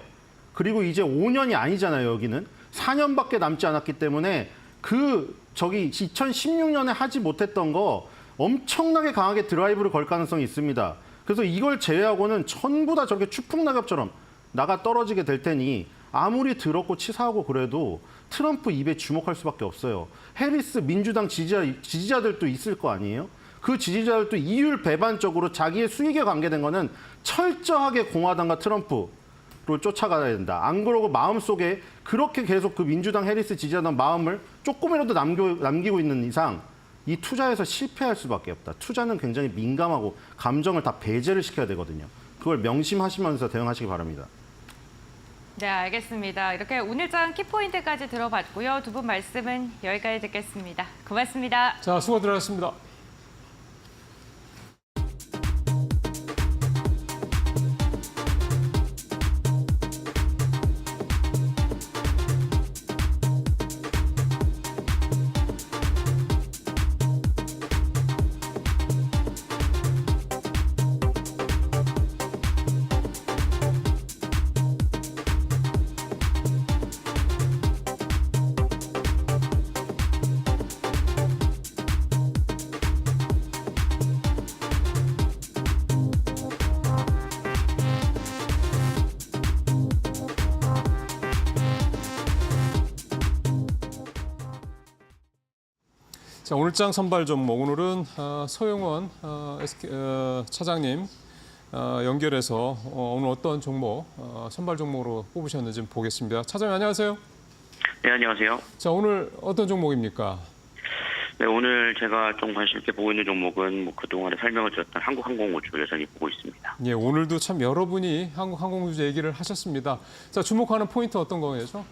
그리고 이제 5년이 아니잖아요, 여기는. 4년밖에 남지 않았기 때문에 2016년에 하지 못했던 거 엄청나게 강하게 드라이브를 걸 가능성이 있습니다. 그래서 이걸 제외하고는 전부 다 저렇게 추풍낙엽처럼 나가 떨어지게 될 테니 아무리 더럽고 치사하고 그래도 트럼프 입에 주목할 수밖에 없어요. 해리스 민주당 지지자들도 있을 거 아니에요? 그 지지자들도 이율 배반적으로 자기의 수익에 관계된 거는 철저하게 공화당과 트럼프를 쫓아가야 된다. 안 그러고 마음속에 그렇게 계속 그 민주당 해리스 지지자들 마음을 조금이라도 남기고 있는 이상 이 투자에서 실패할 수밖에 없다. 투자는 굉장히 민감하고 감정을 다 배제를 시켜야 되거든요. 그걸 명심하시면서 대응하시기 바랍니다.
네, 알겠습니다. 이렇게 오늘장 키포인트까지 들어봤고요. 두 분 말씀은 여기까지 듣겠습니다. 고맙습니다.
자, 수고들 하셨습니다. 자, 오늘장 선발 종목 오늘은 서영원 차장님 연결해서 오늘 어떤 종목 선발 종목으로 뽑으셨는지 보겠습니다. 차장님 안녕하세요.
네, 안녕하세요.
자, 오늘 어떤 종목입니까?
네, 오늘 제가 좀 관심 있게 보고 있는 종목은 그동안에 설명을 드렸던 한국항공우주 여전히 보고 있습니다.
예, 오늘도 참 여러분이 한국항공우주 얘기를 하셨습니다. 자, 주목하는 포인트 어떤 거죠?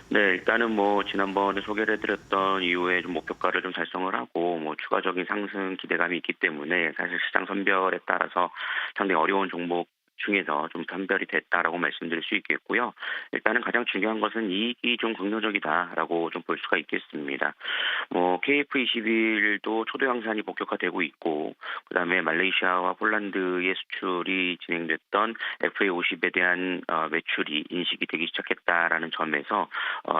네, 일단은 지난번에 소개를 해드렸던 이후에 좀 목표가를 좀 달성을 하고 추가적인 상승 기대감이 있기 때문에 사실 시장 선별에 따라서 상당히 어려운 종목 중에서 좀 선별이 됐다라고 말씀드릴 수 있겠고요. 일단은 가장 중요한 것은 이익이 좀 긍정적이다라고 좀 볼 수가 있겠습니다. KF21도 초도 양산이 본격화되고 있고, 그다음에 말레이시아와 폴란드의 수출이 진행됐던 FA50에 대한 매출이 인식이 되기 시작했다라는 점에서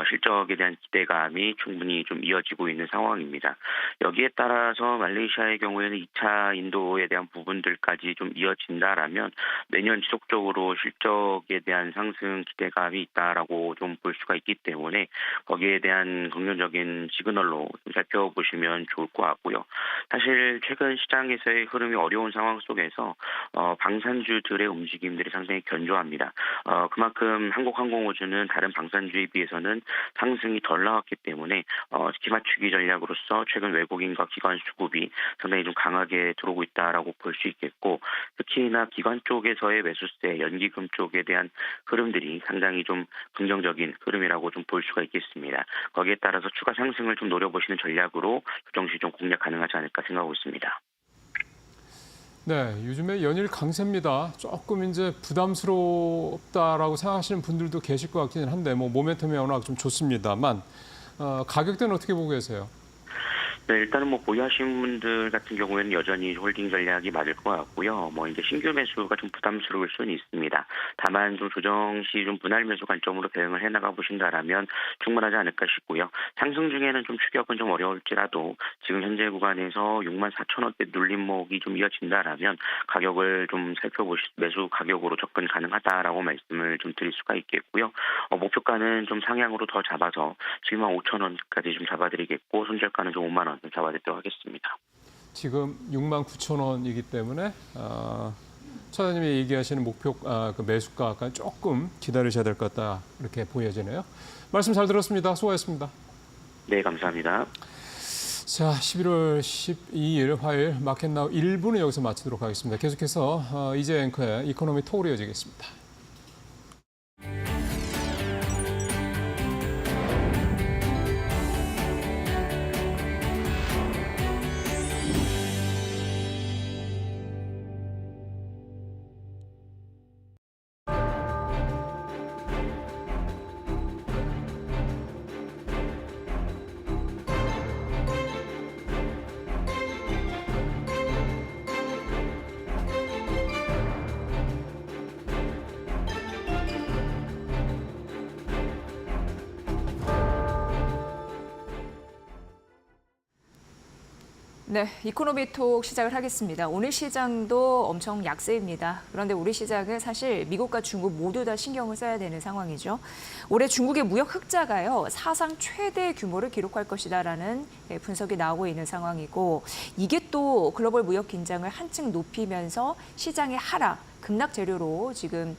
실적에 대한 기대감이 충분히 좀 이어지고 있는 상황입니다. 여기에 따라서 말레이시아의 경우에는 2차 인도에 대한 부분들까지 좀 이어진다라면 내년 지속적으로 실적에 대한 상승 기대감이 있다라고 좀 볼 수가 있기 때문에 거기에 대한 긍정적인 시그널로 좀 살펴보시면 좋을 것 같고요. 사실 최근 시장에서의 흐름이 어려운 상황 속에서 방산주들의 움직임들이 상당히 견조합니다. 그만큼 한국항공우주는 다른 방산주에 비해서는 상승이 덜 나왔기 때문에 기맞추기 전략으로서 최근 외국인과 기관 수급이 상당히 좀 강하게 들어오고 있다라고 볼 수 있겠고, 특히나 기관 쪽에서의 매수세, 연기금 쪽에 대한 흐름들이 상당히 좀 긍정적인 흐름이라고 좀 볼 수가 있겠습니다. 거기에 따라서 추가 상승을 좀 노려보시는 전략으로 조정시 좀 공략 가능하지 않을까 생각하고 있습니다.
네, 요즘에 연일 강세입니다. 조금 이제 부담스럽다라고 생각하시는 분들도 계실 것 같기는 한데 모멘텀이 워낙 좀 좋습니다만 가격대는 어떻게 보고 계세요?
네, 일단은 보유하신 분들 같은 경우에는 여전히 홀딩 전략이 맞을 것 같고요. 이제 신규 매수가 좀 부담스러울 수는 있습니다. 다만 좀 조정 시 좀 분할 매수 관점으로 대응을 해나가 보신다라면 충분하지 않을까 싶고요. 상승 중에는 좀 추격은 좀 어려울지라도 지금 현재 구간에서 64,000원대 눌림목이 좀 이어진다라면 가격을 좀 매수 가격으로 접근 가능하다라고 말씀을 좀 드릴 수가 있겠고요. 목표가는 좀 상향으로 더 잡아서 75,000원까지 좀 잡아드리겠고, 손절가는 좀 5만 원 잡아드리도록 하겠습니다.
지금 69,000원이기 때문에 차장님이 얘기하시는 목표 그 매수가가 조금 기다리셔야 될 것 같다 이렇게 보여지네요. 말씀 잘 들었습니다. 수고하셨습니다.
네, 감사합니다.
자, 11월 12일 화요일 마켓나우 1부는 여기서 마치도록 하겠습니다. 계속해서 이재 앵커의 이코노미 톡으로 이어지겠습니다.
네, 이코노미톡 시작을 하겠습니다. 오늘 시장도 엄청 약세입니다. 그런데 우리 시장은 사실 미국과 중국 모두 다 신경을 써야 되는 상황이죠. 올해 중국의 무역 흑자가요, 사상 최대 규모를 기록할 것이다라는 분석이 나오고 있는 상황이고, 이게 또 글로벌 무역 긴장을 한층 높이면서 시장의 하락, 급락 재료로 지금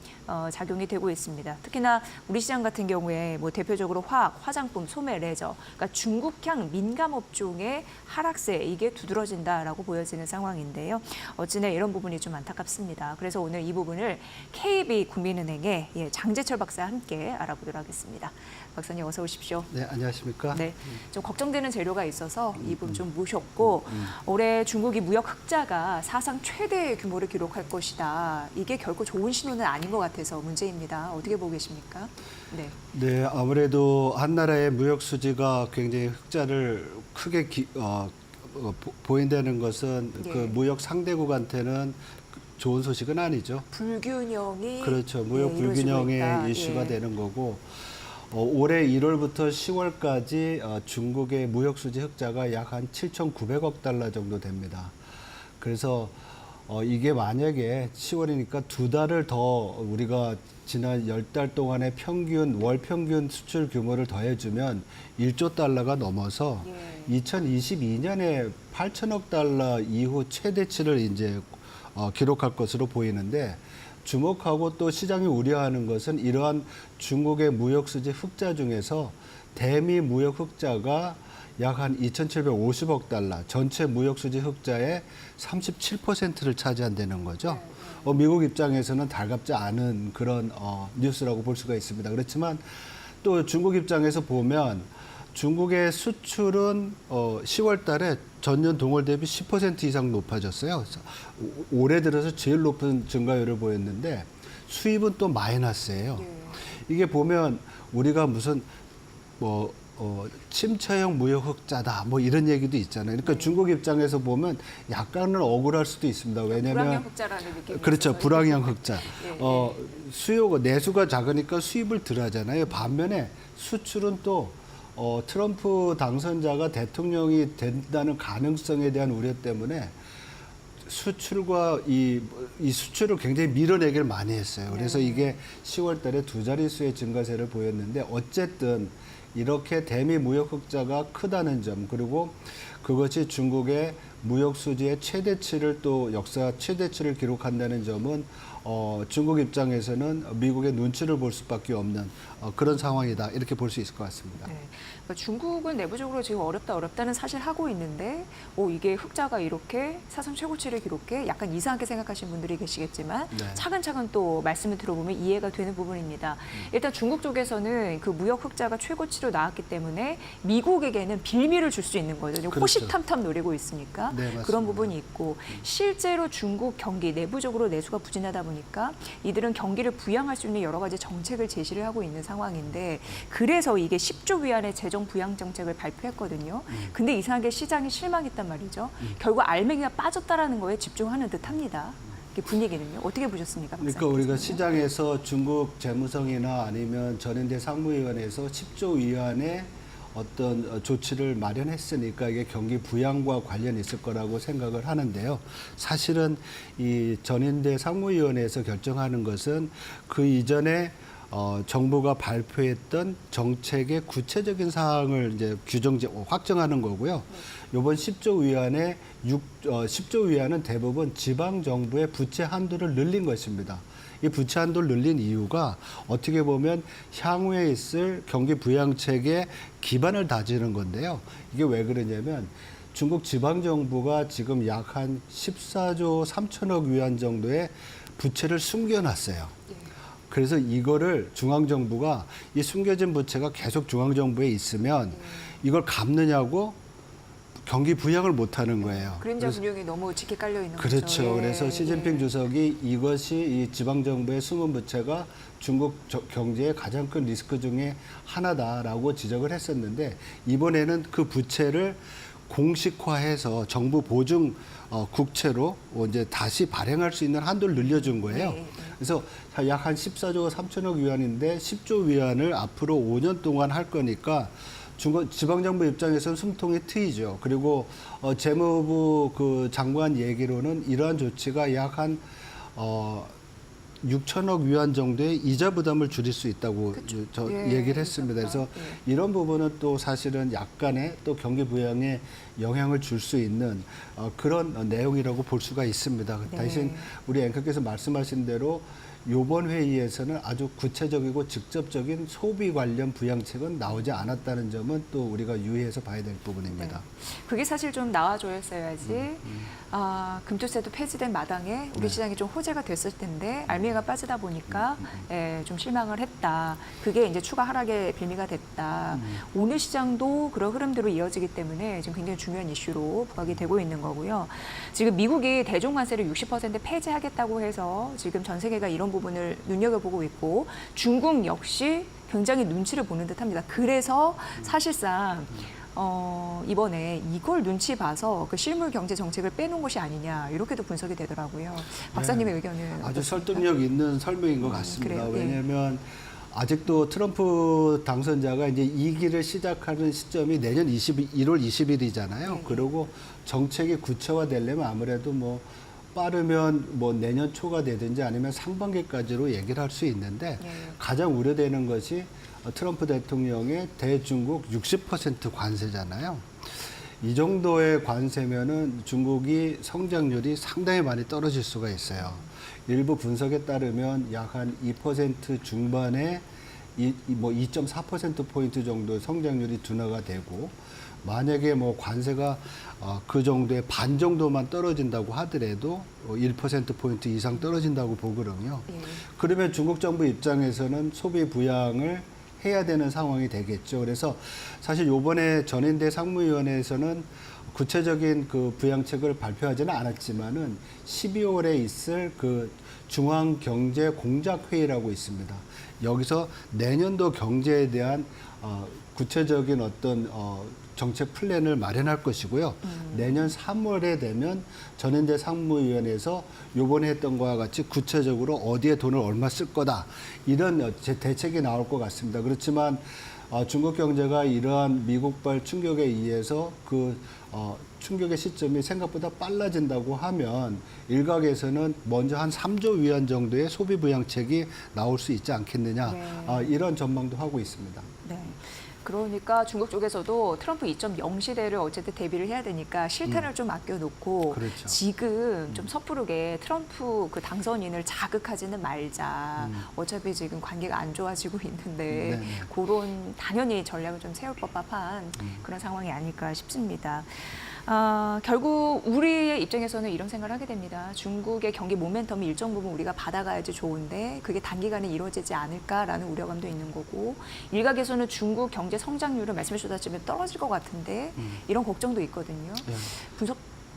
작용이 되고 있습니다. 특히나 우리 시장 같은 경우에 뭐 대표적으로 화학, 화장품, 소매, 레저, 그러니까 중국향 민감 업종의 하락세 이게 두드러진다라고 보여지는 상황인데요. 어찌나 이런 부분이 좀 안타깝습니다. 그래서 오늘 이 부분을 KB국민은행의 장재철 박사와 함께 알아보도록 하겠습니다. 박사님 어서 오십시오.
네, 안녕하십니까?
네, 좀 걱정되는 재료가 있어서 이 부분 좀 모셨고 올해 중국이 무역 흑자가 사상 최대 규모를 기록할 것이다. 이게 결코 좋은 신호는 아닌 것 같아서 문제입니다. 어떻게 보고 계십니까? 네.
네, 아무래도 한 나라의 무역 수지가 굉장히 흑자를 크게 보인다는 것은
네.
그 무역 상대국한테는 좋은 소식은 아니죠.
불균형이
그렇죠. 무역
이루어지고
불균형의
있다.
이슈가
예.
되는 거고 올해 1월부터 10월까지 중국의 무역 수지 흑자가 약 한 7,900억 달러 정도 됩니다. 그래서 이게 만약에 10월이니까 2달을 더 우리가 지난 10달 동안의 평균 월 평균 수출 규모를 더해주면 1조 달러가 넘어서 2022년에 8천억 달러 이후 최대치를 이제 기록할 것으로 보이는데, 주목하고 또 시장이 우려하는 것은 이러한 중국의 무역 수지 흑자 중에서 대미 무역 흑자가 약 한 2,750억 달러, 전체 무역 수지 흑자의 37%를 차지한다는 거죠. 미국 입장에서는 달갑지 않은 그런 뉴스라고 볼 수가 있습니다. 그렇지만 또 중국 입장에서 보면 중국의 수출은 10월 달에 전년 동월 대비 10% 이상 높아졌어요. 올해 들어서 제일 높은 증가율을 보였는데 수입은 또 마이너스예요. 이게 보면 우리가 무슨 침체형 무역 흑자다 뭐 이런 얘기도 있잖아요. 그러니까 중국 입장에서 보면 약간은 억울할 수도 있습니다. 왜냐하면
불황형 흑자라는 느낌이
그렇죠.
있어서.
불황형 흑자.
예,
수요가 내수가 작으니까 수입을 덜 하잖아요. 반면에 수출은 또 트럼프 당선자가 대통령이 된다는 가능성에 대한 우려 때문에 수출과 이 수출을 굉장히 밀어내기를 많이 했어요. 그래서 이게 10월 달에 2자릿수의 증가세를 보였는데 어쨌든 이렇게 대미 무역 흑자가 크다는 점, 그리고 그것이 중국의 무역 수지의 최대치를 또 역사 최대치를 기록한다는 점은 중국 입장에서는 미국의 눈치를 볼 수밖에 없는 그런 상황이다, 이렇게 볼 수 있을 것 같습니다.
네. 그러니까 중국은 내부적으로 지금 어렵다는 사실 하고 있는데 이게 흑자가 이렇게 사상 최고치를 기록해 약간 이상하게 생각하시는 분들이 계시겠지만
네.
차근차근 또 말씀을 들어보면 이해가 되는 부분입니다. 일단 중국 쪽에서는 그 무역 흑자가 최고치로 나왔기 때문에 미국에게는 빌미를 줄 수 있는 거죠.
그렇죠.
호시탐탐 노리고 있으니까
네, 맞습니다.
그런 부분이 있고, 실제로 중국 경기 내부적으로 내수가 부진하다 보니까 이들은 경기를 부양할 수 있는 여러 가지 정책을 제시를 하고 있는 상황인데, 그래서 이게 10조 위안의 재정 부양 정책을 발표했거든요. 근데 이상하게 시장이 실망했단 말이죠. 결국 알맹이가 빠졌다라는 거에 집중하는 듯합니다. 이게 분위기는요. 어떻게 보셨습니까, 박사님?
그러니까 우리가 시장에서 중국 재무성이나 아니면 전인대 상무위원회에서 10조 위안의 어떤 조치를 마련했으니까 이게 경기 부양과 관련이 있을 거라고 생각을 하는데요. 사실은 이 전인대 상무위원회에서 결정하는 것은 그 이전에 정부가 발표했던 정책의 구체적인 사항을 이제 확정하는 거고요. 이번 10조 위안의 10조 위안은 대부분 지방 정부의 부채 한도를 늘린 것입니다. 이 부채 한도를 늘린 이유가 어떻게 보면 향후에 있을 경기 부양책의 기반을 다지는 건데요. 이게 왜 그러냐면 중국 지방 정부가 지금 약 한 14조 3천억 위안 정도의 부채를 숨겨놨어요. 그래서 이거를 중앙정부가 이 숨겨진 부채가 계속 중앙정부에 있으면 이걸 갚느냐고 경기 부양을 못하는 거예요.
그림자 분용이 너무 짙게 깔려 있는 거죠.
그렇죠.
예,
그래서 시진핑 주석이 이것이 이 지방정부의 숨은 부채가 중국 경제의 가장 큰 리스크 중에 하나다라고 지적을 했었는데, 이번에는 그 부채를 공식화해서 정부 보증 국채로 이제 다시 발행할 수 있는 한도를 늘려준 거예요. 그래서 약 한 14조 3천억 위안인데 10조 위안을 앞으로 5년 동안 할 거니까 지방정부 입장에서는 숨통이 트이죠. 그리고 재무부 그 장관 얘기로는 이러한 조치가 약 한 6천억 위안 정도의 이자 부담을 줄일 수 있다고 얘기를 했습니다. 그래서 이런 부분은 또 사실은 약간의 또 경기 부양에 영향을 줄 수 있는 그런 내용이라고 볼 수가 있습니다. 대신 우리 앵커께서 말씀하신 대로 이번 회의에서는 아주 구체적이고 직접적인 소비 관련 부양책은 나오지 않았다는 점은 또 우리가 유의해서 봐야 될 부분입니다.
그게 사실 좀 나와줘야지. 금투세도 폐지된 마당에 우리 시장이 좀 호재가 됐을 텐데 알맹이가 빠지다 보니까 좀 실망을 했다. 그게 이제 추가 하락의 빌미가 됐다. 오늘 시장도 그런 흐름대로 이어지기 때문에 지금 굉장히 중요한 이슈로 부각이 되고 있는 거고요. 지금 미국이 대종관세를 60% 폐지하겠다고 해서 지금 전 세계가 이런 부분을 눈여겨보고 있고 중국 역시 굉장히 눈치를 보는 듯합니다. 그래서 사실상 이번에 이걸 눈치 봐서 그 실물 경제 정책을 빼놓은 것이 아니냐 이렇게도 분석이 되더라고요. 박사님의 의견은
아주
어떻습니까?
설득력 있는 설명인 것 같습니다. 왜냐하면 아직도 트럼프 당선자가 이제 2기를 시작하는 시점이 내년 1월 20일이잖아요. 그리고 정책이 구체화되려면 아무래도 뭐 빠르면 뭐 내년 초가 되든지 아니면 상반기까지로 얘기를 할 수 있는데 가장 우려되는 것이 트럼프 대통령의 대중국 60% 관세잖아요. 이 정도의 관세면은 중국이 성장률이 상당히 많이 떨어질 수가 있어요. 일부 분석에 따르면 약 한 2% 중반에 뭐 2.4%포인트 정도의 성장률이 둔화가 되고 만약에 뭐 관세가 그 정도의 반 정도만 떨어진다고 하더라도 1%포인트 이상 떨어진다고 보거든요. 그러면 중국 정부 입장에서는 소비 부양을 해야 되는 상황이 되겠죠. 그래서 사실 요번에 전인대 상무위원회에서는 구체적인 그 부양책을 발표하지는 않았지만은 12월에 있을 그 중앙경제공작회의라고 있습니다. 여기서 내년도 경제에 대한 구체적인 어떤 정책 플랜을 마련할 것이고요. 내년 3월에 되면 전인대 상무위원회에서 요번에 했던 것과 같이 구체적으로 어디에 돈을 얼마 쓸 거다. 이런 대책이 나올 것 같습니다. 그렇지만 중국 경제가 이러한 미국발 충격에 의해서 그 충격의 시점이 생각보다 빨라진다고 하면 일각에서는 먼저 한 3조 위안 정도의 소비 부양책이 나올 수 있지 않겠느냐. 이런 전망도 하고 있습니다.
네. 그러니까 중국 쪽에서도 트럼프 2.0 시대를 어쨌든 대비를 해야 되니까 실탄을 좀 아껴놓고
그렇죠.
지금 좀 섣부르게 트럼프 그 당선인을 자극하지는 말자. 어차피 지금 관계가 안 좋아지고 있는데 그런 당연히 전략을 좀 세울 법한 그런 상황이 아닐까 싶습니다. 결국 우리의 입장에서는 이런 생각을 하게 됩니다. 중국의 경기 모멘텀이 일정 부분 우리가 받아가야지 좋은데 그게 단기간에 이루어지지 않을까라는 우려감도 있는 거고 일각에서는 중국 경제 성장률은 말씀해 주셨다시피 떨어질 것 같은데 이런 걱정도 있거든요. 분석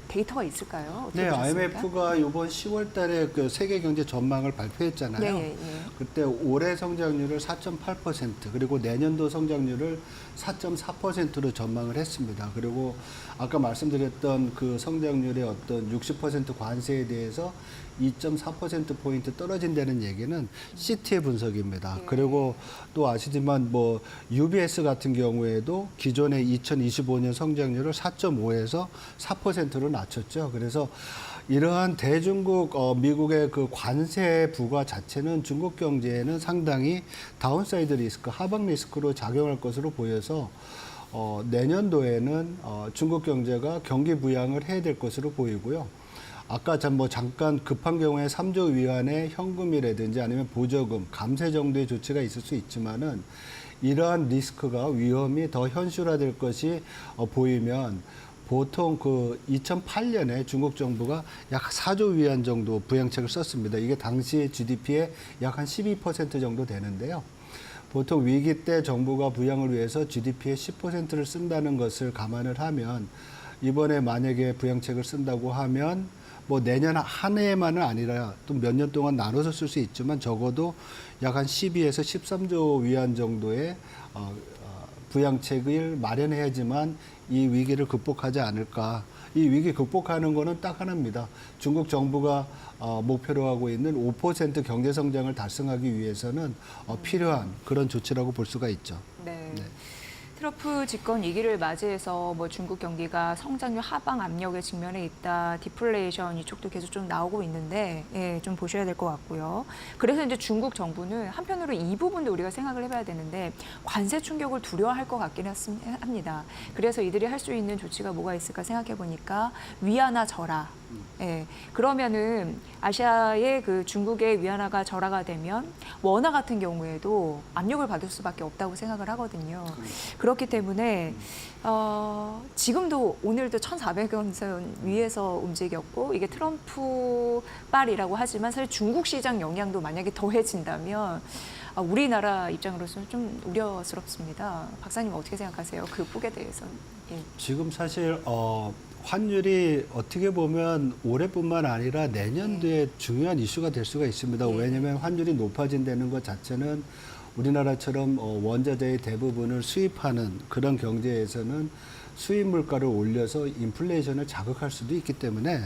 데이터가 있을까요? 어떻게
네,
보셨습니까?
IMF가 이번 10월 달에 그 세계 경제 전망을 발표했잖아요. 그때 올해 성장률을 4.8% 그리고 내년도 성장률을 4.4%로 전망을 했습니다. 그리고 아까 말씀드렸던 그 성장률의 어떤 60% 관세에 대해서 2.4%포인트 떨어진다는 얘기는 CT의 분석입니다. 그리고 또 아시지만 뭐 UBS 같은 경우에도 기존의 2025년 성장률을 4.5에서 4%로 낮췄죠. 그래서 이러한 대중국 미국의 그 관세 부과 자체는 중국 경제에는 상당히 다운사이드 리스크, 하방 리스크로 작용할 것으로 보여서 내년도에는 중국 경제가 경기 부양을 해야 될 것으로 보이고요. 아까 잠깐 급한 경우에 3조 위안의 현금이라든지 아니면 보조금, 감세 정도의 조치가 있을 수 있지만은 이러한 리스크가 위험이 더 현실화될 것이 보이면 보통 그 2008년에 중국 정부가 약 4조 위안 정도 부양책을 썼습니다. 이게 당시 GDP의 약 한 12% 정도 되는데요. 보통 위기 때 정부가 부양을 위해서 GDP의 10%를 쓴다는 것을 감안을 하면 이번에 만약에 부양책을 쓴다고 하면 뭐 내년 한 해만은 아니라 또 몇 년 동안 나눠서 쓸 수 있지만 적어도 약 한 12에서 13조 위안 정도의 부양책을 마련해야지만 이 위기를 극복하지 않을까. 이 위기 극복하는 거는 딱 하나입니다. 중국 정부가 목표로 하고 있는 5% 경제 성장을 달성하기 위해서는 필요한 그런 조치라고 볼 수가 있죠.
네. 트럼프 집권 2기를 맞이해서 뭐 중국 경기가 성장률 하방 압력에 직면해 있다, 디플레이션 이쪽도 계속 좀 나오고 있는데 예, 좀 보셔야 될 것 같고요. 그래서 이제 중국 정부는 한편으로 이 부분도 우리가 생각을 해봐야 되는데 관세 충격을 두려워할 것 같긴 합니다. 그래서 이들이 할 수 있는 조치가 뭐가 있을까 생각해 보니까 위안화 절하. 예, 그러면은 아시아의 그 중국의 위안화가 절하가 되면 원화 같은 경우에도 압력을 받을 수밖에 없다고 생각을 하거든요. 그렇기 때문에 지금도 오늘도 1,400원 선 위에서 움직였고 이게 트럼프 빨이라고 하지만 사실 중국 시장 영향도 만약에 더해진다면 우리나라 입장으로서는 좀 우려스럽습니다. 박사님 어떻게 생각하세요? 그 폭에 대해서는. 예.
지금 사실 환율이 어떻게 보면 올해뿐만 아니라 내년도에 중요한 이슈가 될 수가 있습니다. 왜냐하면 환율이 높아진다는 것 자체는 우리나라처럼 원자재의 대부분을 수입하는 그런 경제에서는 수입 물가를 올려서 인플레이션을 자극할 수도 있기 때문에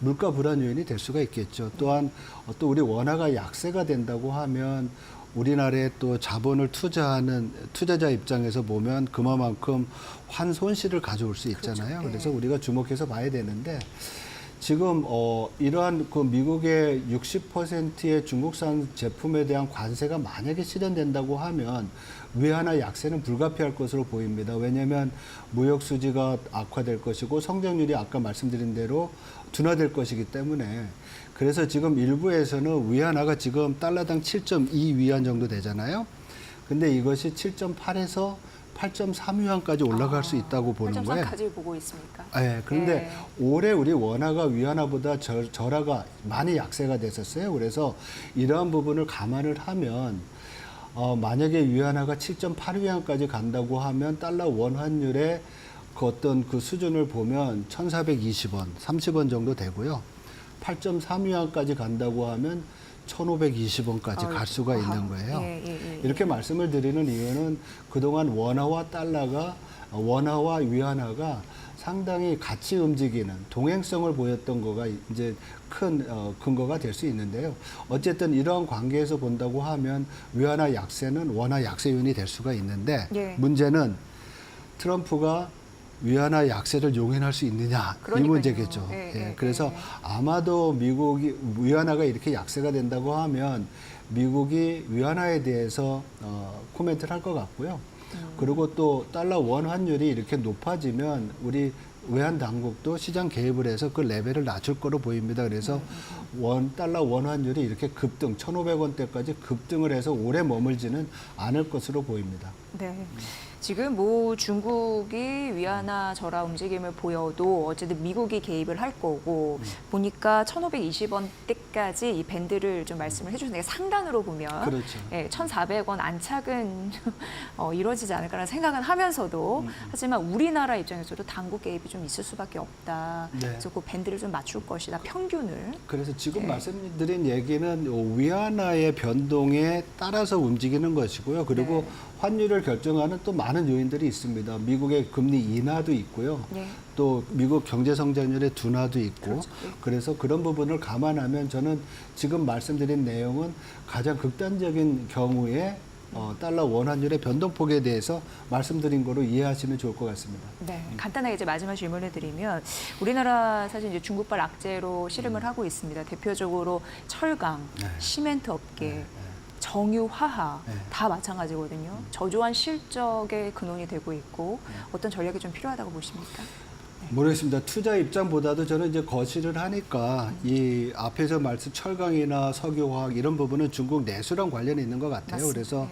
물가 불안 요인이 될 수가 있겠죠. 또한 또 우리 원화가 약세가 된다고 하면 우리나라에 또 자본을 투자하는 투자자 입장에서 보면 그만큼 환손실을 가져올 수 있잖아요.
그렇죠.
그래서 우리가 주목해서 봐야 되는데 지금 이러한 그 미국의 60%의 중국산 제품에 대한 관세가 만약에 실현된다고 하면 위안화 약세는 불가피할 것으로 보입니다. 왜냐하면 무역 수지가 악화될 것이고 성장률이 아까 말씀드린 대로 둔화될 것이기 때문에 그래서 지금 일부에서는 위안화가 지금 달러당 7.2 위안 정도 되잖아요. 근데 이것이 7.8에서 8.3위안까지 올라갈 수 있다고 보는 거예요.
8.3까지 보고 있습니까?
네, 그런데 올해 우리 원화가 위안화보다 절하가 많이 약세가 됐었어요. 그래서 이러한 부분을 감안을 하면 만약에 위안화가 7.8위안까지 간다고 하면 달러 원 환율의 그 어떤 그 수준을 보면 1,420원, 30원 정도 되고요. 8.3위안까지 간다고 하면 1,520원까지 갈 수가 있는 거예요. 이렇게 말씀을 드리는 이유는 그동안 원화와 위안화가 상당히 같이 움직이는 동행성을 보였던 거가 이제 큰 근거가 될 수 있는데요. 어쨌든 이러한 관계에서 본다고 하면 위안화 약세는 원화 약세 요인이 될 수가 있는데 문제는 트럼프가 위안화 약세를 용인할 수 있느냐 이 문제겠죠. 그래서 아마도 미국이 위안화가 이렇게 약세가 된다고 하면 미국이 위안화에 대해서 코멘트를 할 것 같고요. 그리고 또 달러 원 환율이 이렇게 높아지면 우리 외환 당국도 시장 개입을 해서 그 레벨을 낮출 거로 보입니다. 그래서 달러 원 환율이 이렇게 급등, 1,500원대까지 급등을 해서 오래 머물지는 않을 것으로 보입니다.
네. 지금 뭐 중국이 위안화 절하 움직임을 보여도 어쨌든 미국이 개입을 할 거고 보니까 1,520원대까지 이 밴드를 좀 말씀을 해주셨는데 상단으로 보면
그렇죠.
1,400원 안착은 이루어지지 않을까라는 생각은 하면서도 하지만 우리나라 입장에서도 당국 개입이 좀 있을 수밖에 없다. 그래서 그 밴드를 좀 맞출 것이다. 평균을.
그래서 지금 말씀드린 얘기는 위안화의 변동에 따라서 움직이는 것이고요. 그리고 환율을 결정하는 또 많은 요인들이 있습니다. 미국의 금리 인하도 있고요. 또 미국 경제 성장률의 둔화도 있고 그래서 그런 부분을 감안하면 저는 지금 말씀드린 내용은 가장 극단적인 경우에 달러 원 환율의 변동폭에 대해서 말씀드린 거로 이해하시면 좋을 것 같습니다.
네, 간단하게 이제 마지막 질문을 드리면 우리나라 사실 이제 중국발 악재로 씨름을 하고 있습니다. 대표적으로 철강, 시멘트 업계, 정유화학 다 마찬가지거든요. 저조한 실적의 근원이 되고 있고 어떤 전략이 좀 필요하다고 보십니까?
모르겠습니다. 투자 입장보다도 저는 이제 거시를 하니까 이 앞에서 말씀 철강이나 석유화학 이런 부분은 중국 내수랑 관련이 있는 것 같아요.
맞습니다.
그래서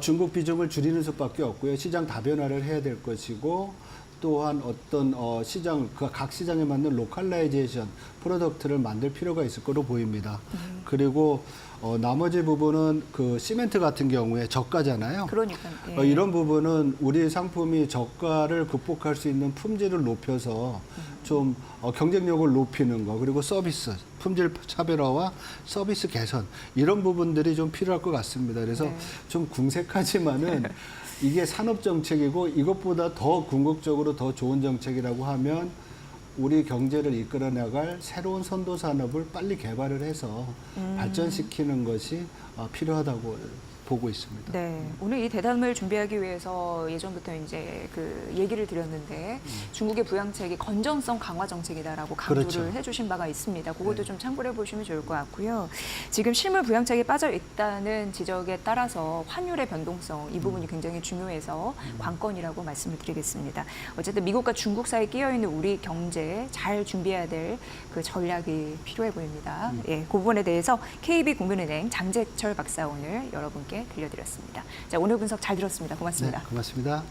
중국 비중을 줄이는 수밖에 없고요. 시장 다변화를 해야 될 것이고 또한 어떤 각 시장에 맞는 로컬라이제이션 프로덕트를 만들 필요가 있을 거로 보입니다. 그리고 나머지 부분은 그 시멘트 같은 경우에 저가잖아요.
그러니까요.
이런 부분은 우리 상품이 저가를 극복할 수 있는 품질을 높여서 좀 경쟁력을 높이는 거 그리고 서비스, 품질 차별화와 서비스 개선 이런 부분들이 좀 필요할 것 같습니다. 그래서 좀 궁색하지만은 이게 산업 정책이고 이것보다 더 궁극적으로 더 좋은 정책이라고 하면 우리 경제를 이끌어 나갈 새로운 선도 산업을 빨리 개발을 해서 발전시키는 것이 필요하다고 보고 있습니다.
네, 오늘 이 대담을 준비하기 위해서 예전부터 이제 그 얘기를 드렸는데 중국의 부양책이 건전성 강화 정책이다라고 강조를
그렇죠.
해주신 바가 있습니다. 그것도
네.
좀 참고를 해보시면 좋을 것 같고요. 지금 실물 부양책이 빠져 있다는 지적에 따라서 환율의 변동성 이 부분이 굉장히 중요해서 관건이라고 말씀을 드리겠습니다. 어쨌든 미국과 중국 사이에 끼어 있는 우리 경제 잘 준비해야 될 그 전략이 필요해 보입니다. 예, 그 부분에 대해서 KB국민은행 장재철 박사 오늘 여러분께 들려드렸습니다. 자, 오늘 분석 잘 들었습니다. 고맙습니다.
네, 고맙습니다.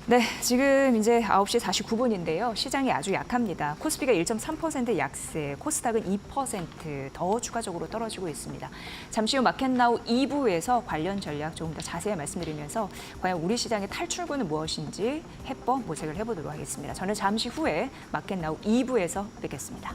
네, 지금 이제 9시 49분인데요. 시장이 아주 약합니다. 코스피가 1.3% 약세, 코스닥은 2% 추가적으로 떨어지고 있습니다. 잠시 후 마켓나우 2부에서 관련 전략 조금 더 자세히 말씀드리면서 과연 우리 시장의 탈출구는 무엇인지 해법 모색을 해보도록 하겠습니다. 저는 잠시 후에 마켓나우 2부에서 뵙겠습니다.